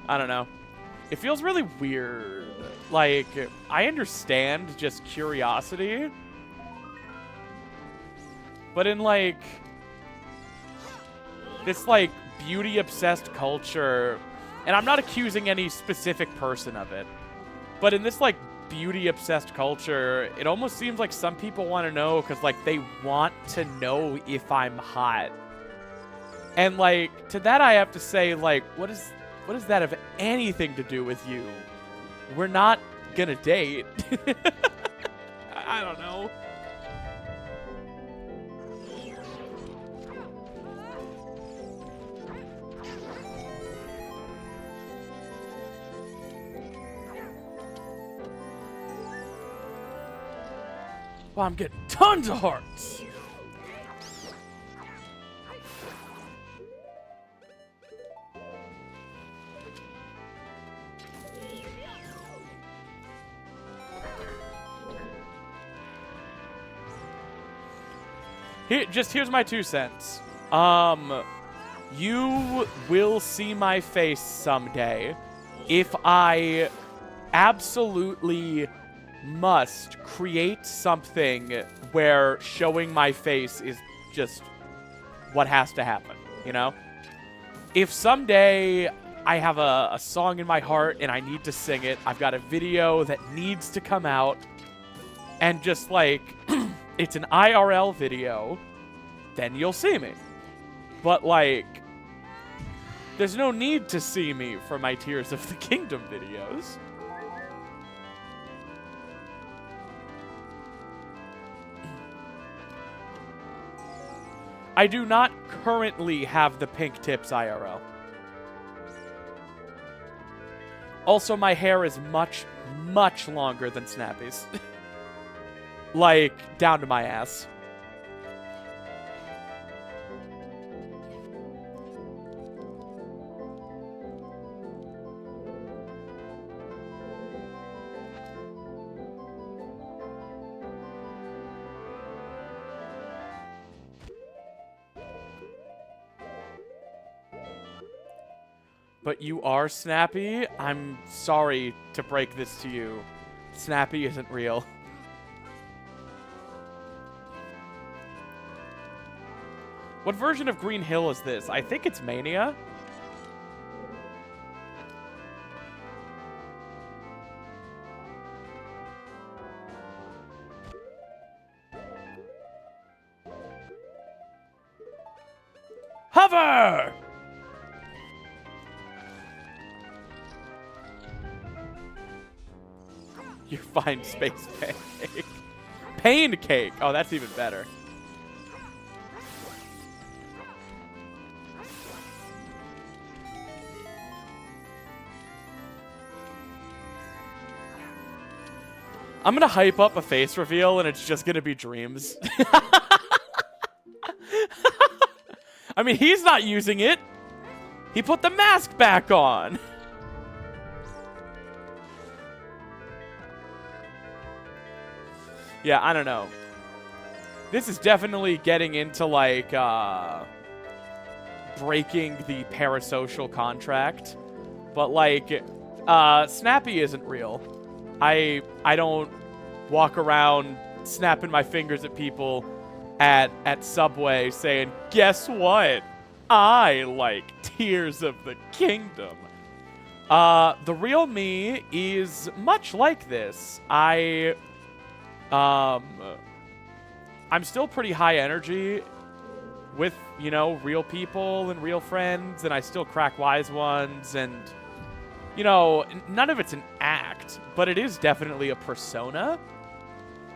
I don't know. It feels really weird. Like, I understand just curiosity. But in, like, this, like, beauty-obsessed culture, and I'm not accusing any specific person of it, but in this, like, beauty-obsessed culture, it almost seems like some people want to know because, like, they want to know if I'm hot. And, like, to that I have to say, like, what does that have anything to do with you? We're not gonna date. I don't know. Well, I'm getting tons of hearts. Here's my 2 cents. You will see my face someday if I absolutely must create something where showing my face is just what has to happen, you know? If someday I have a song in my heart and I need to sing it, I've got a video that needs to come out, and just like, it's an IRL video, then you'll see me. But like, There's no need to see me for my Tears of the Kingdom videos. I do not currently have the pink tips IRL. Also, my hair is much, much longer than Snappy's. Like, down to my ass. But you are Snappy? I'm sorry to break this to you. Snappy isn't real. What version of Green Hill is this? I think it's Mania. Hover! You find space pancake. Pain cake. Oh, that's even better. I'm gonna hype up a face reveal and it's just gonna be Dreams. I mean, he's not using it. He put the mask back on. Yeah, I don't know. This is definitely getting into, like, breaking the parasocial contract. But, like, Snappy isn't real. I don't walk around snapping my fingers at people at Subway saying, guess what? I like Tears of the Kingdom. The real me is much like this. I'm still pretty high energy with, you know, real people and real friends, and I still crack wise ones, and, you know, none of it's an act, but it is definitely a persona.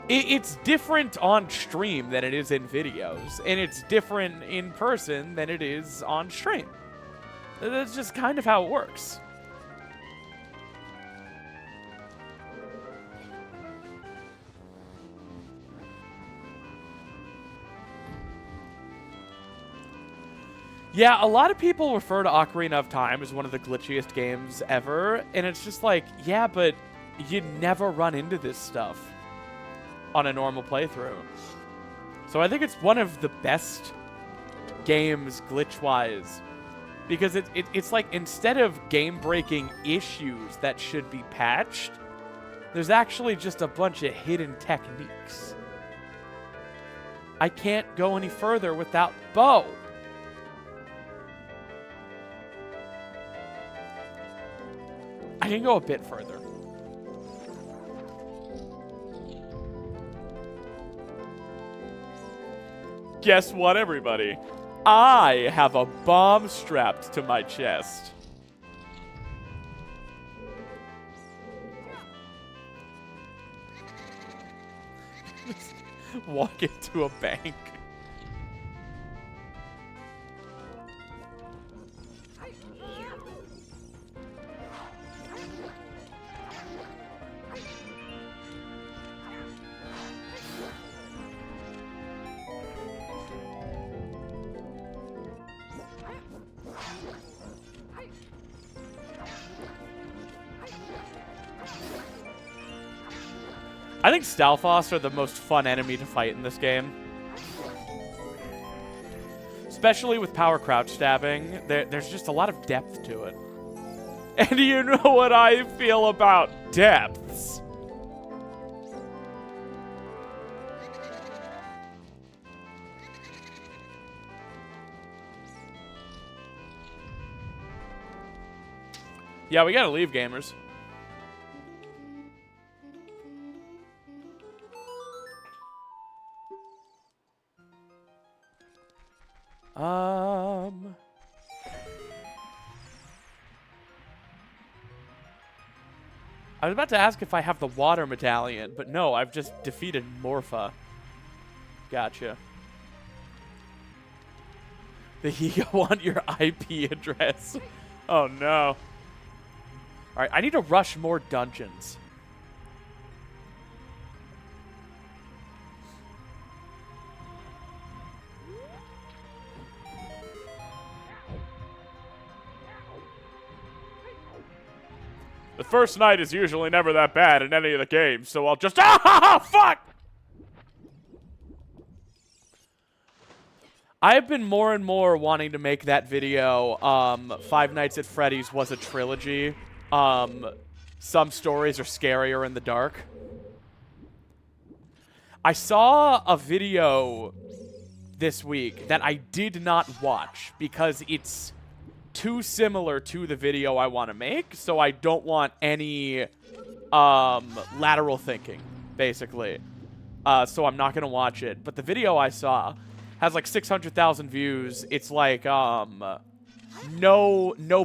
It's different on stream than it is in videos, and it's different in person than it is on stream. That's just kind of how it works. Yeah, a lot of people refer to Ocarina of Time as one of the glitchiest games ever, and it's just like, yeah, but you never run into this stuff on a normal playthrough. So I think it's one of the best games glitch-wise, because it's like, instead of game-breaking issues that should be patched, there's actually just a bunch of hidden techniques. I can't go any further without Bo. I can go a bit further. Guess what, everybody? I have a bomb strapped to my chest. Walk into a bank. I think Stalfos are the most fun enemy to fight in this game. Especially with power crouch stabbing, there's just a lot of depth to it. And you know what I feel about depths. Yeah, we gotta leave, gamers. I was about to ask if I have the water medallion, but no, I've just defeated Morpha. Gotcha. The Higa want your IP address. Oh, no. All right, I need to rush more dungeons. The first night is usually never that bad in any of the games, so I'll just... Ah, fuck! I've been more and more wanting to make that video, Five Nights at Freddy's was a trilogy. Some stories are scarier in the dark. I saw a video this week that I did not watch because it's too similar to the video I want to make, so I don't want any lateral thinking, basically. So I'm not going to watch it. But the video I saw has like 600,000 views. It's like no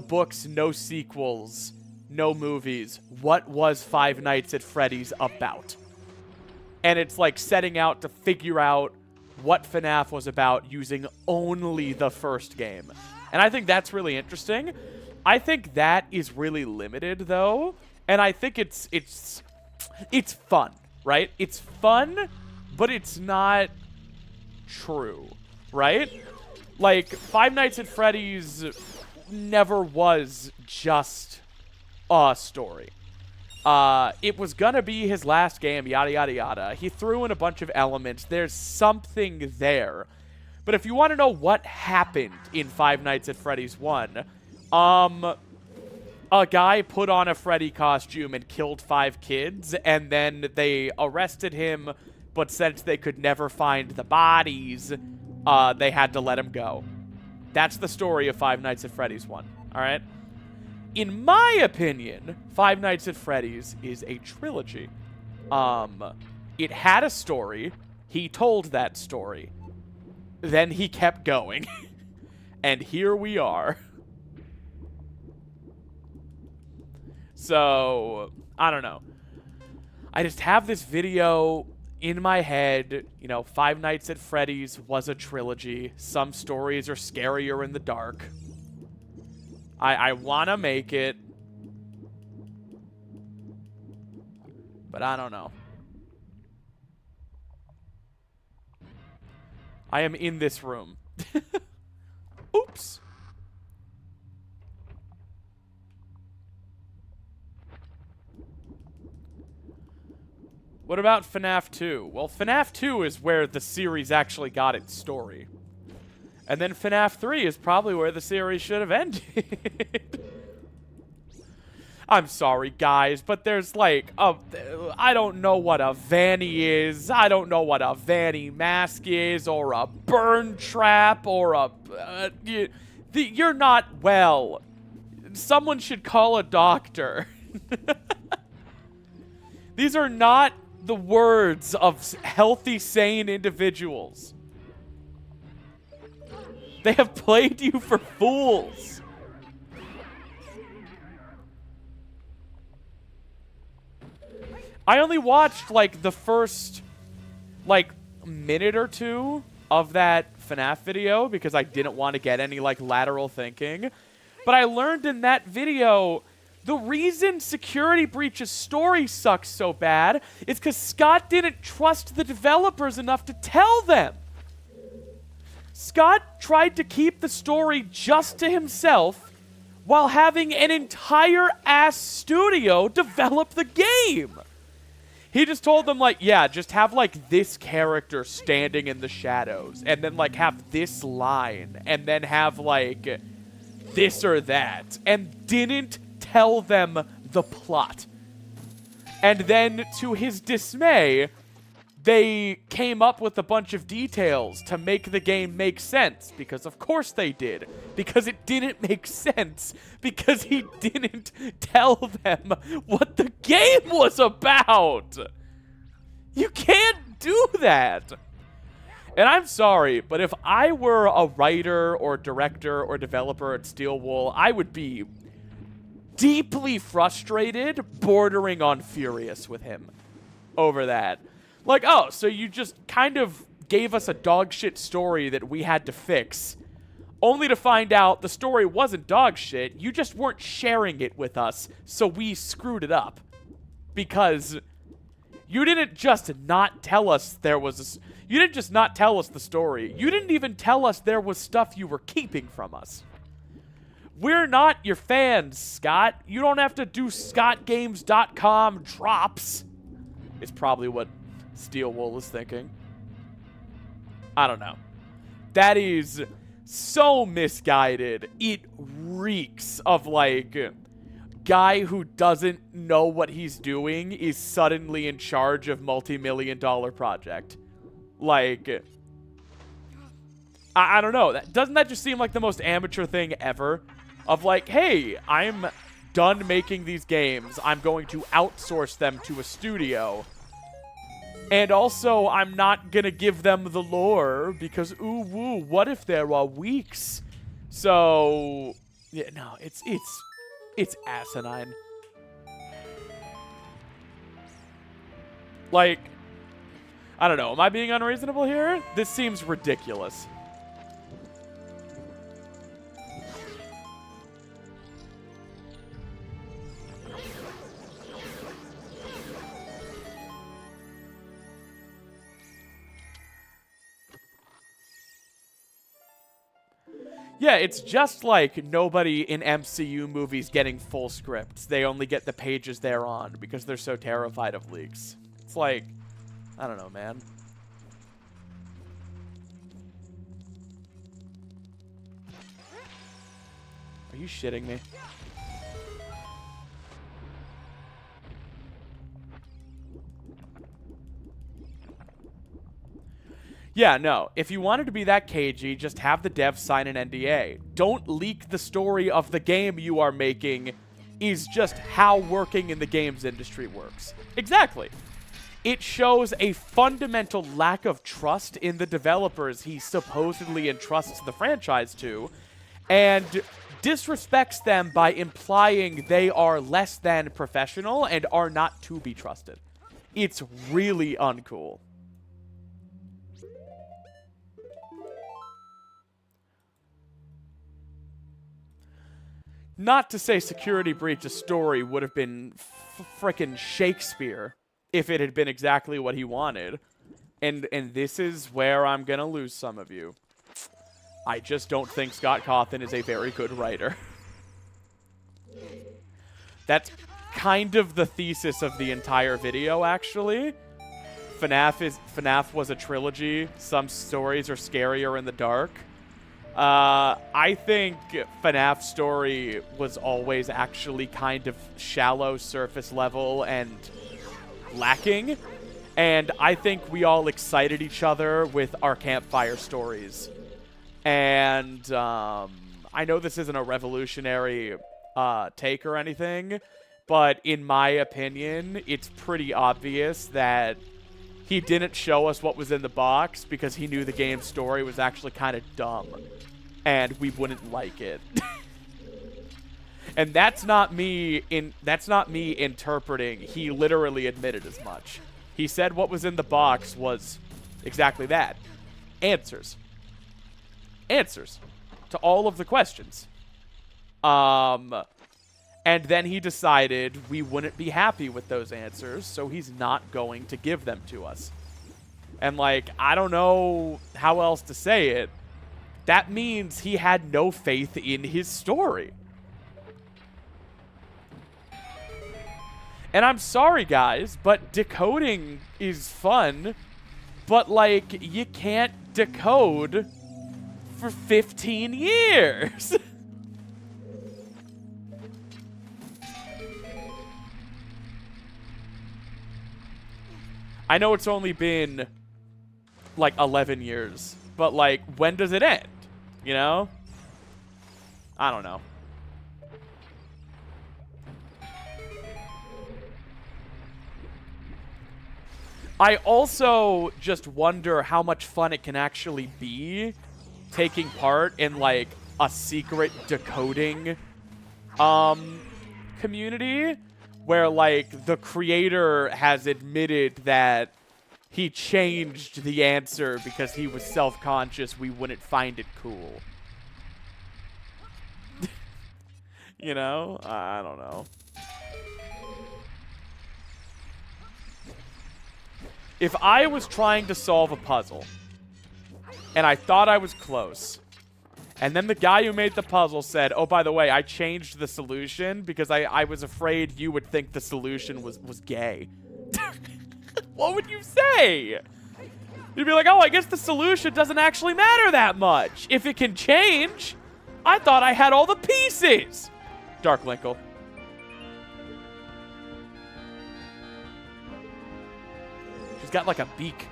books, no sequels, no movies. What was Five Nights at Freddy's about? And it's like setting out to figure out what FNAF was about using only the first game. And I think that's really interesting. I think that is really limited, though. And I think it's fun, right? It's fun, but it's not true, right? Like, Five Nights at Freddy's never was just a story. It was gonna be his last game, yada, yada, yada. He threw in a bunch of elements. There's something there. But if you want to know what happened in Five Nights at Freddy's 1, a guy put on a Freddy costume and killed 5 kids, and then they arrested him, but since they could never find the bodies, they had to let him go. That's the story of Five Nights at Freddy's 1, all right? In my opinion, Five Nights at Freddy's is a trilogy. It had a story. He told that story. Then he kept going. And here we are. So, I don't know. I just have this video in my head. You know, Five Nights at Freddy's was a trilogy. Some stories are scarier in the dark. I want to make it. But I don't know. I am in this room. Oops. What about FNAF 2? Well, FNAF 2 is where the series actually got its story. And then FNAF 3 is probably where the series should have ended. I'm sorry, guys, but there's like I don't know what a Vanny is. I don't know what a Vanny mask is, or a burn trap, or a... you're not well. Someone should call a doctor. These are not the words of healthy, sane individuals. They have played you for fools. I only watched, like, the first, like, minute or two of that FNAF video because I didn't want to get any, like, lateral thinking. But I learned in that video the reason Security Breach's story sucks so bad is because Scott didn't trust the developers enough to tell them. Scott tried to keep the story just to himself while having an entire ass studio develop the game. He just told them, like, yeah, just have, like, this character standing in the shadows, and then, like, have this line, and then have, like, this or that, and didn't tell them the plot. And then, to his dismay, they came up with a bunch of details to make the game make sense, because of course they did. Because it didn't make sense, because he didn't tell them what the game was about. You can't do that. And I'm sorry, but if I were a writer or director or developer at Steel Wool, I would be deeply frustrated, bordering on furious with him over that. Like, oh, so you just kind of gave us a dog shit story that we had to fix, only to find out the story wasn't dog shit. You just weren't sharing it with us, so we screwed it up. Because you didn't just not tell us there was you didn't just not tell us the story. You didn't even tell us there was stuff you were keeping from us. We're not your fans, Scott. You don't have to do scottgames.com drops. It's probably what Steel Wool is thinking. I don't know. That is so misguided. It reeks of, like, guy who doesn't know what he's doing is suddenly in charge of multi-million-dollar project. Like, I don't know. Doesn't that just seem like the most amateur thing ever? Of like, hey, I'm done making these games. I'm going to outsource them to a studio. And also, I'm not going to give them the lore because, ooh, woo, what if there are weeks? So, yeah, no, it's asinine. Like, I don't know. Am I being unreasonable here? This seems ridiculous. Yeah, it's just like nobody in MCU movies getting full scripts. They only get the pages they're on because they're so terrified of leaks. It's like, I don't know, man. Are you shitting me? Yeah, no. If you wanted to be that cagey, just have the devs sign an NDA. Don't leak the story of the game you are making is just how working in the games industry works. Exactly. It shows a fundamental lack of trust in the developers he supposedly entrusts the franchise to, and disrespects them by implying they are less than professional and are not to be trusted. It's really uncool. Not to say Security Breach's story would have been frickin' Shakespeare if it had been exactly what he wanted. And this is where I'm gonna lose some of you. I just don't think Scott Cawthon is a very good writer. That's kind of the thesis of the entire video, actually. FNAF was a trilogy. Some stories are scarier in the dark. I think FNAF's story was always actually kind of shallow, surface level, and lacking. And I think we all excited each other with our campfire stories. And I know this isn't a revolutionary take or anything, but in my opinion, it's pretty obvious that he didn't show us what was in the box because he knew the game's story was actually kind of dumb. And we wouldn't like it. And that's not me interpreting. He literally admitted as much. He said what was in the box was exactly that. Answers. Answers to all of the questions. And then he decided we wouldn't be happy with those answers, so he's not going to give them to us. And, like, I don't know how else to say it. That means he had no faith in his story. And I'm sorry, guys, but decoding is fun, but, like, you can't decode for 15 years. I know it's only been, like, 11 years, but, like, when does it end? You know? I don't know. I also just wonder how much fun it can actually be taking part in, like, a secret decoding community where, like, the creator has admitted that he changed the answer because he was self-conscious we wouldn't find it cool. You know? I don't know. If I was trying to solve a puzzle, and I thought I was close, and then the guy who made the puzzle said, oh, by the way, I changed the solution because I was afraid you would think the solution was gay. What would you say? You'd be like, oh, I guess the solution doesn't actually matter that much. If it can change, I thought I had all the pieces. Dark Linkle. She's got like a beak.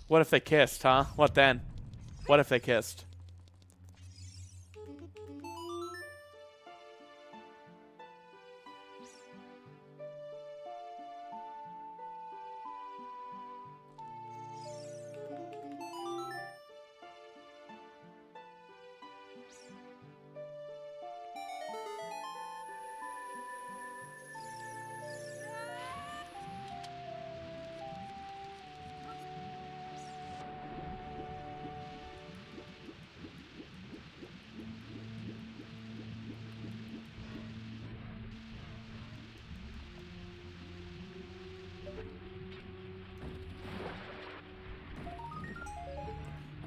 What if they kissed, huh? What then? What if they kissed?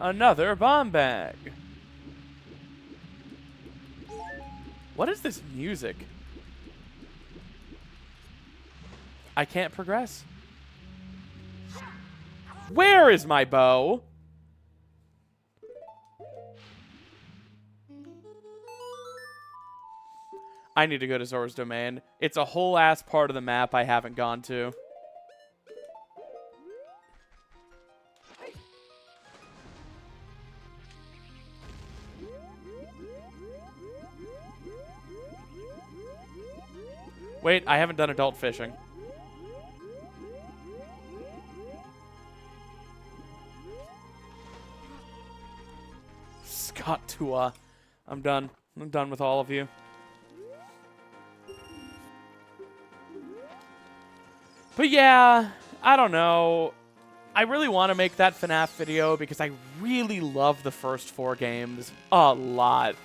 Another bomb bag. What is this music? I can't progress. Where is my bow? I need to go to Zora's Domain. It's a whole ass part of the map I haven't gone to. Wait, I haven't done adult fishing. Scott Tua. I'm done. I'm done with all of you. But yeah, I don't know. I really want to make that FNAF video because I really love the first 4 games a lot.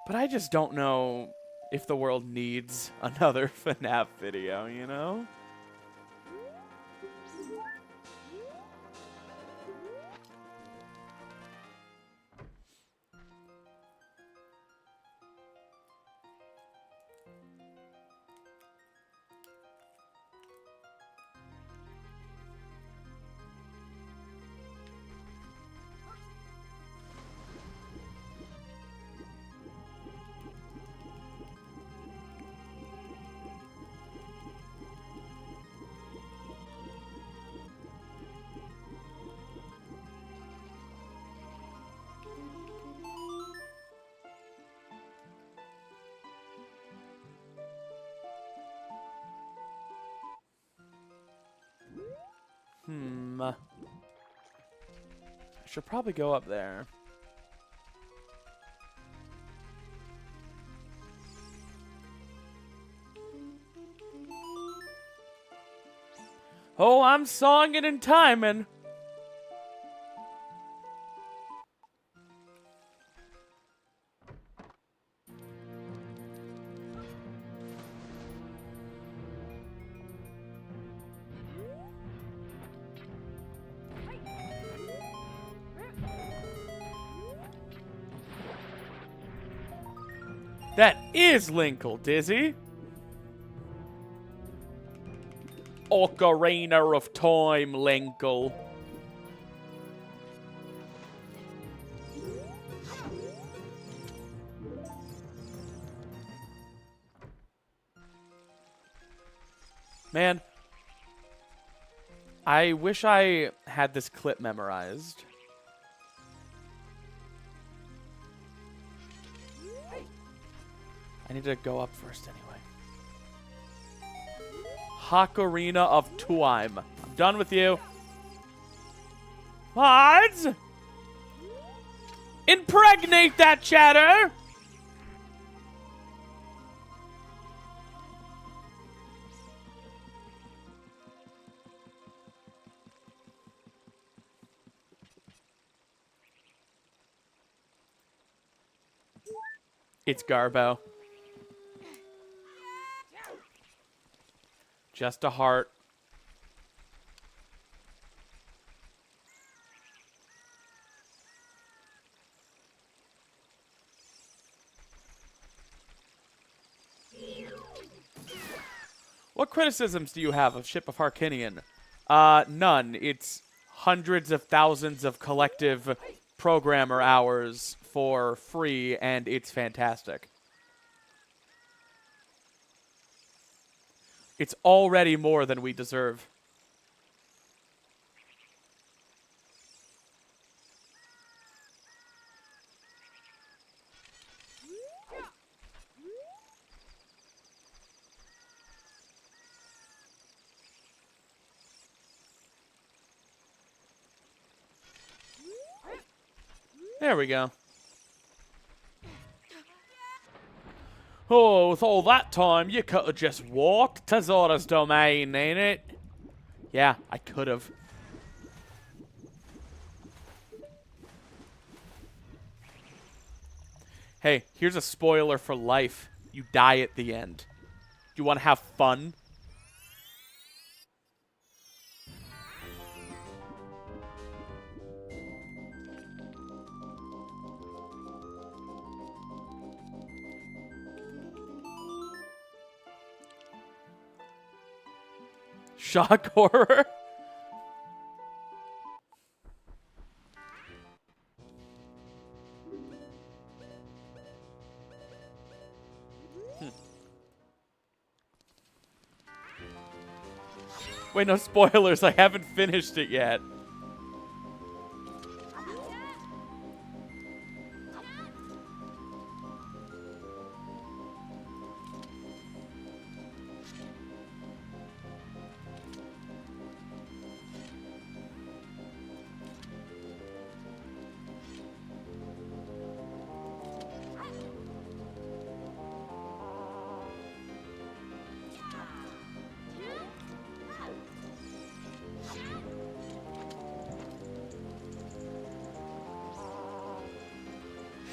But I just don't know if the world needs another FNAF video, you know? I should probably go up there. Oh, I'm songing and timing. That is LINKLE, Dizzy. Ocarina of Time, LINKLE. Man, I wish I had this clip memorized. I need to go up first anyway. Ocarina of Time. I'm done with you. Mods! Impregnate that chatter! It's Garbo. Just a heart. What criticisms do you have of Ship of Harkinian? None. It's hundreds of thousands of collective programmer hours for free, and it's fantastic. It's already more than we deserve. There we go. Oh, with all that time, you could have just walked to Zora's domain, ain't it? Yeah, I could have. Hey, here's a spoiler for life. You die at the end. You want to have fun? Shock horror? Wait, no spoilers. I haven't finished it yet.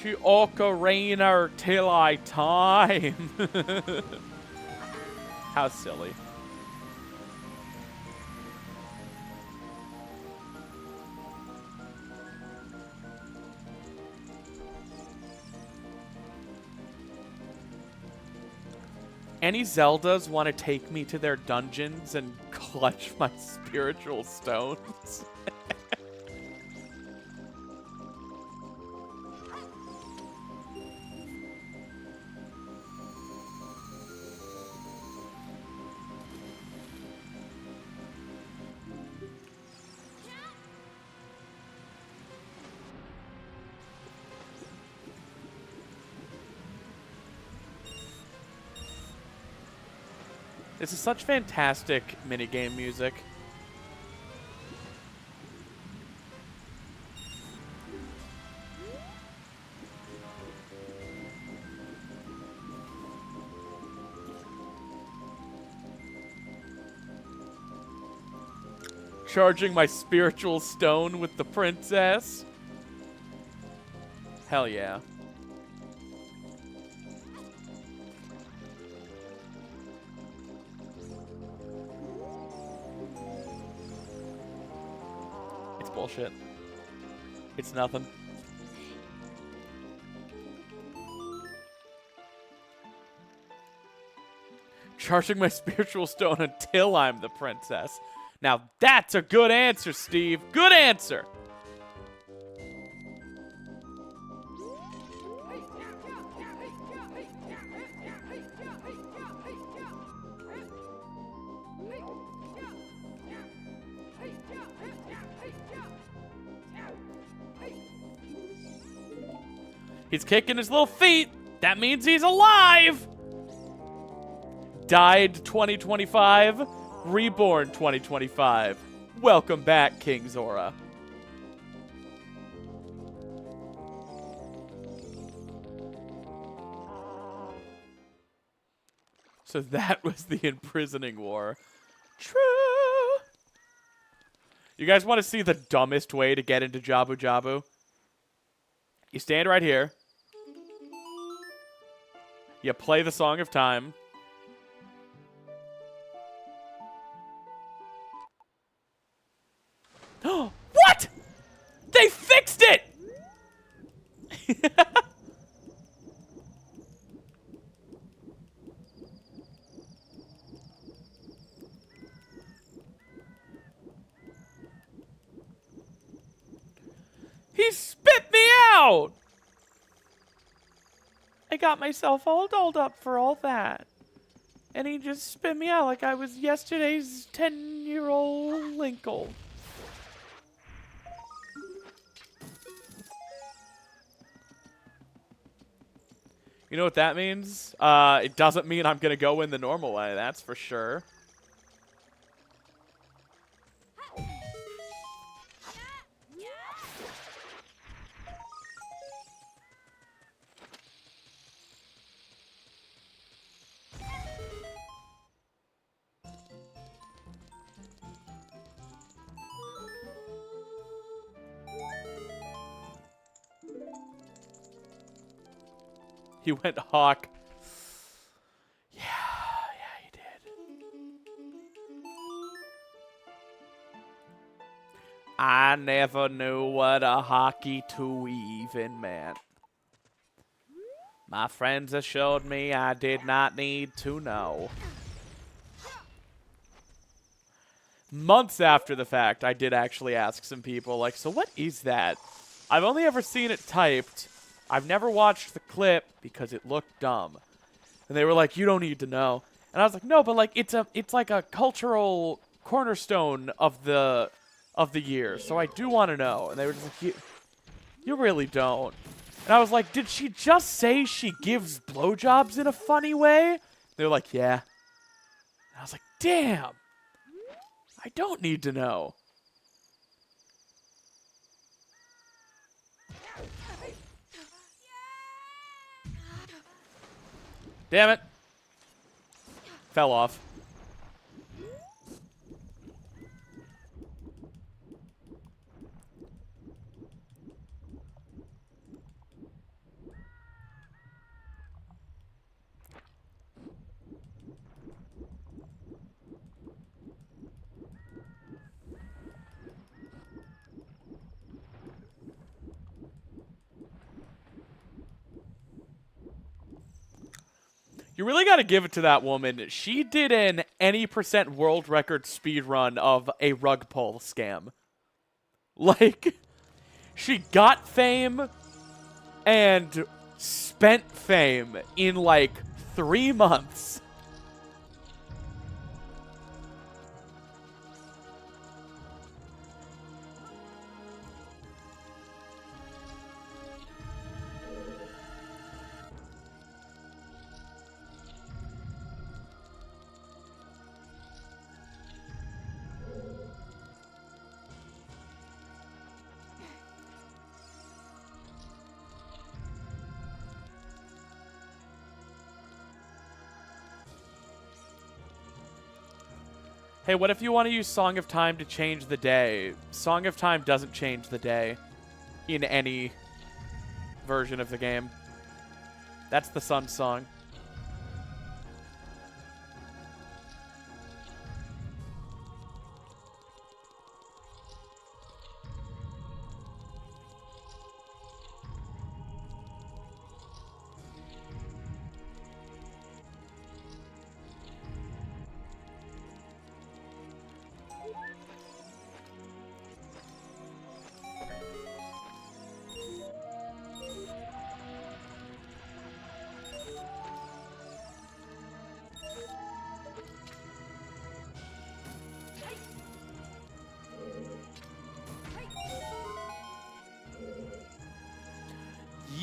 She ocarina till I time. How silly. Any Zeldas want to take me to their dungeons and clutch my spiritual stones? This is such fantastic minigame music. Charging my spiritual stone with the princess. Hell yeah. Bullshit. It's nothing. Charging my spiritual stone until I'm the princess. Now that's a good answer, Steve. Good answer. He's kicking his little feet. That means he's alive. Died 2025. Reborn 2025. Welcome back, King Zora. So that was the imprisoning war. True. You guys want to see the dumbest way to get into Jabu Jabu? You stand right here. You play the Song of Time. What? They fixed it! He spit me out! I got myself all dolled up for all that. And he just spit me out like I was yesterday's 10-year-old LINKLE. You know what that means? It doesn't mean I'm gonna go in the normal way, that's for sure. He went Hawk. Yeah, he did. I never knew what a hockey to even meant. My friends assured me I did not need to know. Months after the fact, I did actually ask some people, like, so what is that? I've only ever seen it typed. I've never watched the clip because it looked dumb. And they were like, you don't need to know. And I was like, no, but like it's like a cultural cornerstone of the year. So I do want to know. And they were just like, you really don't. And I was like, did she just say she gives blowjobs in a funny way? They were like, yeah. And I was like, damn. I don't need to know. Damn it. Fell off. You really got to give it to that woman. She did an any % world record speed run of a rug pull scam. Like, she got fame and spent fame in like 3 months. Hey, what if you want to use Song of Time to change the day? Song of Time doesn't change the day in any version of the game. That's the Sun song.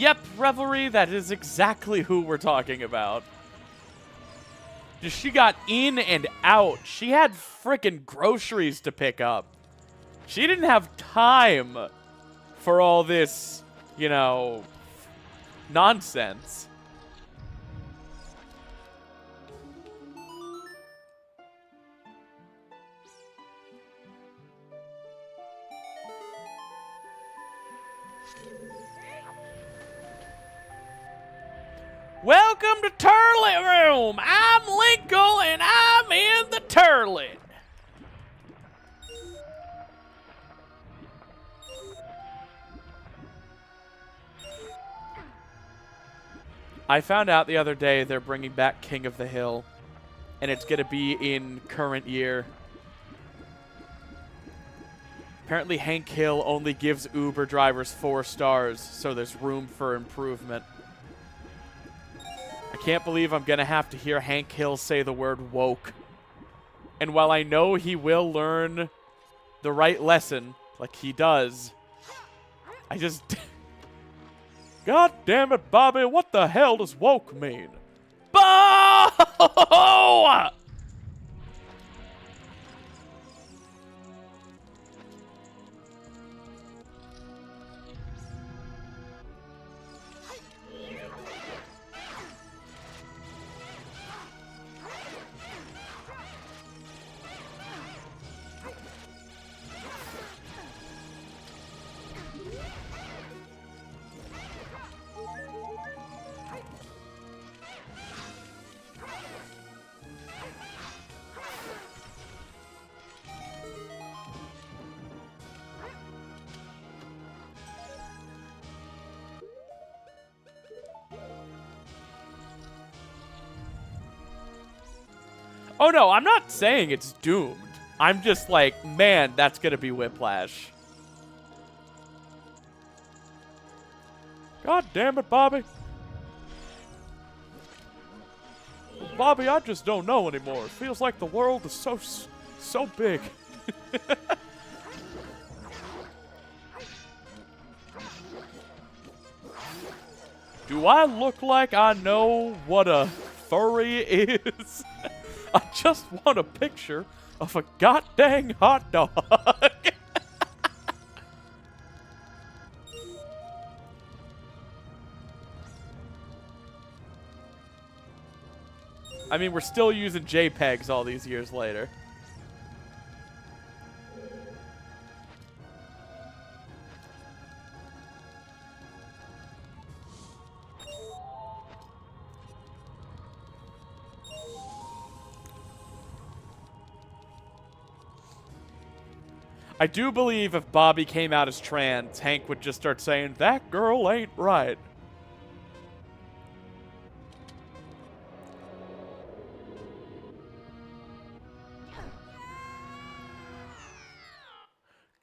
Yep, Revelry, that is exactly who we're talking about. She got in and out. She had frickin' groceries to pick up. She didn't have time for all this, you know, nonsense. Welcome to Turlet Room! I'm LINKLE and I'm in the Turlet! I found out the other day they're bringing back King of the Hill, and it's gonna be in current year. Apparently Hank Hill only gives Uber drivers 4 stars, so there's room for improvement. I can't believe I'm gonna have to hear Hank Hill say the word woke. And while I know he will learn the right lesson, like he does, I just... God damn it, Bobby, what the hell does woke mean? Bo! Oh no, I'm not saying it's doomed. I'm just like, man, that's gonna be whiplash. God damn it, Bobby. Bobby, I just don't know anymore. It feels like the world is so big. Do I look like I know what a furry is? I just want a picture of a goddamn hot dog. I mean, we're still using JPEGs all these years later. I do believe if Bobby came out as trans, Hank would just start saying, "That girl ain't right."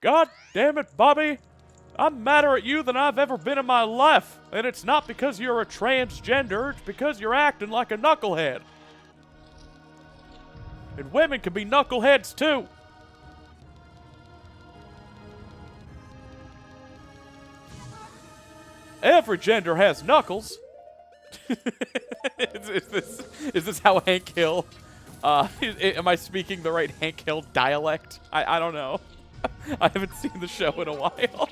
God damn it, Bobby. I'm madder at you than I've ever been in my life. And it's not because you're a transgender, it's because you're acting like a knucklehead. And women can be knuckleheads too. Every gender has knuckles. is this how Hank Hill? Am I speaking the right Hank Hill dialect? I don't know. I haven't seen the show in a while.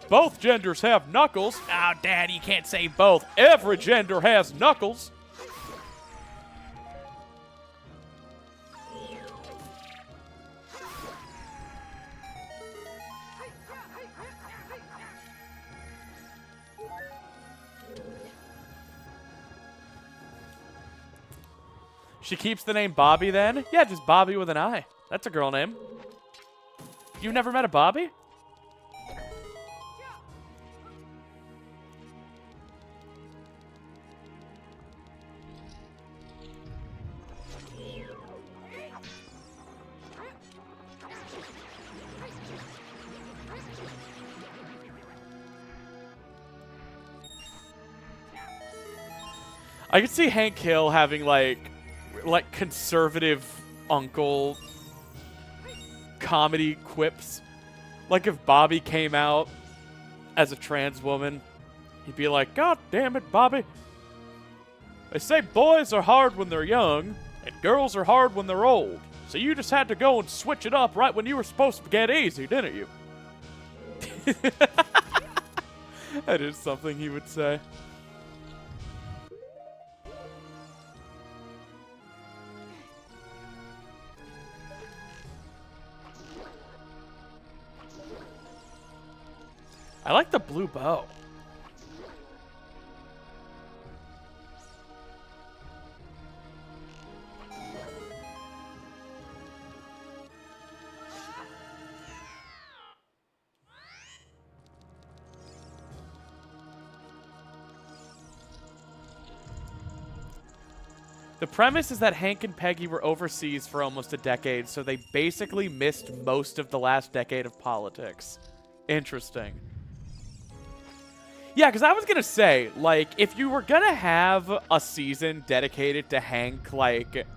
Both genders have knuckles. Oh, Dad, you can't say both. Every gender has knuckles. She keeps the name Bobby then? Yeah, just Bobby with an I. That's a girl name. You've never met a Bobby? I could see Hank Hill having like conservative uncle comedy quips. Like if Bobby came out as a trans woman. He'd be like, God damn it, Bobby. They say boys are hard when they're young, and girls are hard when they're old. So you just had to go and switch it up right when you were supposed to get easy, didn't you? That is something he would say. I like the blue bow. The premise is that Hank and Peggy were overseas for almost a decade, so they basically missed most of the last decade of politics. Interesting. Yeah, because I was going to say, like, if you were going to have a season dedicated to Hank, like,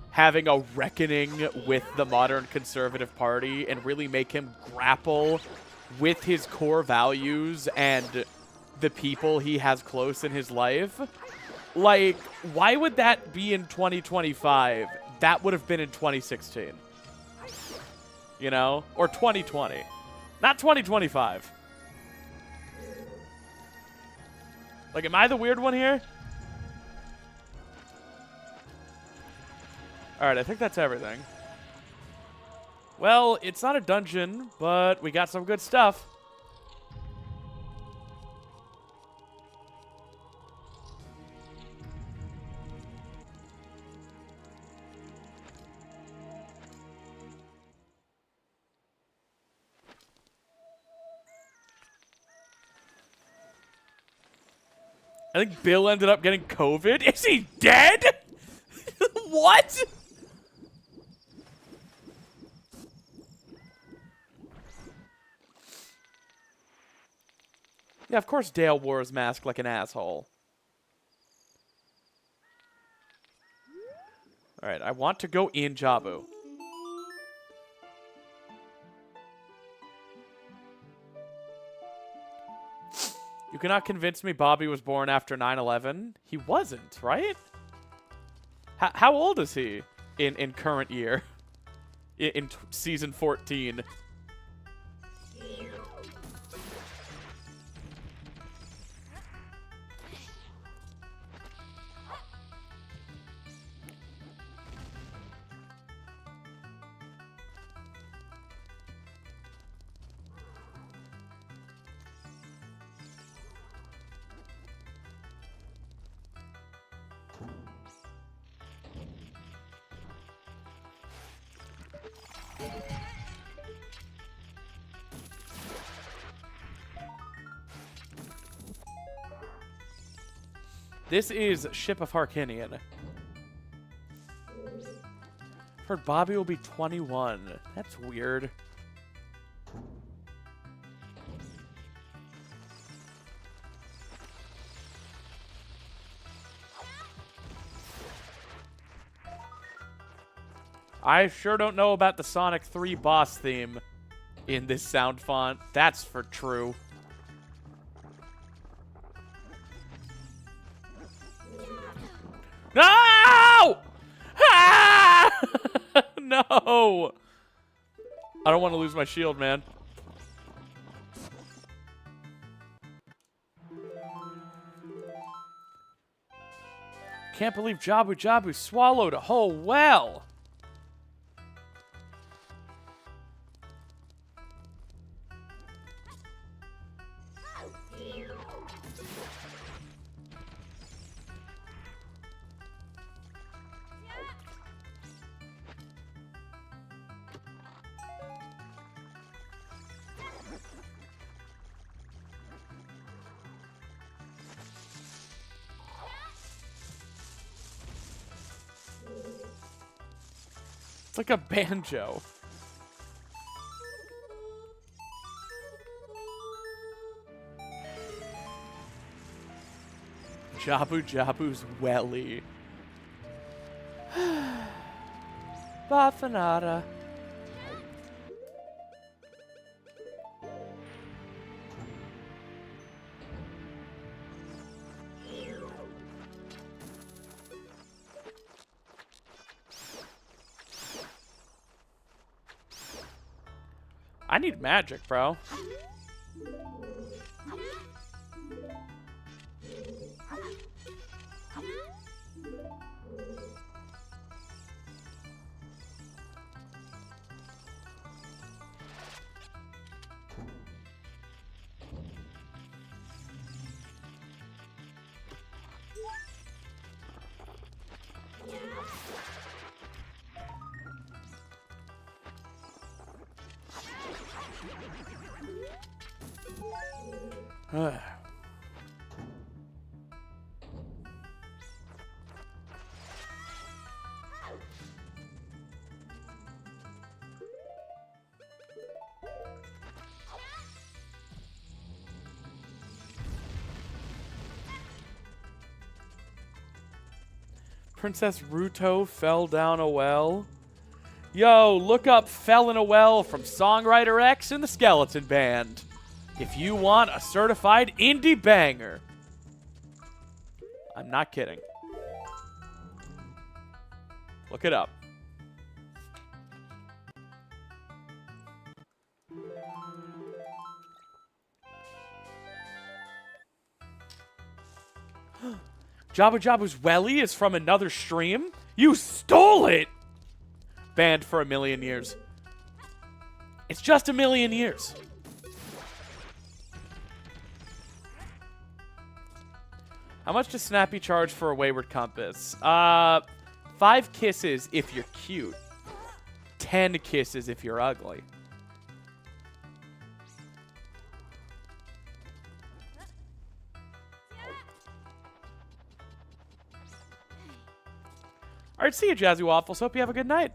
having a reckoning with the modern conservative party and really make him grapple with his core values and the people he has close in his life, like, why would that be in 2025? That would have been in 2016. You know? Or 2020. Not 2025. Like, am I the weird one here? Alright, I think that's everything. Well, it's not a dungeon, but we got some good stuff. I think Bill ended up getting COVID. Is he dead? What? Yeah, of course Dale wore his mask like an asshole. Alright, I want to go in Jabu. You cannot convince me Bobby was born after 9/11. He wasn't, right? How old is he in current year? In season 14? This is Ship of Harkinian. Heard Bobby will be 21. That's weird. I sure don't know about the Sonic 3 boss theme in this sound font. That's for true. No! Ah! No! I don't want to lose my shield, man. Can't believe Jabu swallowed a whole well. It's like a banjo. Jabu's welly. Bafanada. I need magic, bro. Princess Ruto fell down a well. Yo, look up Fell in a Well from Songwriter X and the Skeleton Band if you want a certified indie banger. I'm not kidding. Look it up. Jabba Jabba's Welly is from another stream? You stole it! Banned for 1,000,000 years. It's just 1,000,000 years. How much does Snappy charge for a Wayward Compass? 5 kisses if you're cute. 10 kisses if you're ugly. All right, see you, Jazzy Waffles. Hope you have a good night.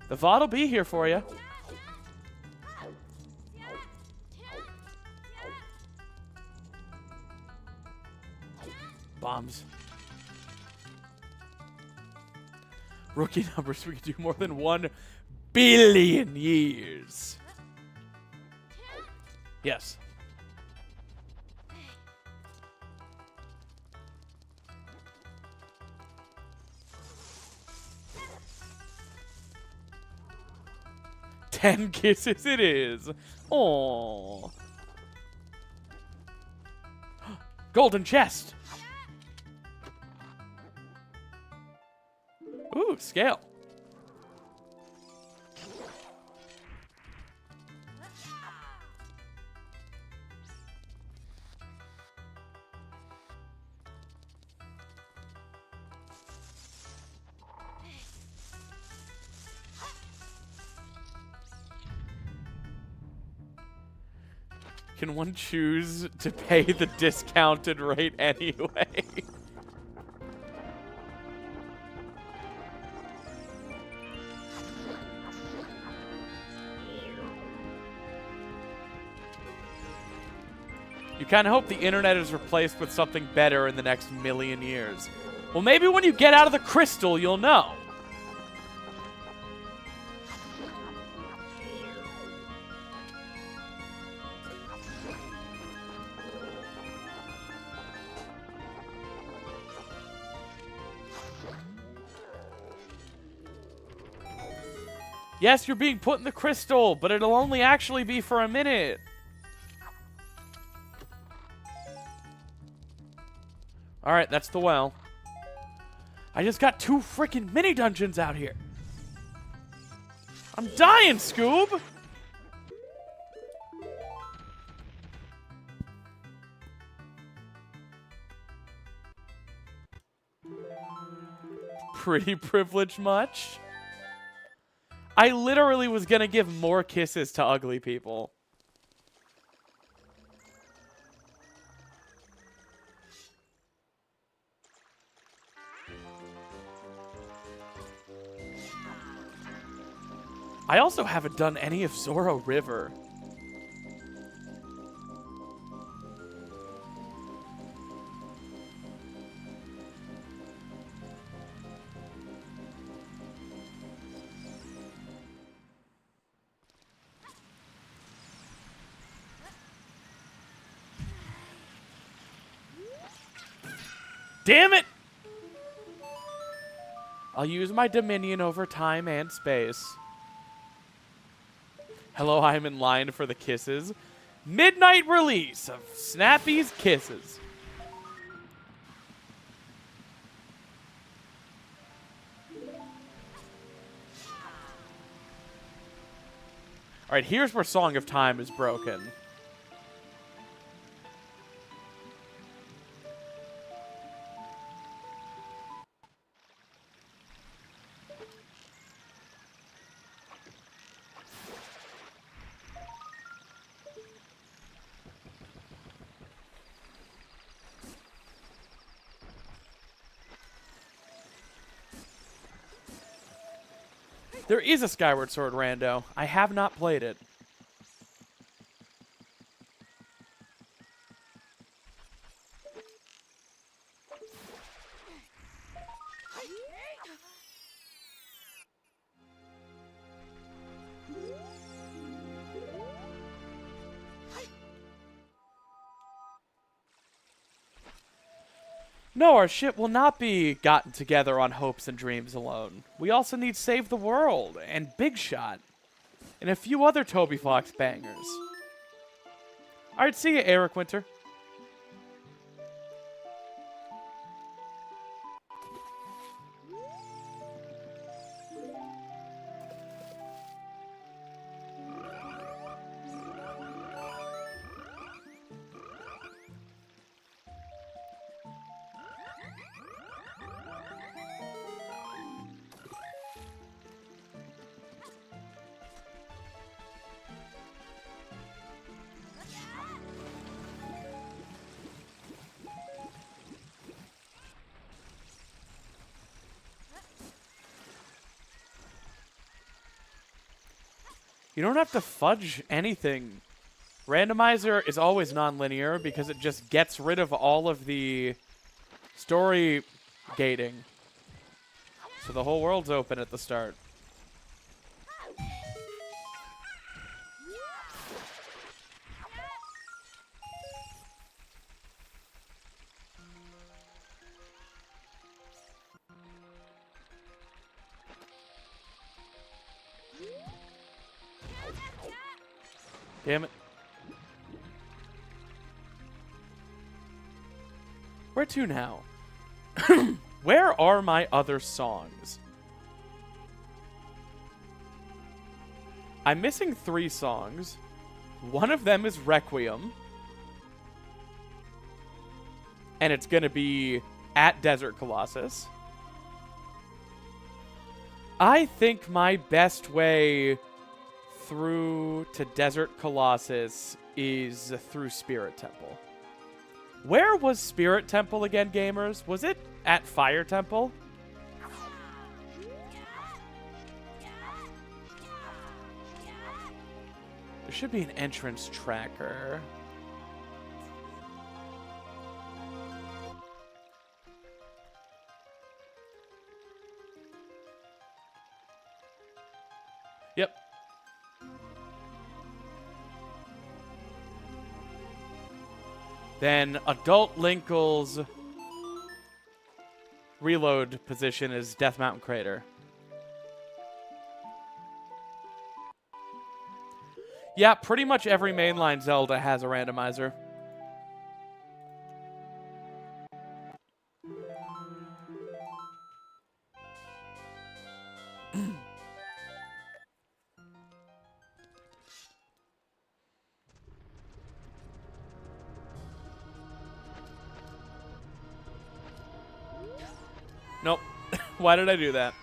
The VOD will be here for you. Bombs. Rookie numbers. We can do more than 1 billion years. Yes. Ten kisses it is. Aww. Golden chest. Ooh, scale. Can one choose to pay the discounted rate anyway? You kind of hope the internet is replaced with something better in the next 1,000,000 years. Well, maybe when you get out of the crystal, you'll know. Yes, you're being put in the crystal, but it'll only actually be for a minute. Alright, that's the well. I just got 2 freaking mini dungeons out here. I'm dying, Scoob! Pretty privileged much? I literally was gonna give more kisses to ugly people. I also haven't done any of Zoro River. Damn it! I'll use my dominion over time and space. Hello, I'm in line for the kisses. Midnight release of Snappy's Kisses. All right, here's where Song of Time is broken. There is a Skyward Sword rando. I have not played it. No, our ship will not be gotten together on hopes and dreams alone. We also need Save the World and Big Shot and a few other Toby Fox bangers. All right, see you, Eric Winter. You don't have to fudge anything. Randomizer is always non-linear because it just gets rid of all of the story gating. So the whole world's open at the start. Damn it. Where to now? Where are my other songs? I'm missing 3 songs. One of them is Requiem. And it's going to be at Desert Colossus. I think my best way through to Desert Colossus is through Spirit Temple. Where was Spirit Temple again, gamers? Was it at Fire Temple? There should be an entrance tracker. Yep. Then Adult Linkle's reload position is Death Mountain Crater. Yeah, pretty much every mainline Zelda has a randomizer. Nope. Why did I do that?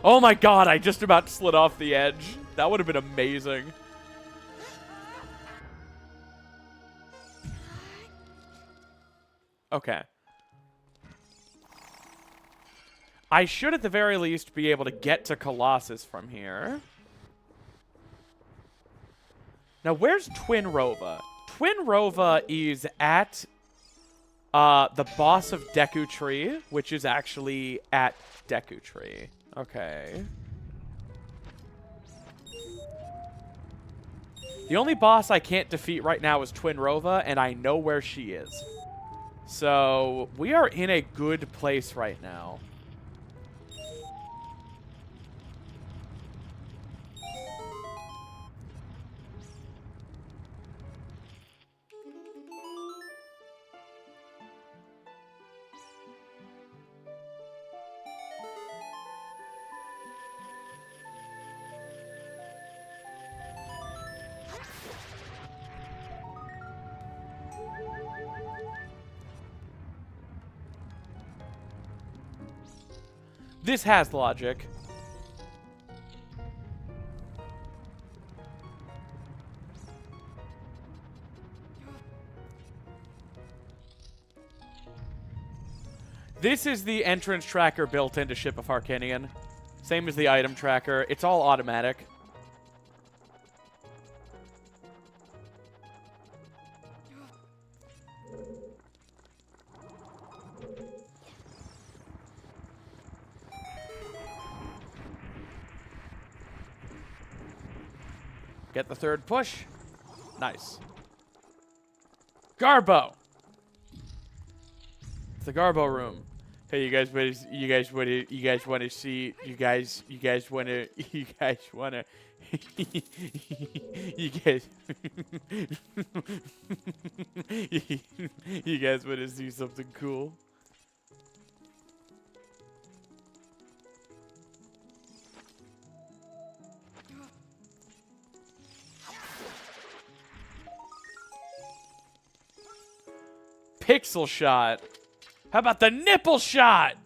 Oh my god, I just about slid off the edge. That would have been amazing. Okay. I should at the very least be able to get to Colossus from here. Now, where's Twin Rova? Twin Rova is at the boss of Deku Tree, which is actually at Deku Tree. Okay. The only boss I can't defeat right now is Twin Rova, and I know where she is. So, we are in a good place right now. This has logic. This is the entrance tracker built into Ship of Harkinian. Same as the item tracker. It's all automatic. Get the third push. Nice. Garbo. It's the Garbo room. Hey, you guys want to see? You guys want to? You guys want to? You guys you guys want to see something cool? Pixel shot. How about the nipple shot?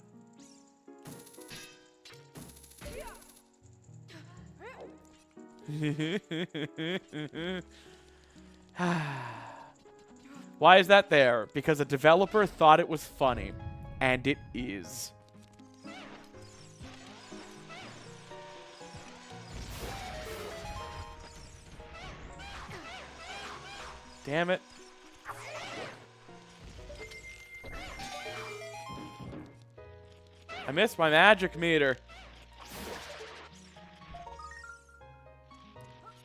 Why is that there? Because a developer thought it was funny. And it is. Damn it. I missed my magic meter.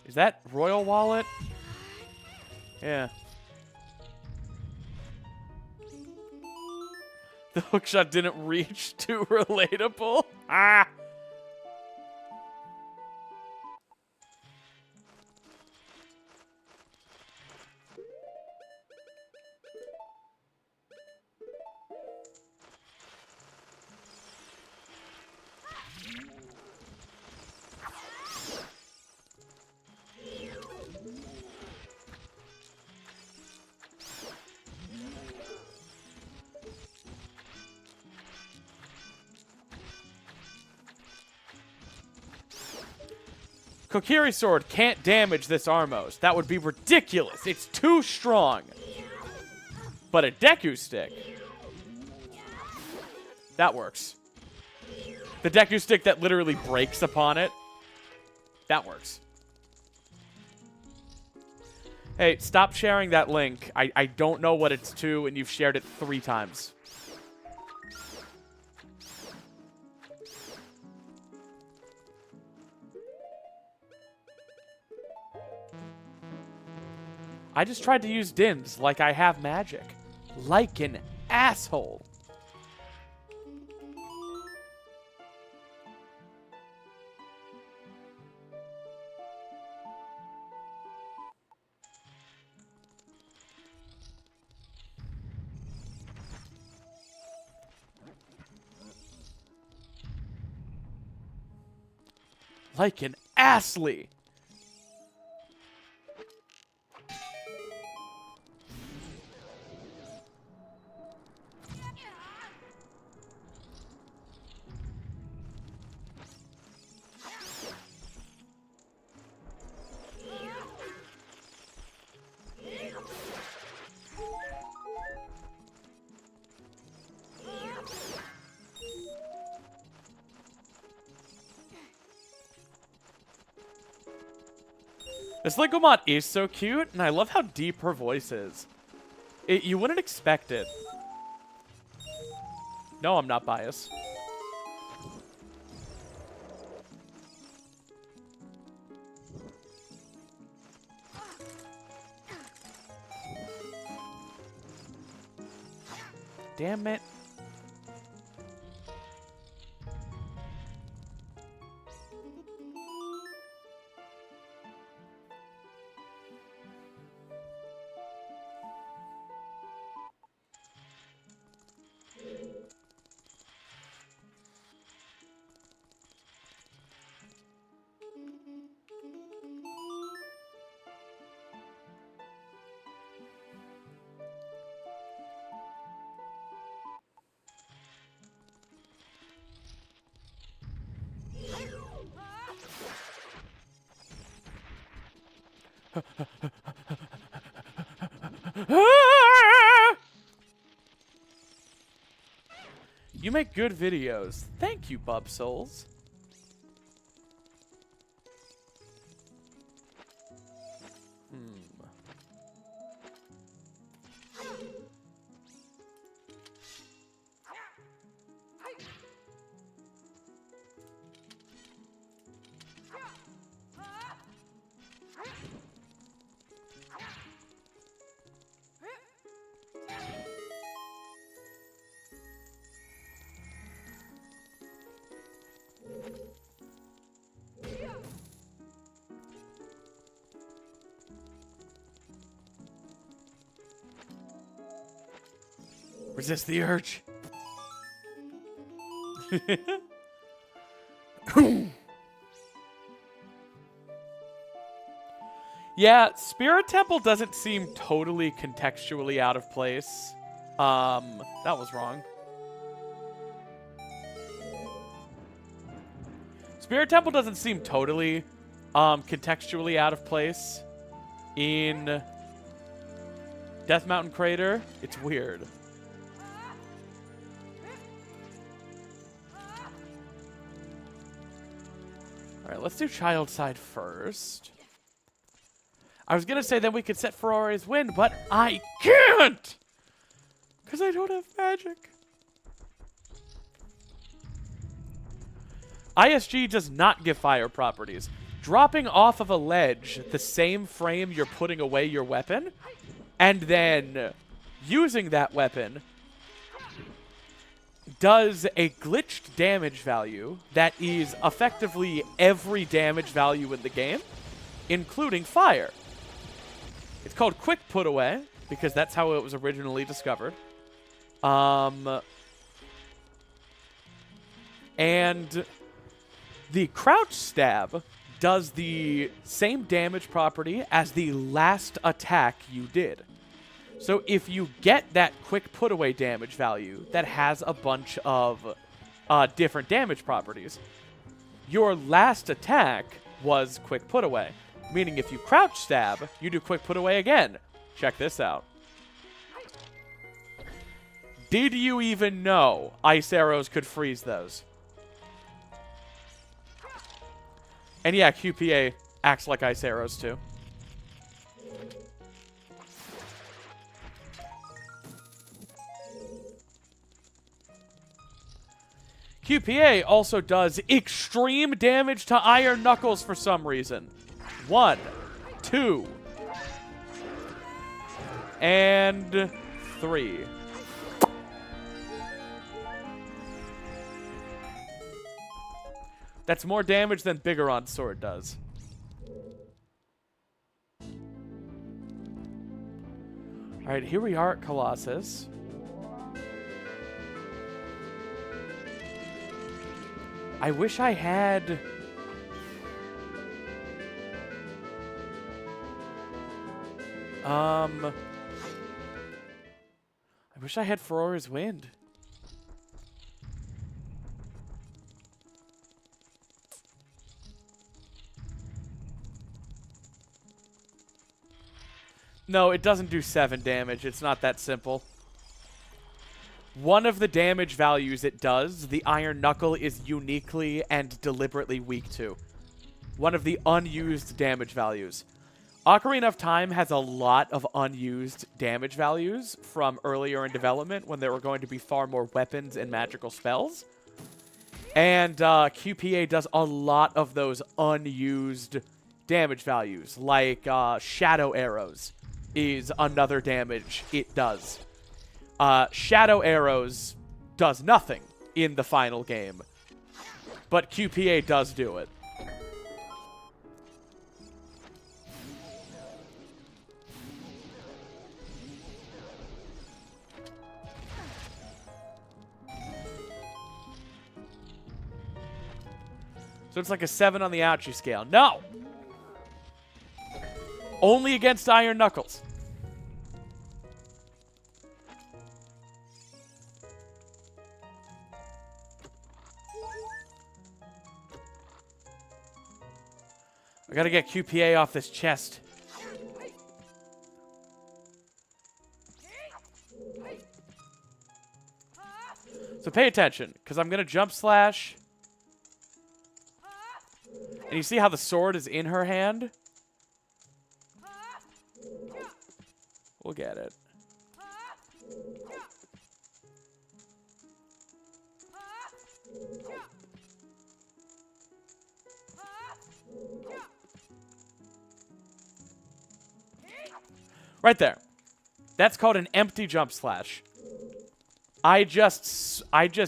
Is that Royal Wallet? Yeah. The hookshot didn't reach. Too relatable. Ah! Kokiri sword can't damage this Armos. That would be ridiculous. It's too strong. But a Deku stick. That works. The Deku stick that literally breaks upon it. That works. Hey, stop sharing that link. I don't know what it's to, and you've shared it 3 times. I just tried to use DIMS like I have magic. Like an asshole. Like an assly. This LINKLE is so cute, and I love how deep her voice is. You wouldn't expect it. No, I'm not biased. damn it. You make good videos. Thank you, Bub Souls. Resist the urge. Yeah, Spirit Temple doesn't seem totally contextually out of place. That was wrong. Spirit Temple doesn't seem totally contextually out of place in Death Mountain Crater. It's weird. Alright, let's do Child Side first. I was going to say that we could set Ferrari's Wind, but I can't! Because I don't have magic. ISG does not give fire properties. Dropping off of a ledge the same frame you're putting away your weapon, and then using that weapon does a glitched damage value that is effectively every damage value in the game, including fire. It's called Quick Put Away, because that's how it was originally discovered. And the Crouch Stab does the same damage property as the last attack you did. So if you get that quick put away damage value that has a bunch of different damage properties, your last attack was quick put away. Meaning if you crouch stab, you do quick put away again. Check this out. Did you even know ice arrows could freeze those? And yeah, QPA acts like ice arrows too. QPA also does extreme damage to Iron Knuckles for some reason. 1, 2, and 3. That's more damage than Bigoron's sword does. Alright, here we are at Colossus. I wish I had... I wish I had Ferrari's Wind. No, it doesn't do 7 damage. It's not that simple. One of the damage values it does, the Iron Knuckle is uniquely and deliberately weak to. One of the unused damage values. Ocarina of Time has a lot of unused damage values from earlier in development when there were going to be far more weapons and magical spells. And QPA does a lot of those unused damage values, like Shadow Arrows is another damage it does. Shadow Arrows does nothing in the final game, but QPA does do it. So it's like a 7 on the ouchie scale. No! Only against Iron Knuckles. I gotta get QPA off this chest. So pay attention, because I'm gonna jump slash. And you see how the sword is in her hand? We'll get it. Right there. That's called an empty jump slash. I just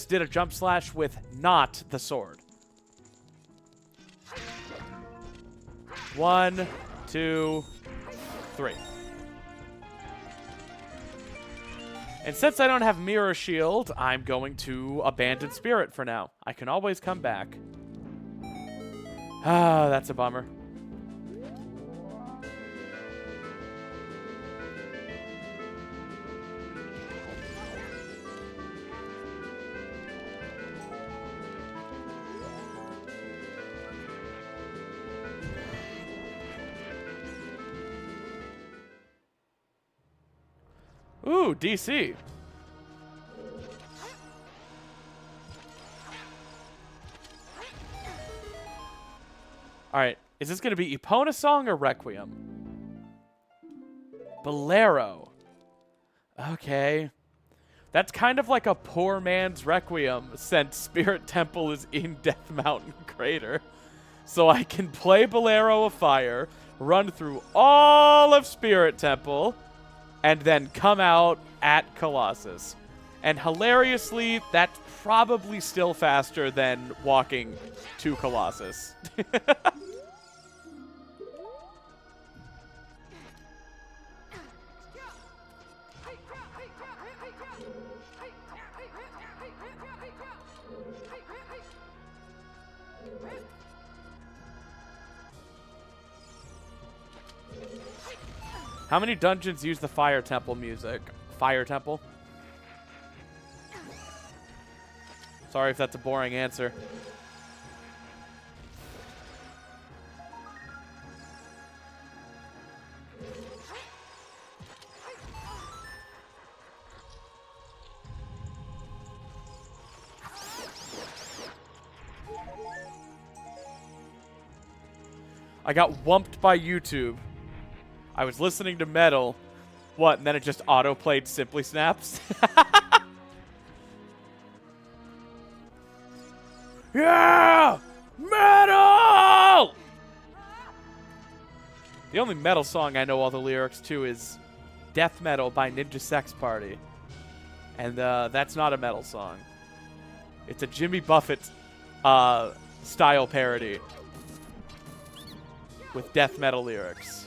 did a jump slash with not the sword. 1, 2, 3. And since I don't have Mirror Shield, I'm going to abandon Spirit for now. I can always come back. Ah, that's a bummer. Ooh, DC. Alright, is this going to be Epona song or Requiem? Bolero. Okay. That's kind of like a poor man's Requiem, since Spirit Temple is in Death Mountain Crater. So I can play Bolero of Fire, run through all of Spirit Temple, and then come out at Colossus. And hilariously, that's probably still faster than walking to Colossus. How many dungeons use the Fire Temple music? Fire Temple? Sorry if that's a boring answer. I got whumped by YouTube. I was listening to metal. What? And then it just auto-played SimplySnaps? Yeah! Metal! The only metal song I know all the lyrics to is Death Metal by Ninja Sex Party. And that's not a metal song. It's a Jimmy Buffett style parody with death metal lyrics.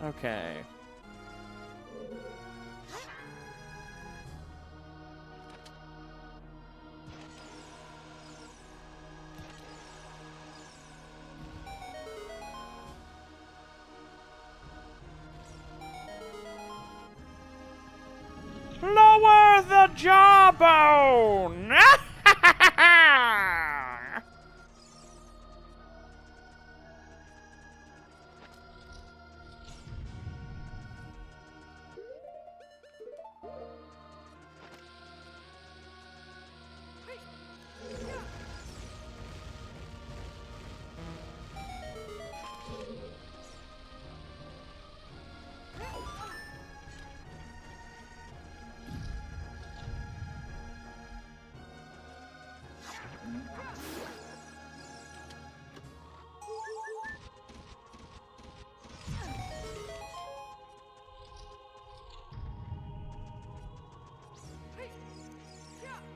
Okay. Lower the jawbone!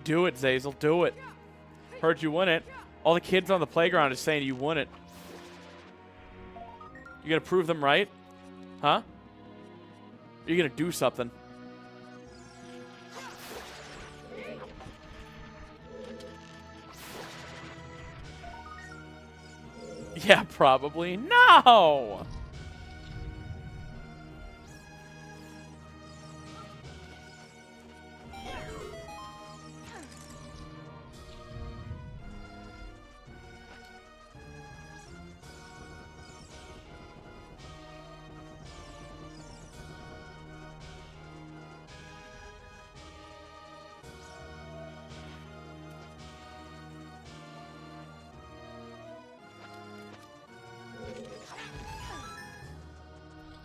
Do it, Zazel. Do it. Heard you won it. All the kids on the playground are saying you won it. You gonna prove them right? Huh? You're gonna do something. Yeah, probably. No!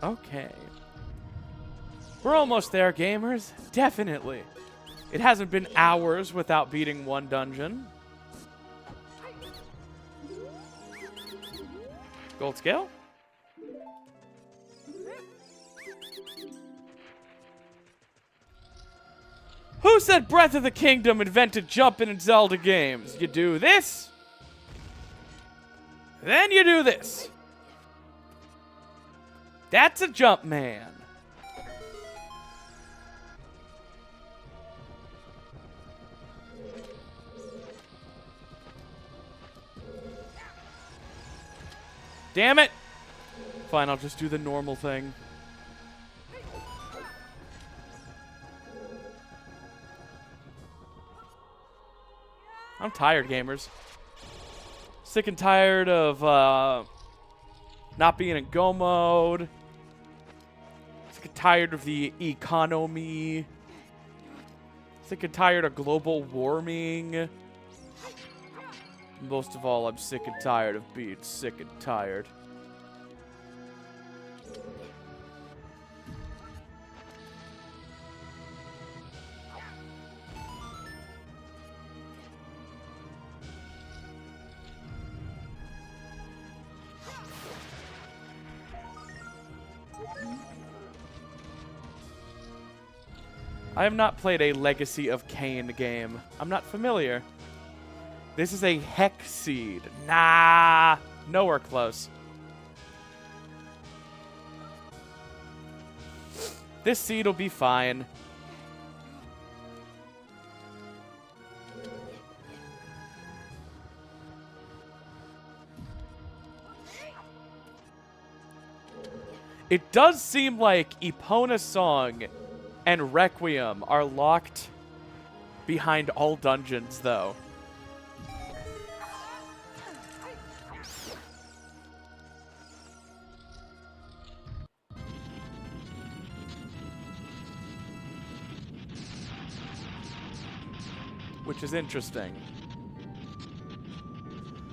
Okay. We're almost there, gamers. Definitely. It hasn't been hours without beating one dungeon. Gold scale? Who said Breath of the Kingdom invented jumping in Zelda games? You do this, then you do this. That's a jump, man. Damn it. Fine, I'll just do the normal thing. I'm tired, gamers. Sick and tired of not being in go mode. Sick and tired of the economy. Sick and tired of global warming. Most of all, I'm sick and tired of being sick and tired. I have not played a Legacy of Kain game. I'm not familiar. This is a Hex Seed. Nah, nowhere close. This seed will be fine. It does seem like Epona's Song and Requiem are locked behind all dungeons, though. Which is interesting.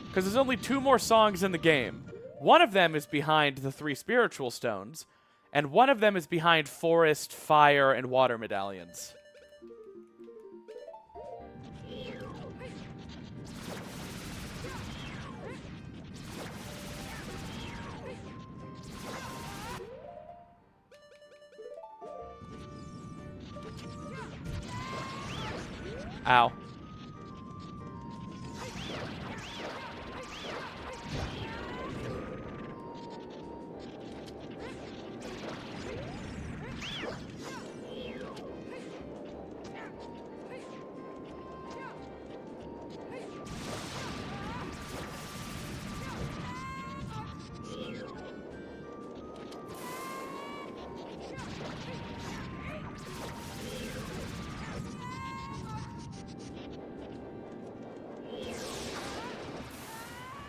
Because there's only 2 more songs in the game. One of them is behind the 3 spiritual stones, and one of them is behind forest, fire, and water medallions. Ow.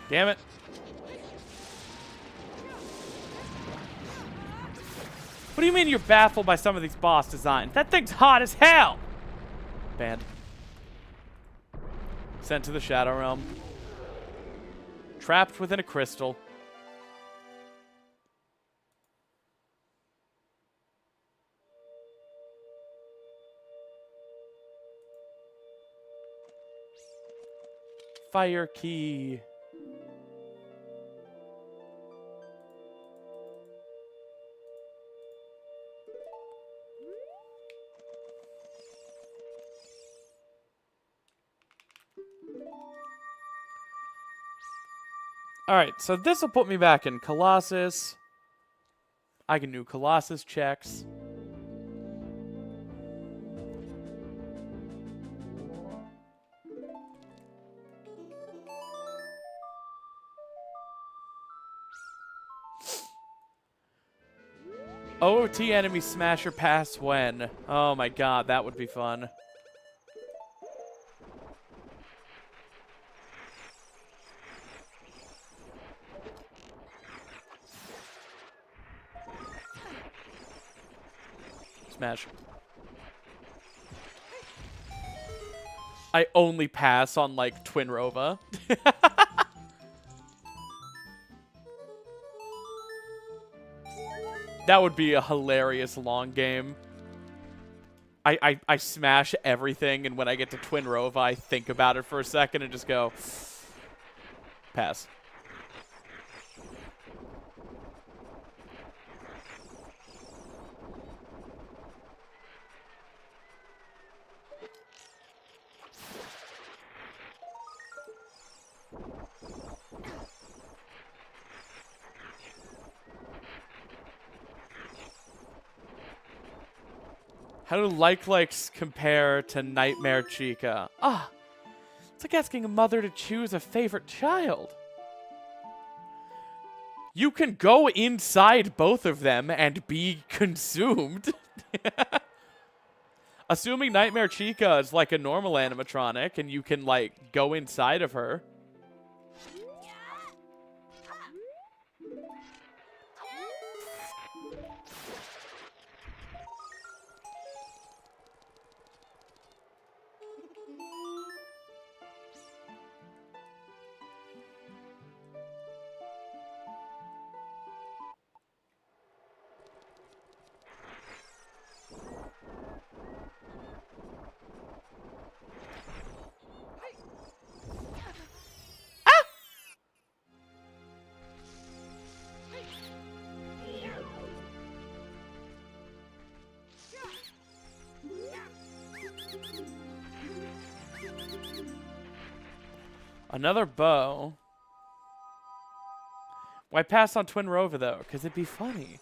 Damn it. What do you mean you're baffled by some of these boss designs? That thing's hot as hell! Banned. Sent to the Shadow Realm. Trapped within a crystal. Fire key. Alright, so this will put me back in Colossus. I can do Colossus checks. OOT enemy smasher pass when? Oh my god, that would be fun. Smash. I only pass on, like, Twin Rova. That would be a hilarious long game. I smash everything, and when I get to Twin Rova, I think about it for a second and just go, pass. How do likes compare to Nightmare Chica? Ah, it's like asking a mother to choose a favorite child. You can go inside both of them and be consumed. Assuming Nightmare Chica is like a normal animatronic and you can, like, go inside of her. Another bow. Why pass on Twin Rova, though? Because it'd be funny.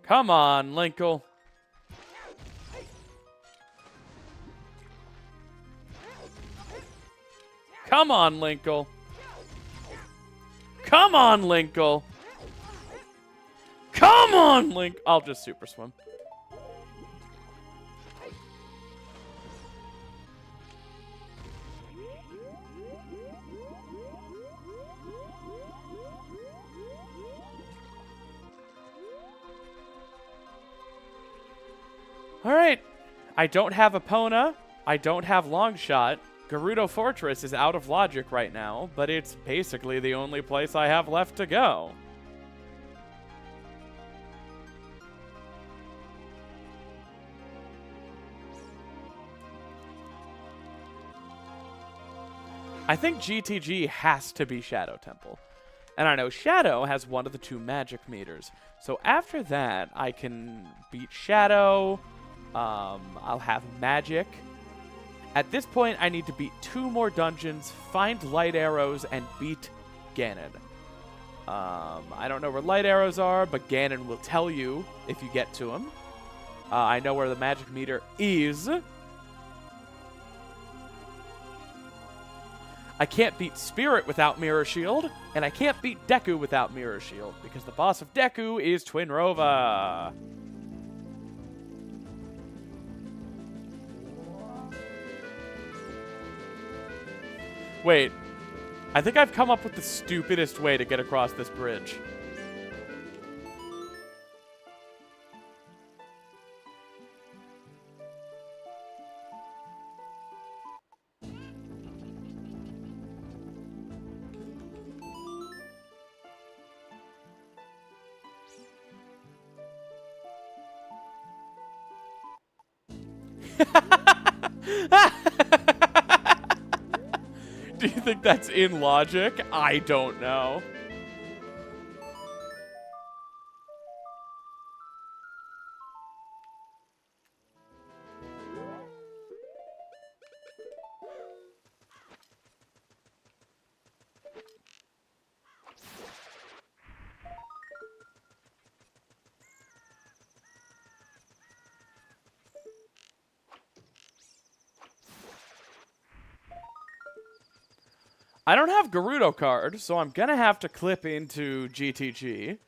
Come on, LINKLE. Come on, LINKLE. Come on, LINKLE. Come on, Link. I'll just super swim. Alright. I don't have Epona. I don't have Longshot. Gerudo Fortress is out of logic right now, but it's basically the only place I have left to go. I think GTG has to be Shadow Temple. And I know Shadow has one of the 2 magic meters. So after that, I can beat Shadow. I'll have magic. At this point, I need to beat 2 more dungeons, find light arrows, and beat Ganon. I don't know where light arrows are, but Ganon will tell you if you get to him. I know where the magic meter is. I can't beat Spirit without Mirror Shield, and I can't beat Deku without Mirror Shield, because the boss of Deku is Twin Rova. Wait, I think I've come up with the stupidest way to get across this bridge. Do you think that's in logic? I don't know. I don't have Gerudo card, so I'm gonna have to clip into GTG,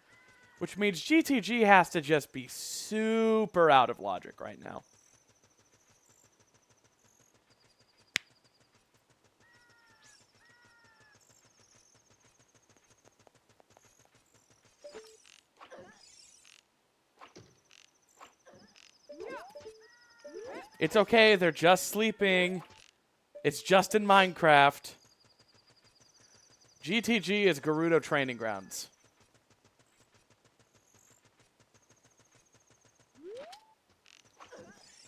which means GTG has to just be super out of logic right now. It's okay, they're just sleeping. It's just in Minecraft. GTG is Gerudo Training Grounds.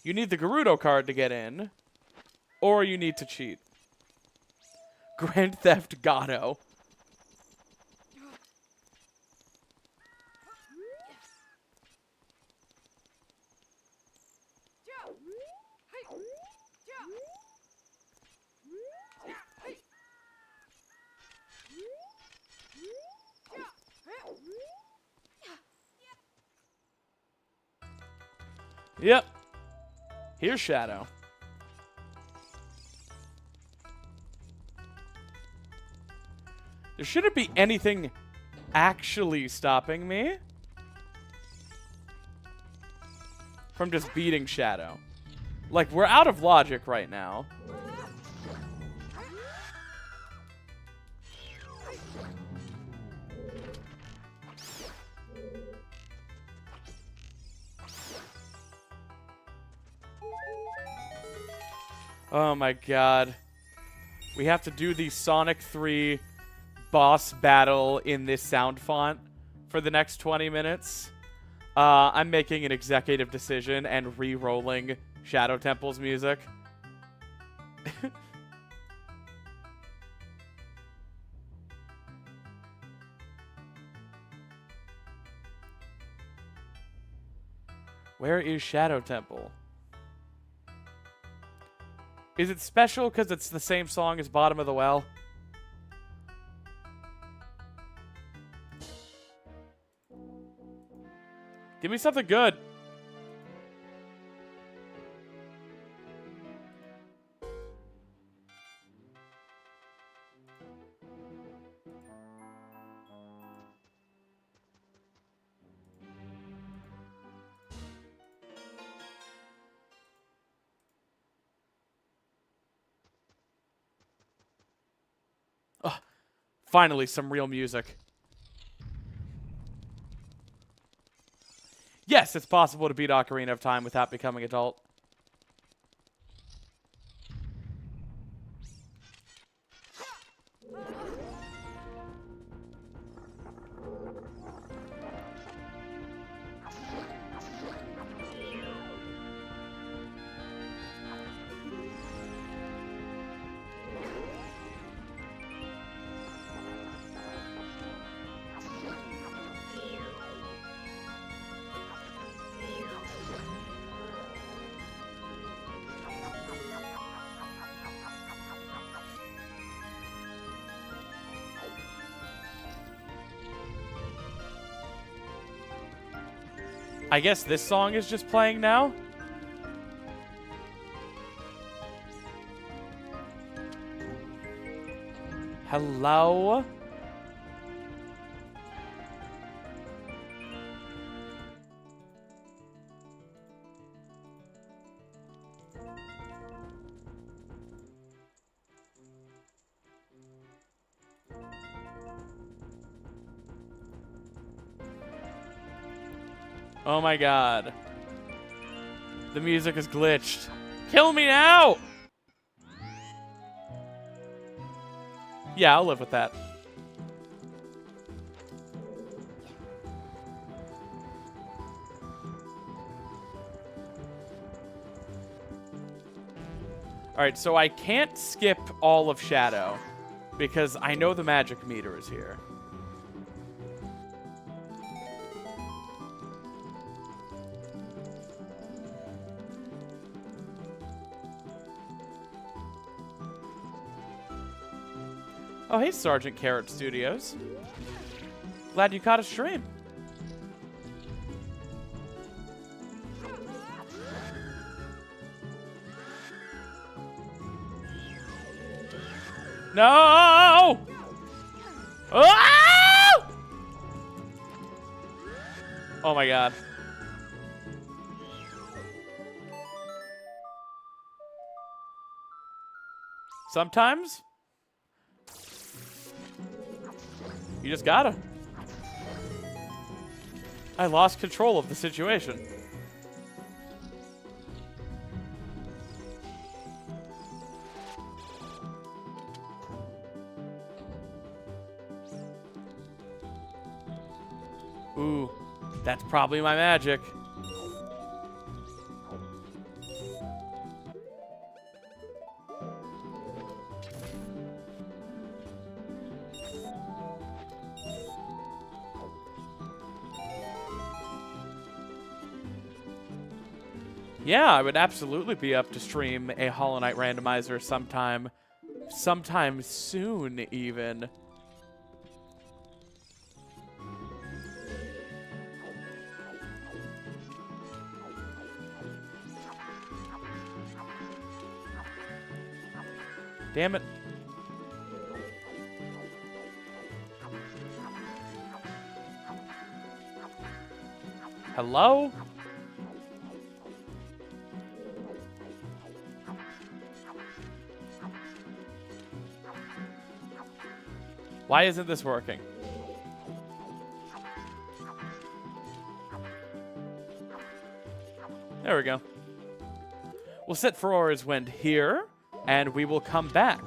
You need the Gerudo card to get in, or you need to cheat. Grand Theft Auto. Yep. Here's Shadow. There shouldn't be anything actually stopping me from just beating Shadow. Like, we're out of logic right now. Oh my god. We have to do the Sonic 3 boss battle in this sound font for the next 20 minutes. I'm making an executive decision and re-rolling Shadow Temple's music. Where is Shadow Temple? Is it special because it's the same song as Bottom of the Well? Give me something good. Oh, finally, some real music. Yes, it's possible to beat Ocarina of Time without becoming adult. I guess this song is just playing now? Hello? Oh my god. The music is glitched. Kill me now! Yeah, I'll live with that. All right, so I can't skip all of Shadow because I know the magic meter is here. Oh, hey, Sergeant Carrot Studios. Glad you caught a stream. No! Oh! Oh my god. Sometimes you just gotta. I lost control of the situation. Ooh, that's probably my magic. Yeah, I would absolutely be up to stream a Hollow Knight randomizer sometime soon, even. Damn it. Hello? Why isn't this working? There we go. We'll set Ferora's Wind here, and we will come back.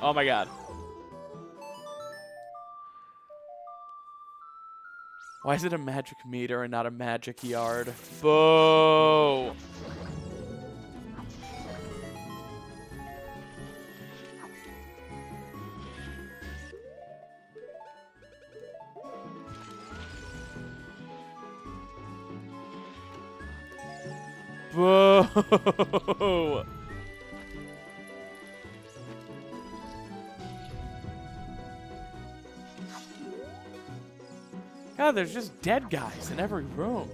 Oh my god. Why is it a magic meter and not a magic yard? Boo! Boo! God, there's just dead guys in every room.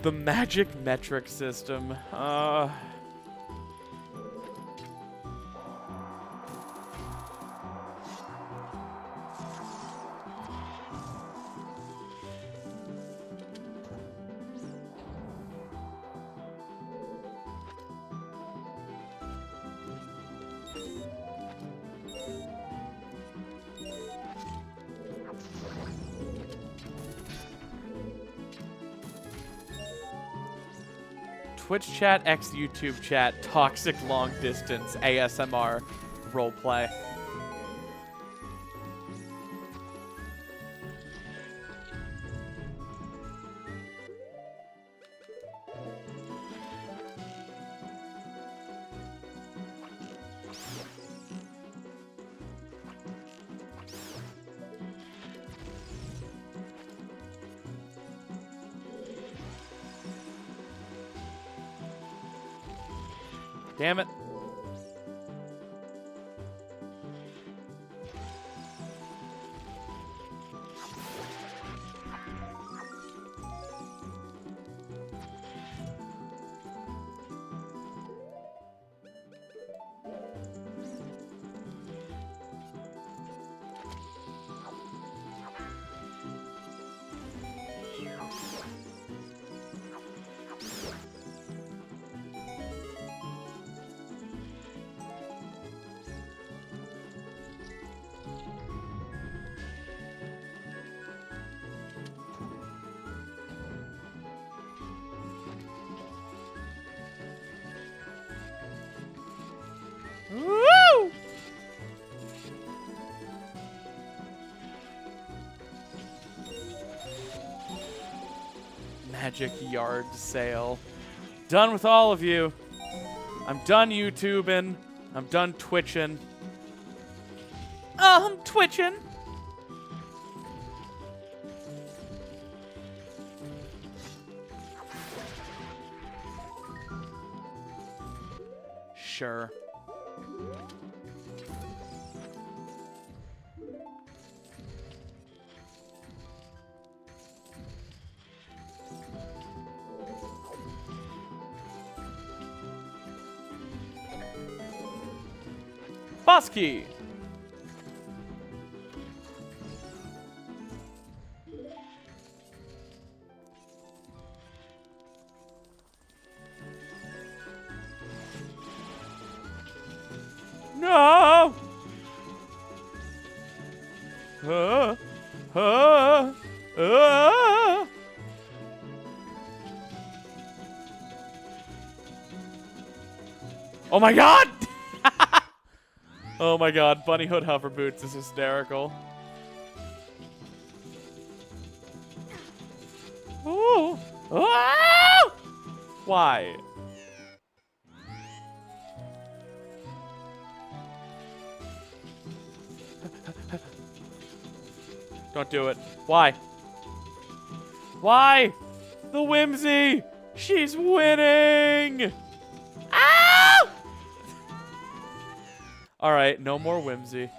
The magic metric system. Twitch chat x YouTube chat, toxic long distance ASMR roleplay. Damn it. Magic yard sale. Done with all of you. I'm done YouTubing. I'm done twitching. I'm twitching. Sure. Boss key. No. Oh my god! Oh my god, Bunny Hood hover boots is hysterical. Ooh. Ah! Why? Don't do it. Why? Why? The whimsy! She's winning! Ah! Alright, no more whimsy.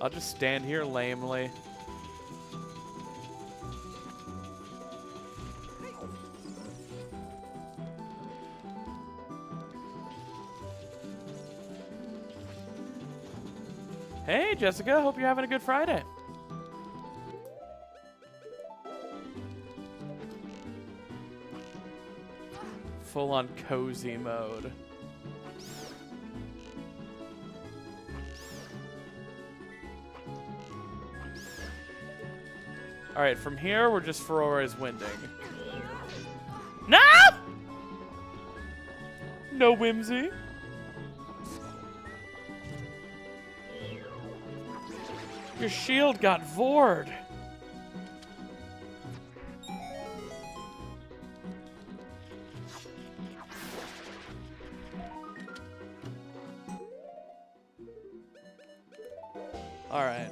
I'll just stand here lamely. Hey, Jessica. Hope you're having a good Friday. Full on cozy mode. All right, from here, we're just Ferrora's winding. No! No whimsy. Your shield got vored. All right.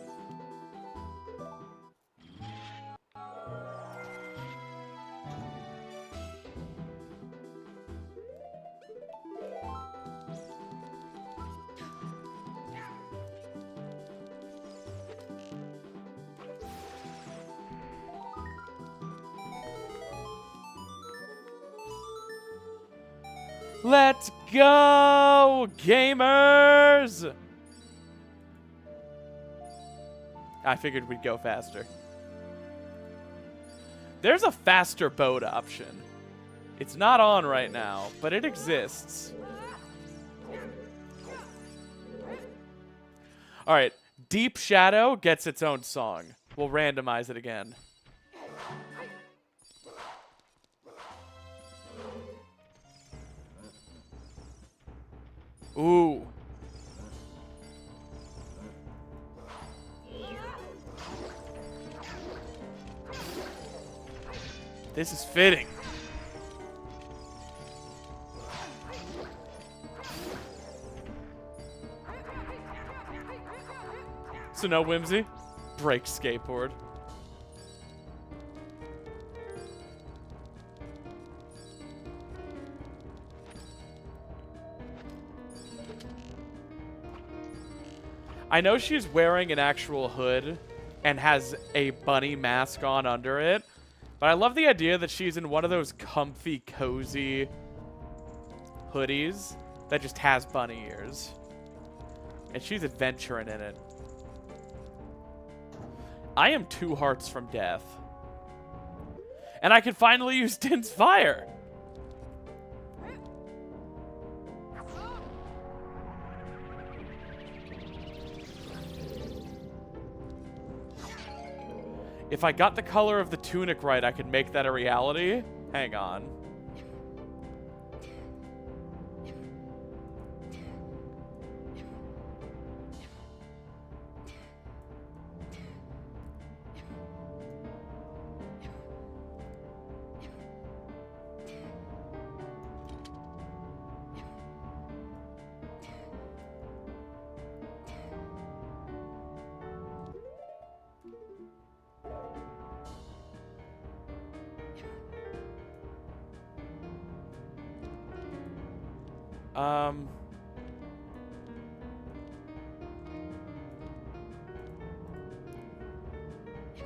Let's go, gamers! I figured we'd go faster. There's a faster boat option. It's not on right now, but it exists. All right, Deep Shadow gets its own song. We'll randomize it again. Ooh. This is fitting. So no whimsy? Break skateboard. I know she's wearing an actual hood and has a bunny mask on under it, but I love the idea that she's in one of those comfy, cozy hoodies that just has bunny ears. And she's adventuring in it. I am 2 hearts from death. And I can finally use Din's Fire. If I got the color of the tunic right, I could make that a reality. Hang on.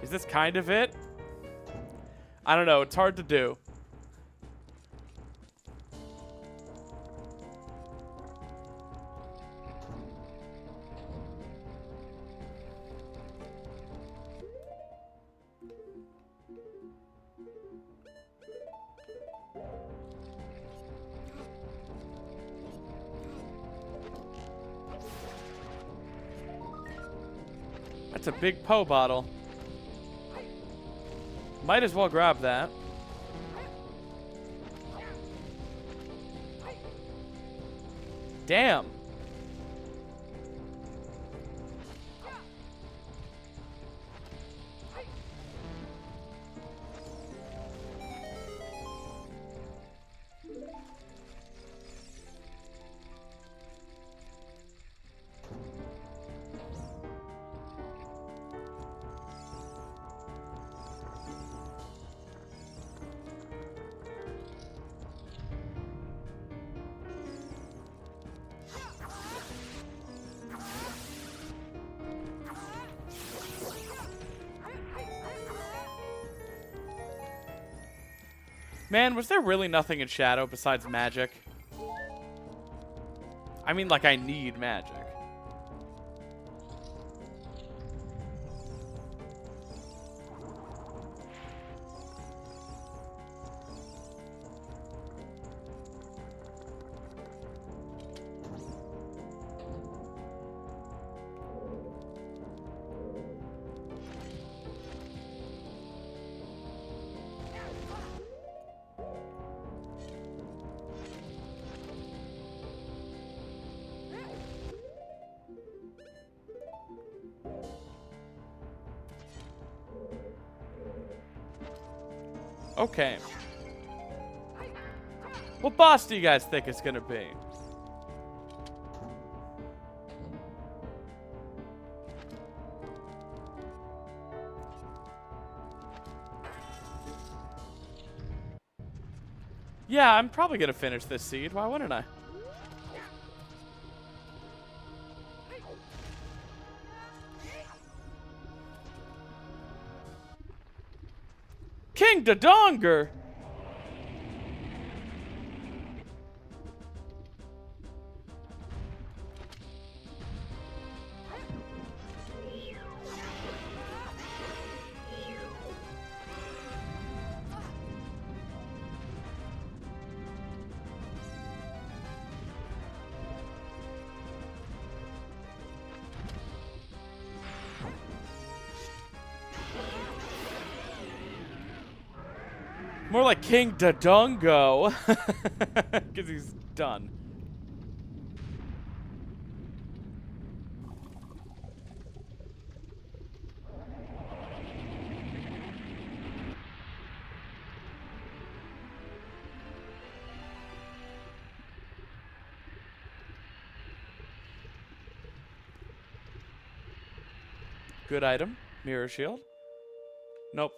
Is this kind of it? I don't know. It's hard to do. That's a big Poe bottle. Might as well grab that. Damn. Man, was there really nothing in Shadow besides magic? I mean, like, I need magic. Okay. What boss do you guys think it's gonna be? Yeah, I'm probably gonna finish this seed. Why wouldn't I? King Dodonger! More like King Dodongo. Because he's done. Good item. Mirror shield. Nope.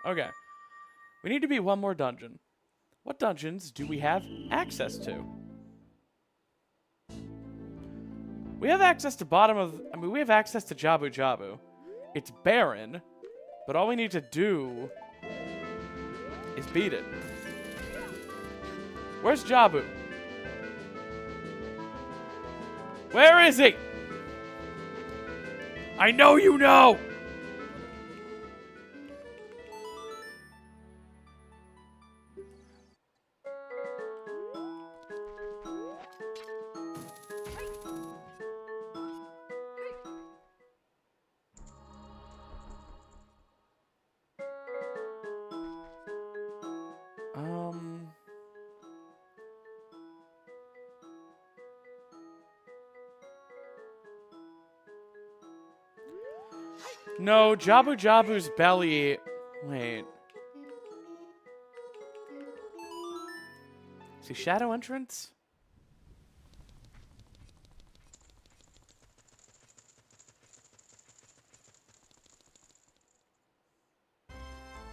Okay. We need to beat one more dungeon. What dungeons do we have access to? We have access to we have access to Jabu Jabu. It's barren, but all we need to do is beat it. Where's Jabu? Where is he? I know you know! No, Jabu Jabu's belly... Wait. See, Shadow Entrance?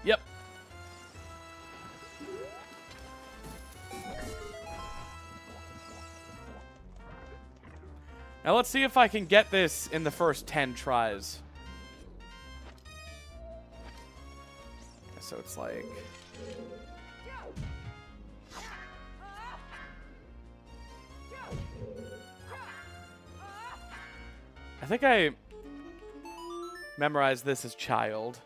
Yep. Now let's see if I can get this in the first 10 tries. So it's like... I think I memorized this as child.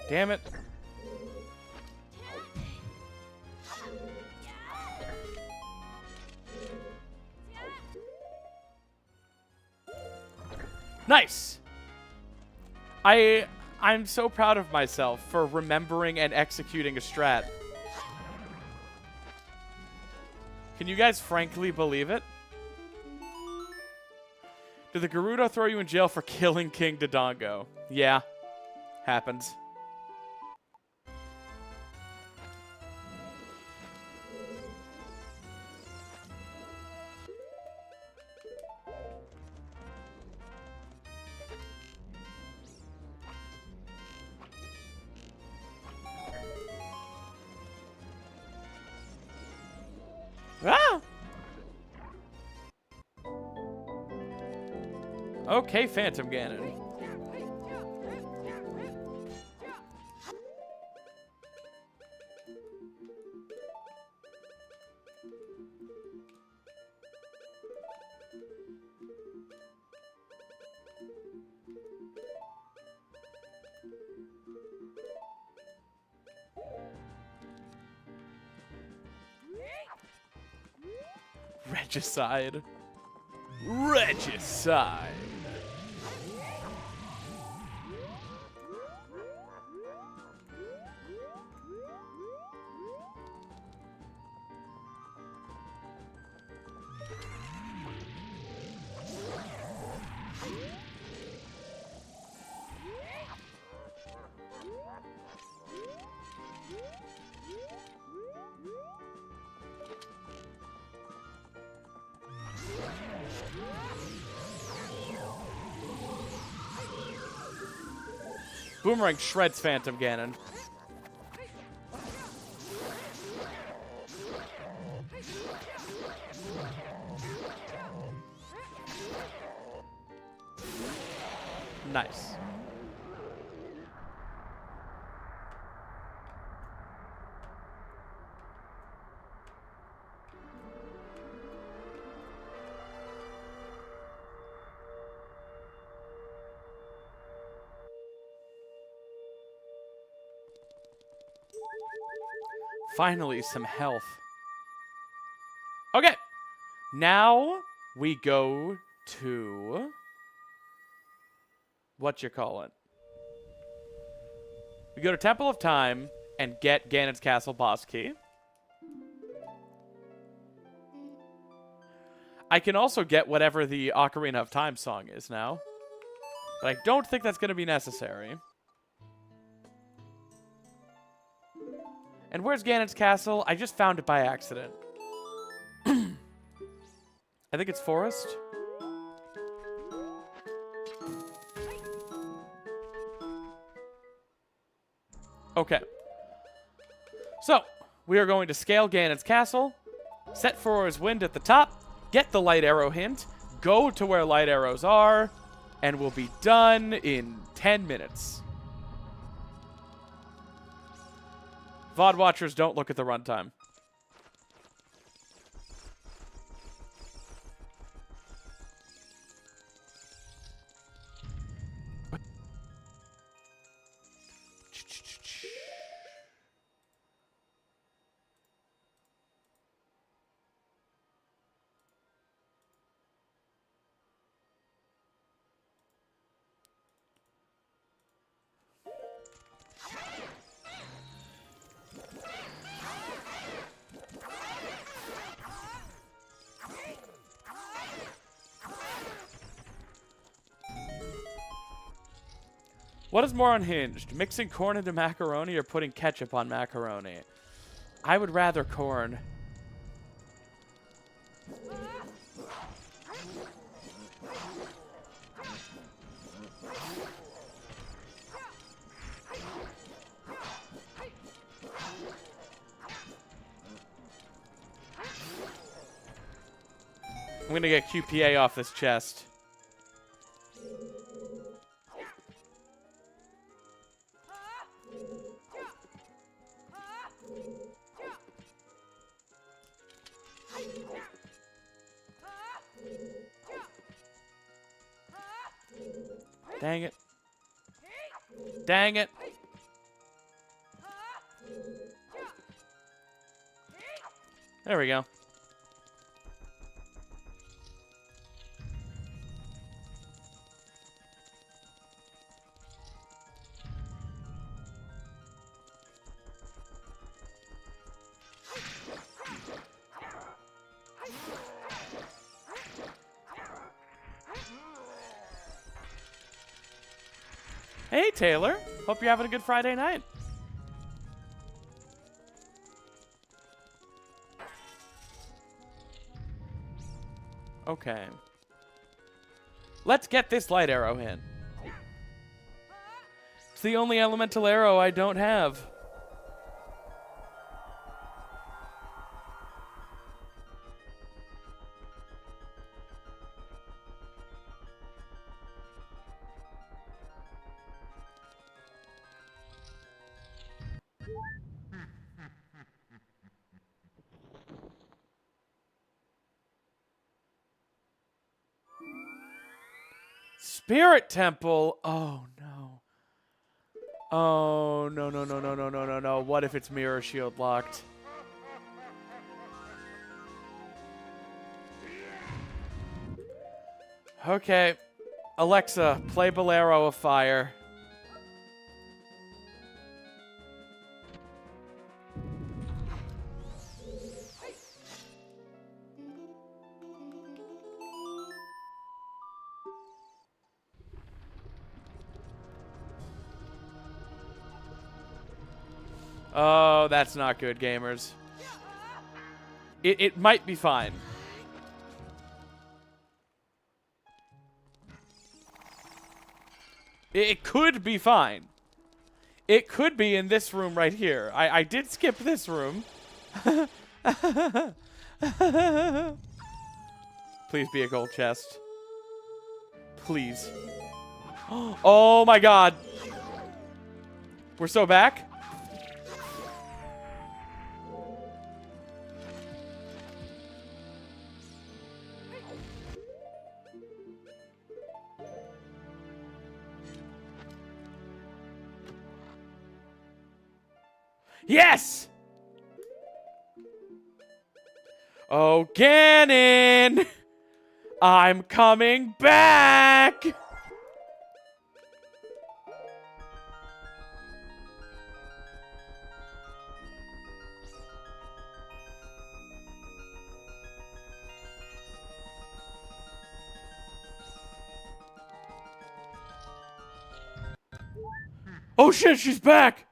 Damn it. Nice. I'm so proud of myself for remembering and executing a strat. Can you guys frankly believe it? Did the Gerudo throw you in jail for killing King Dodongo? Yeah. Happens. Ah! Okay, Phantom Ganon. Regicide. Regicide. Boomerang shreds Phantom Ganon. Nice. Finally, some health. Okay. Now we go to... whatchamacallit. We go to Temple of Time and get Ganon's Castle boss key. I can also get whatever the Ocarina of Time song is now. But I don't think that's going to be necessary. And where's Ganon's Castle? I just found it by accident. I think it's Forest. Okay. So, we are going to scale Ganon's Castle, set Furor's Wind at the top, get the light arrow hint, go to where light arrows are, and we'll be done in 10 minutes. VOD watchers, don't look at the runtime. What is more unhinged? Mixing corn into macaroni or putting ketchup on macaroni? I would rather corn. going to get QPA off this chest. Dang it. Dang it. There we go. Hey, Taylor. Hope you're having a good Friday night. Okay. Let's get this light arrow in. It's the only elemental arrow I don't have. Spirit Temple. Oh, no. Oh, no, no, no, no, no, no, no, no. What if it's Mirror Shield locked? Okay. Alexa, play Bolero of Fire. Oh, that's not good, gamers. It might be fine. It could be fine. It could be in this room right here. I did skip this room. Please be a gold chest. Please. Oh my god. We're so back. Yes! Oh, Ganon! I'm coming back! Oh shit, she's back!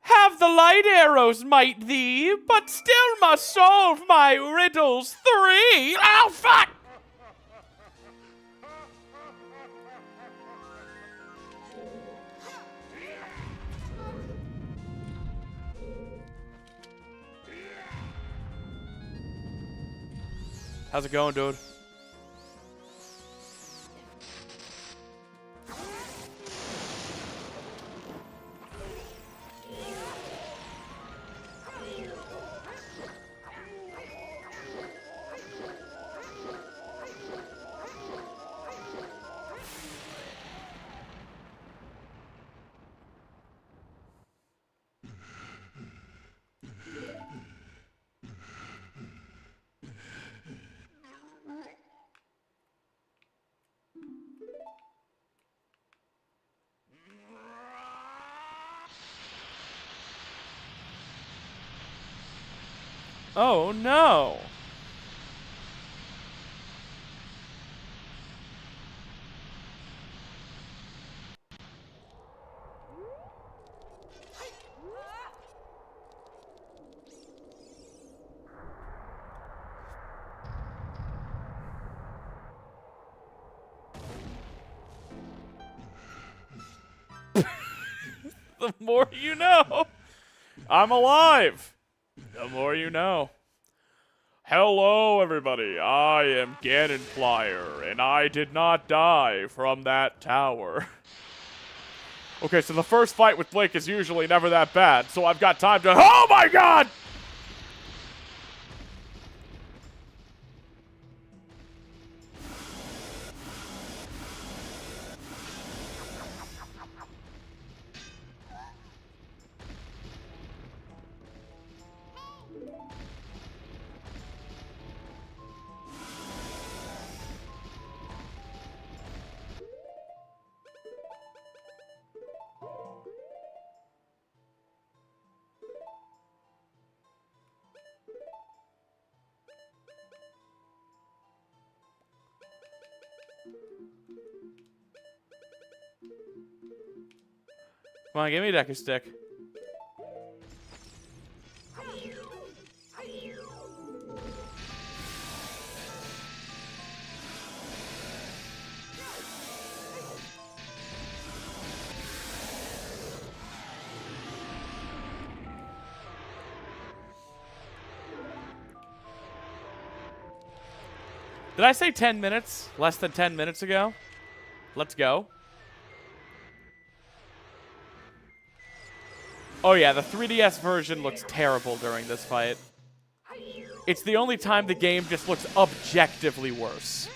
Have the light arrows, might thee, but still must solve my riddles 3. Oh, fuck! How's it going, dude? Oh, no. The more you know. I'm alive. The more you know. Hello, everybody. I am Ganonflyer, and I did not die from that tower. Okay, so the first fight with Blake is usually never that bad, so I've got time to— Oh my god! Come on, give me a Deku Stick. Did I say 10 minutes? Less than 10 minutes ago? Let's go. Oh yeah, the 3DS version looks terrible during this fight. It's the only time the game just looks objectively worse.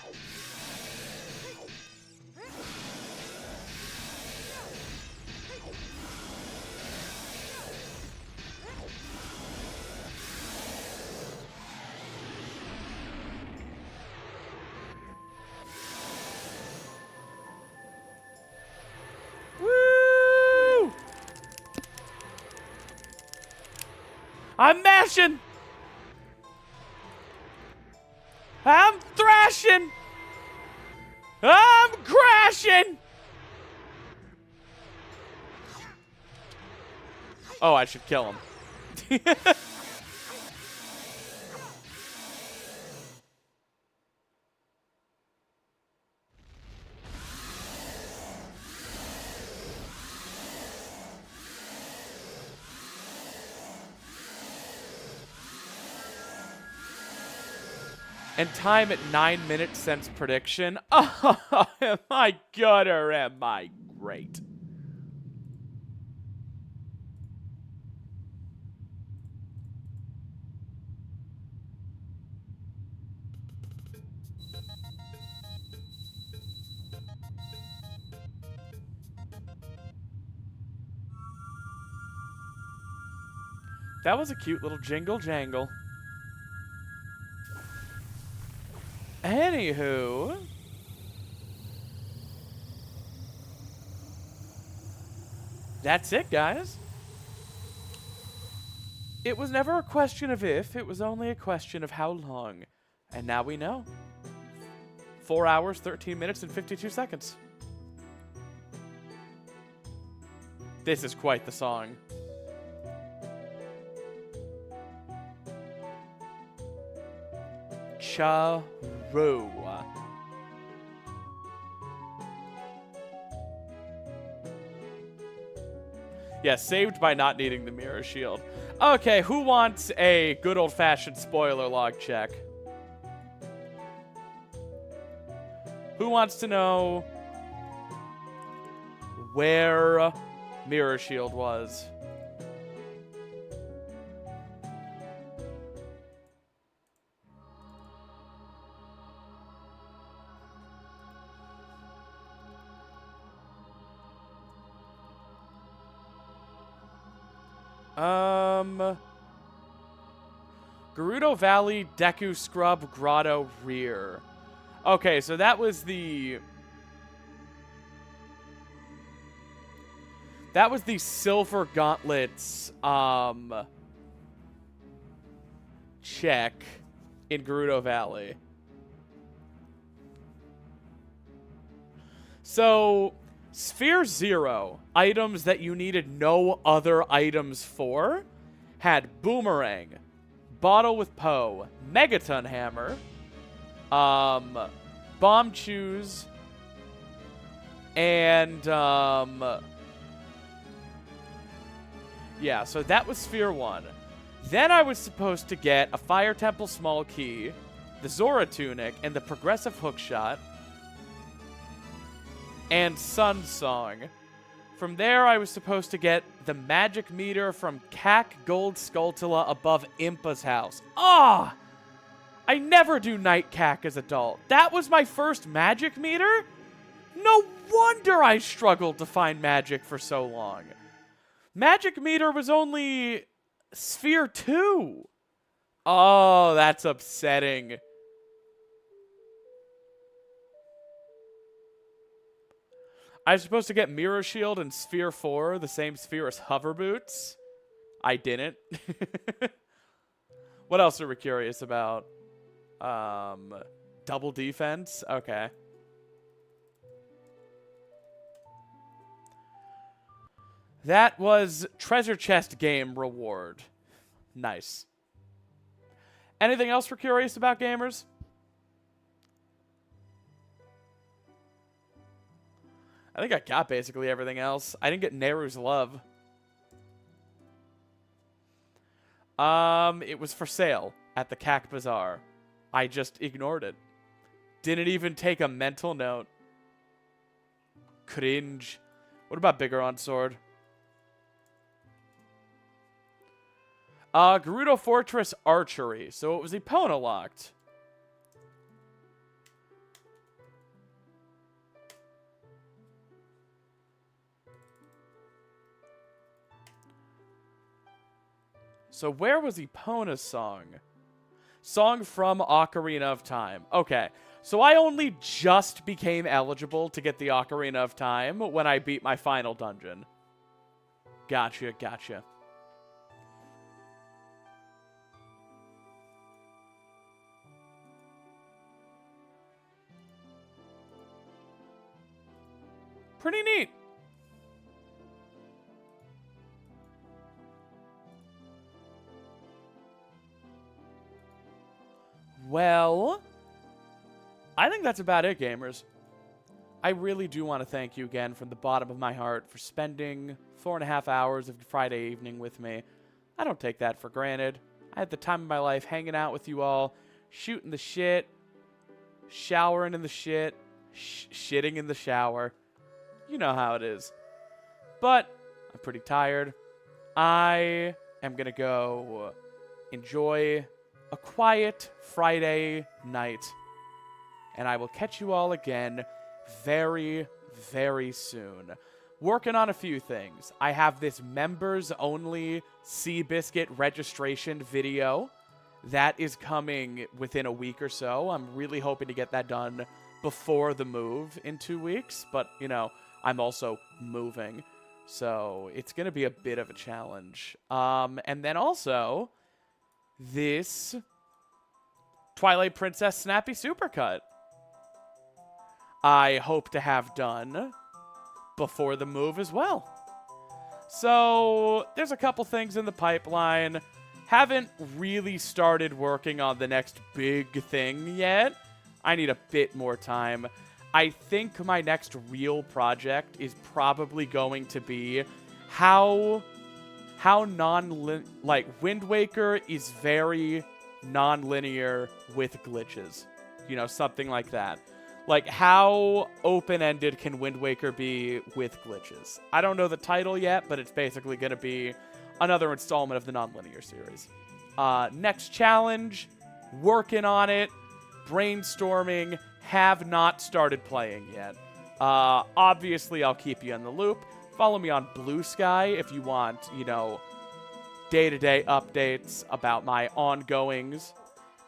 I'm mashing! I'm thrashing! I'm crashing! Oh, I should kill him. And time at 9 minutes since prediction. Oh, am I good or am I great? That was a cute little jingle jangle. Anywho, that's it, guys. It was never a question of if, it was only a question of how long. And now we know. 4 hours, 13 minutes, and 52 seconds. This is quite the song. Charu. Yeah, saved by not needing the mirror shield. Okay, who wants a good old-fashioned spoiler log check? Who wants to know where mirror shield was? Gerudo Valley, Deku Scrub, Grotto, Rear. Okay, so that was the... That was the Silver Gauntlets, check in Gerudo Valley. So, Sphere 0, items that you needed no other items for, had Boomerang, Bottle with Poe, Megaton Hammer, Bomb Choose, and, yeah, so that was Sphere 1. Then I was supposed to get a Fire Temple Small Key, the Zora Tunic, and the Progressive Hookshot, and Sun Song. From there, I was supposed to get the magic meter from Cac Gold Skulltula above Impa's house. Ah! I never do Night Cac as adult. That was my first magic meter? No wonder I struggled to find magic for so long. Magic meter was only Sphere 2. Oh, that's upsetting. I was supposed to get Mirror Shield in Sphere 4, the same sphere as Hover Boots. I didn't. What else are we curious about? Double defense? Okay. That was treasure chest game reward. Nice. Anything else we're curious about, gamers? I think I got basically everything else. I didn't get Nehru's Love. It was for sale at the Cac Bazaar. I just ignored it. Didn't even take a mental note. Cringe. What about Bigoron Sword? Gerudo Fortress Archery. So it was Epona locked. So where was Epona's song? Song from Ocarina of Time. Okay. So I only just became eligible to get the Ocarina of Time when I beat my final dungeon. Gotcha, gotcha. Pretty neat. Well, I think that's about it, gamers. I really do want to thank you again from the bottom of my heart for spending 4.5 hours of Friday evening with me. I don't take that for granted. I had the time of my life hanging out with you all, shooting the shit, showering in the shit, shitting in the shower. You know how it is. But I'm pretty tired. I am going to go enjoy a quiet Friday night. And I will catch you all again very, very soon. Working on a few things. I have this members-only Seabiscuit registration video that is coming within a week or so. I'm really hoping to get that done before the move in 2 weeks. But, you know, I'm also moving. So it's going to be a bit of a challenge. And then also, this Twilight Princess Snappy Supercut I hope to have done before the move as well. So there's a couple things in the pipeline. Haven't really started working on the next big thing yet. I need a bit more time. I think my next real project is probably going to be how Wind Waker is very non-linear with glitches. You know, something like that. Like, how open-ended can Wind Waker be with glitches? I don't know the title yet, but it's basically going to be another installment of the non-linear series. Next challenge, working on it, brainstorming, have not started playing yet. Obviously, I'll keep you in the loop. Follow me on Blue Sky if you want, you know, day-to-day updates about my ongoings.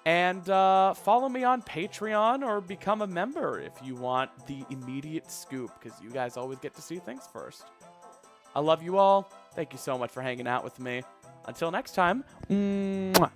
And follow me on Patreon or become a member if you want the immediate scoop, because you guys always get to see things first. I love you all. Thank you so much for hanging out with me. Until next time, mwah.